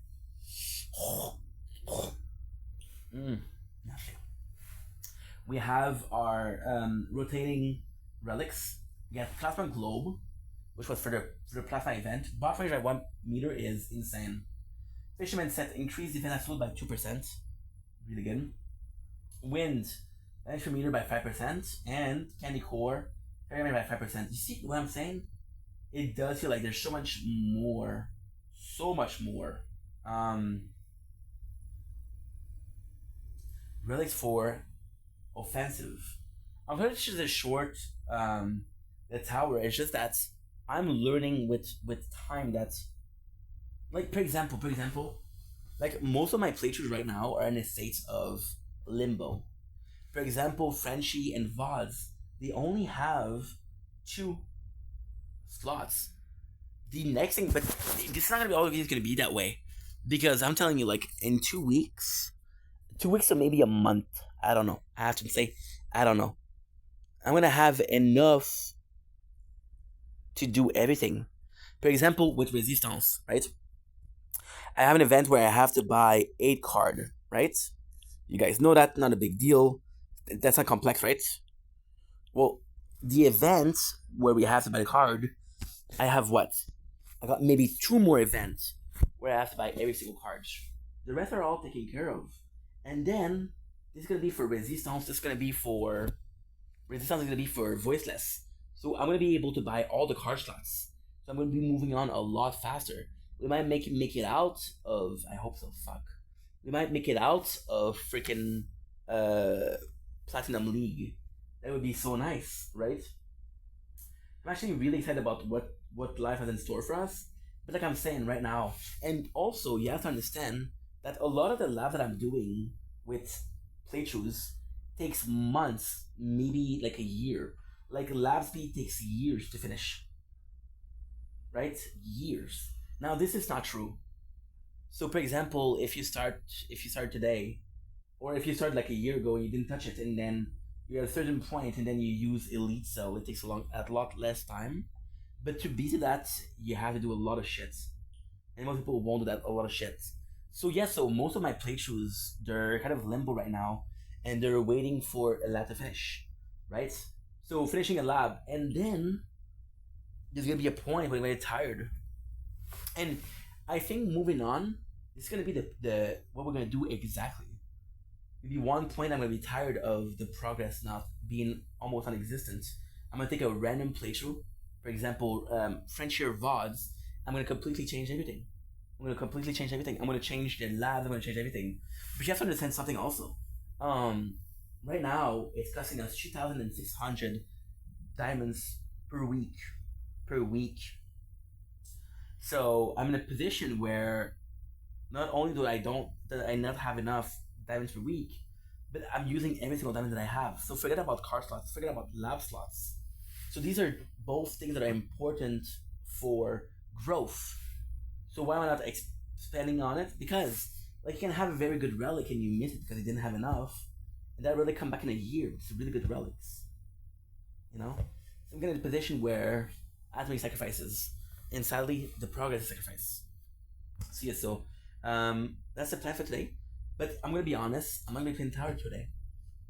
we have our rotating relics. We have Plasma Globe, which was for the plasma event. Buff range by 1 meter is insane. Fisherman set increased defense absolute by 2%. Really good. Wind, extra meter by 5%. And Candy Core, carry by 5%. You see what I'm saying? It does feel like there's so much more. So much more. Relics for offensive. I'm heard it's just a short the tower. It's just that I'm learning with time that, like, for example, like most of my playthroughs right now are in a state of limbo. For example, Frenchie and VODs, they only have 2 slots. The next thing, but this is not gonna be always gonna be that way, because I'm telling you, like in 2 weeks, 2 weeks or maybe a month, I don't know. I have to say, I don't know. I'm gonna have enough to do everything. For example, with Resistance, right? I have an event where I have to buy 8 card, right? You guys know that, not a big deal. That's not complex, right? Well, the event where we have to buy the card, I have what? I got maybe 2 more events where I have to buy every single card. The rest are all taken care of. And then, this is gonna be for Resistance, this is gonna be for Voiceless. So I'm gonna be able to buy all the card slots. So I'm gonna be moving on a lot faster. We might make it out of, I hope so, fuck. We might make it out of freaking Platinum League. That would be so nice, right? I'm actually really excited about what life has in store for us. But like I'm saying right now, and also you have to understand that a lot of the labs that I'm doing with playthroughs takes months, maybe like a year. Like lab speed takes years to finish. Right? Years. Now this is not true. So for example, if you start today, or if you start like a year ago and you didn't touch it, and then you're at a certain point and then you use Elite Cell, it takes a lot less time. But to beat that, you have to do a lot of shit. And most people won't do that, a lot of shit. So yeah, so most of my playthroughs, they're kind of limbo right now, and they're waiting for a lab to finish, right? So finishing a lab, and then there's gonna be a point where I'm gonna get tired. And I think moving on, it's gonna be the what we're gonna do exactly. Maybe one point I'm gonna be tired of the progress not being almost non-existent. I'm gonna take a random playthrough, for example, French or VODs. I'm gonna completely change everything. I'm gonna change the labs. I'm gonna change everything. But you have to understand something also. Right now it's costing us 2,600 diamonds per week. So I'm in a position where not only do I not have enough diamonds per week, but I'm using every single diamond that I have. So forget about card slots, forget about lab slots. So these are both things that are important for growth. So why am I not expanding on it? Because like you can have a very good relic and you miss it because you didn't have enough, and that relic come back in a year. It's really good relics, you know. So I'm getting in a position where I have to make sacrifices, and sadly, the progress is sacrifice. So yeah, so that's the plan for today. But I'm gonna be honest, I'm not gonna be playing tower today.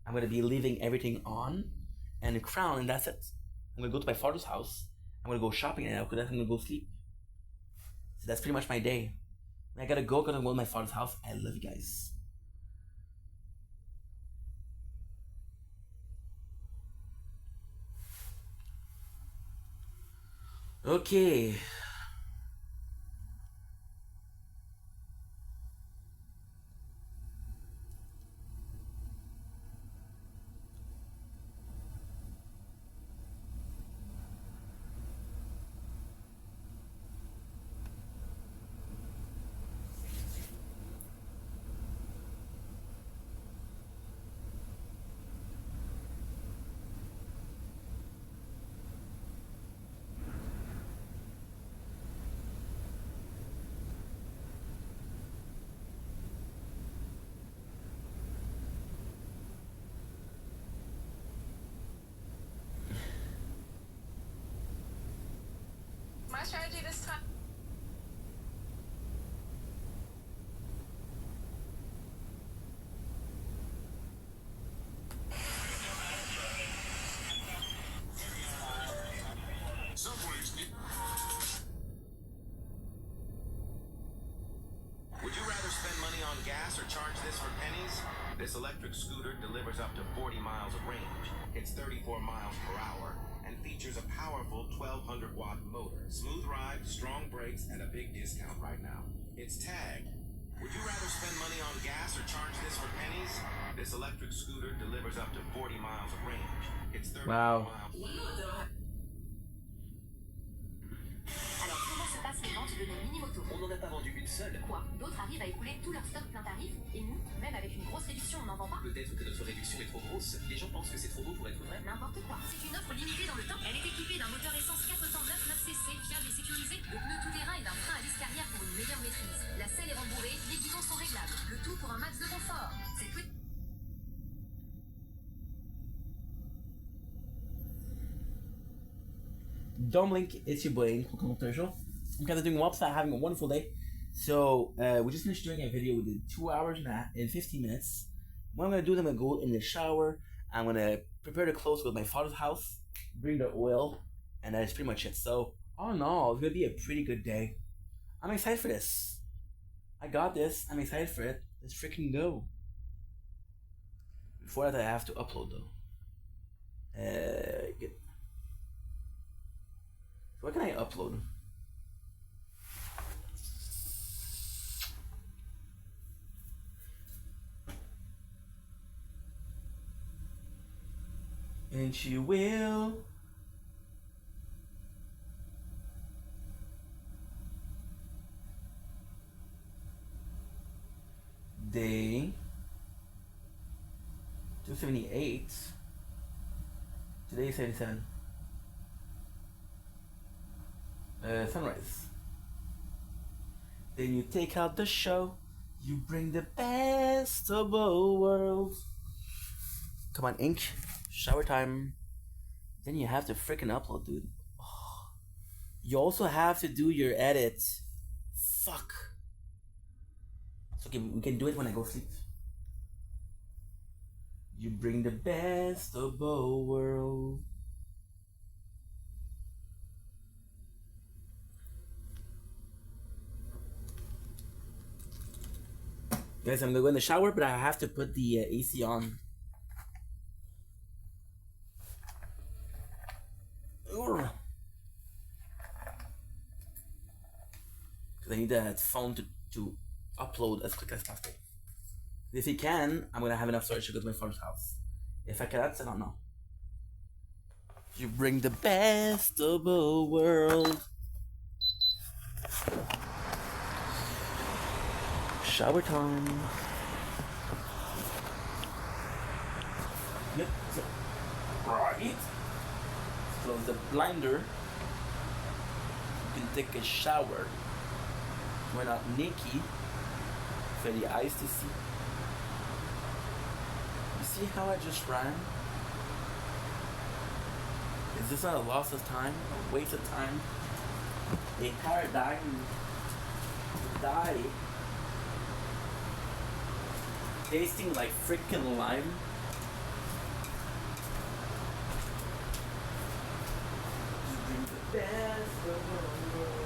I'm gonna be leaving everything on and a crown, and that's it. I'm gonna go to my father's house. I'm gonna go shopping, and after that, I'm gonna go sleep. So that's pretty much my day. I gotta go to my father's house. I love you guys. Okay. strategy this time. Would you rather spend money on gas or charge this for pennies? This electric scooter delivers up to 40 miles of range. It's 34 miles per hour and features a powerful 1200 watt motor. Smooth ride, strong brakes, and a big discount right now. It's tagged. Would you rather spend money on gas or charge this for pennies? This electric scooter delivers up to 40 miles of range. It's 34 Wow. miles. Alors comment se passent les ventes de nos mini-motos? On n'en a pas vendu une seule. Quoi? D'autres arrivent à écouler tout leur stock plein tarif et nous, même avec une grosse réduction, on n'en vend pas? Peut-être que notre réduction est trop grosse. Les gens pensent que c'est trop beau pour être vrai. N'importe quoi. C'est une offre limitée dans le temps. Elle est équipée d'un moteur essence 409 cc, fiable et sécurisé, de pneus tout-terrain et d'un frein à disque arrière pour une meilleure maîtrise. La selle est rembourrée, les guidons sont réglables. Le tout pour un max de confort. C'est tout. Don't blink, it's your boy. Welcome to the show. I'm kind of doing well, having a wonderful day. So, we just finished doing a video. We did 2 hours and 15 minutes. What I'm going to do is I'm going to go in the shower. I'm going to prepare to close with my father's house, bring the oil, and that is pretty much it. So, all in all, it's going to be a pretty good day. I'm excited for this. I got this. I'm excited for it. Let's freaking go. Before that, I have to upload though. Good. So what can I upload? And she will. Day 278. Today is 77. Sunrise. Then you take out the show. You bring the best of both worlds. Come on, ink. Shower time. Then you have to freaking upload, dude. Oh. You also have to do your edit. Fuck. It's okay, we can do it when I go sleep. You bring the best of both worlds. Guys, I'm gonna go in the shower, but I have to put the AC on. Because I need that phone to upload as quick as possible. If he can, I'm gonna have enough storage to go to my father's house. If I cannot, I don't know. You bring the best of both worlds. Shower time. Yep. So, right. Close the blinder. You can take a shower. We're not naked. For the eyes to see. You see how I just ran? Is this not a loss of time? A waste of time? The entire die tasting like freaking lime. You bring the best of the world.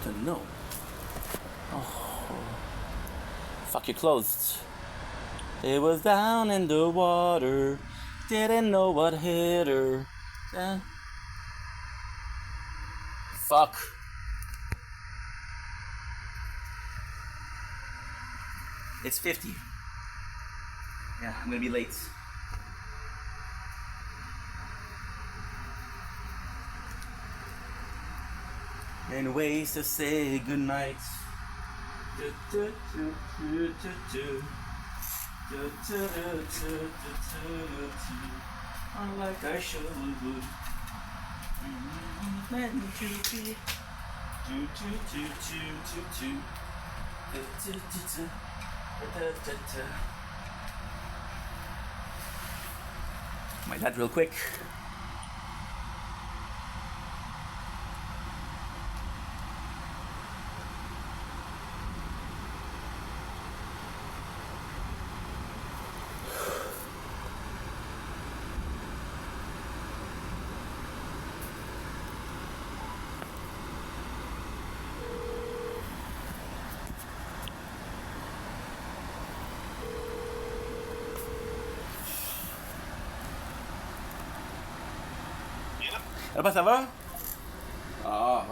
to know. Oh. Fuck, you closed. It was down in the water. Didn't know what hit her. Fuck. It's 50. Yeah, I'm gonna be late. And ways to say goodnight. Like I should. Meant to be. My dad, real quick. Là-bas, ça va? Ah.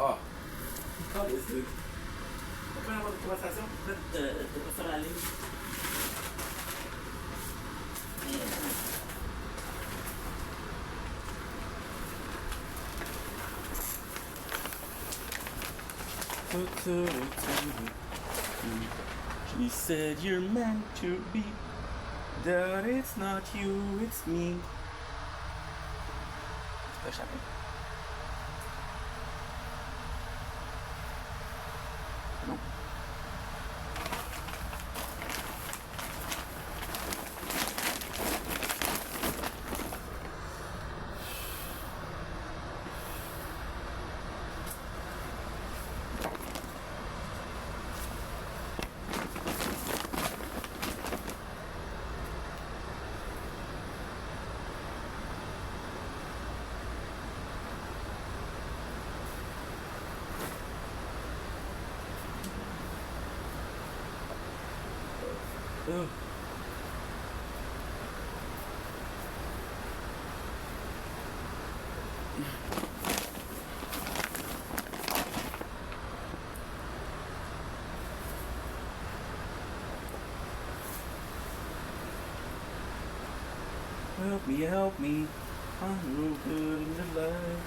Après avoir une conversation, peut-être de pas faire la ligne. She said you're meant to be, that it's not you, it's me. Non. Ugh. Help me, I'm no good in the light.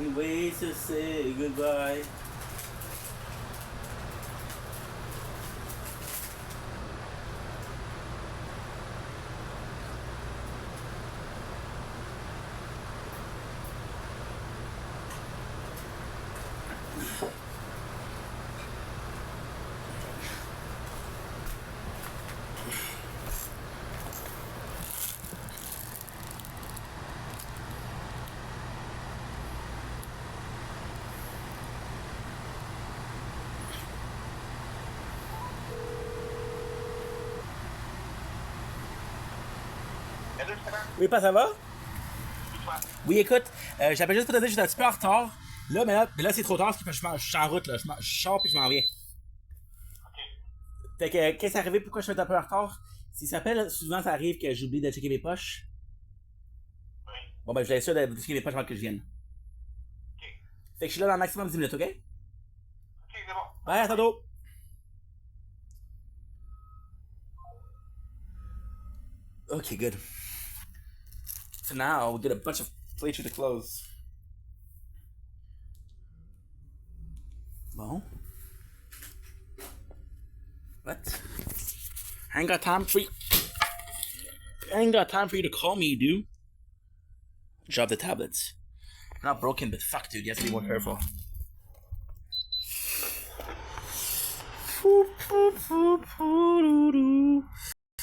1,000 ways to say goodbye. Oui, pas ça va? Oui, écoute, j'appelle juste pour te dire que j'étais un petit peu en retard. Là, mais là c'est trop tard parce que je suis en route, là. Je sors puis je m'en viens. Fait que, qu'est-ce qui est arrivé? Pourquoi je suis un peu en retard? Si ça s'appelle, souvent ça arrive que j'oublie de checker mes poches. Bon, ben, je vais être sûr de checker mes poches avant que je vienne. Fait que je suis là dans le maximum 10 minutes, ok? Ok, c'est bon. Bye, à tantôt! Okay, good. So now we get a bunch of plates to close. Bon. What? I ain't got time for you. I ain't got time for you to call me, dude. Drop the tablets. They're not broken, but fuck, dude, you have to be more careful.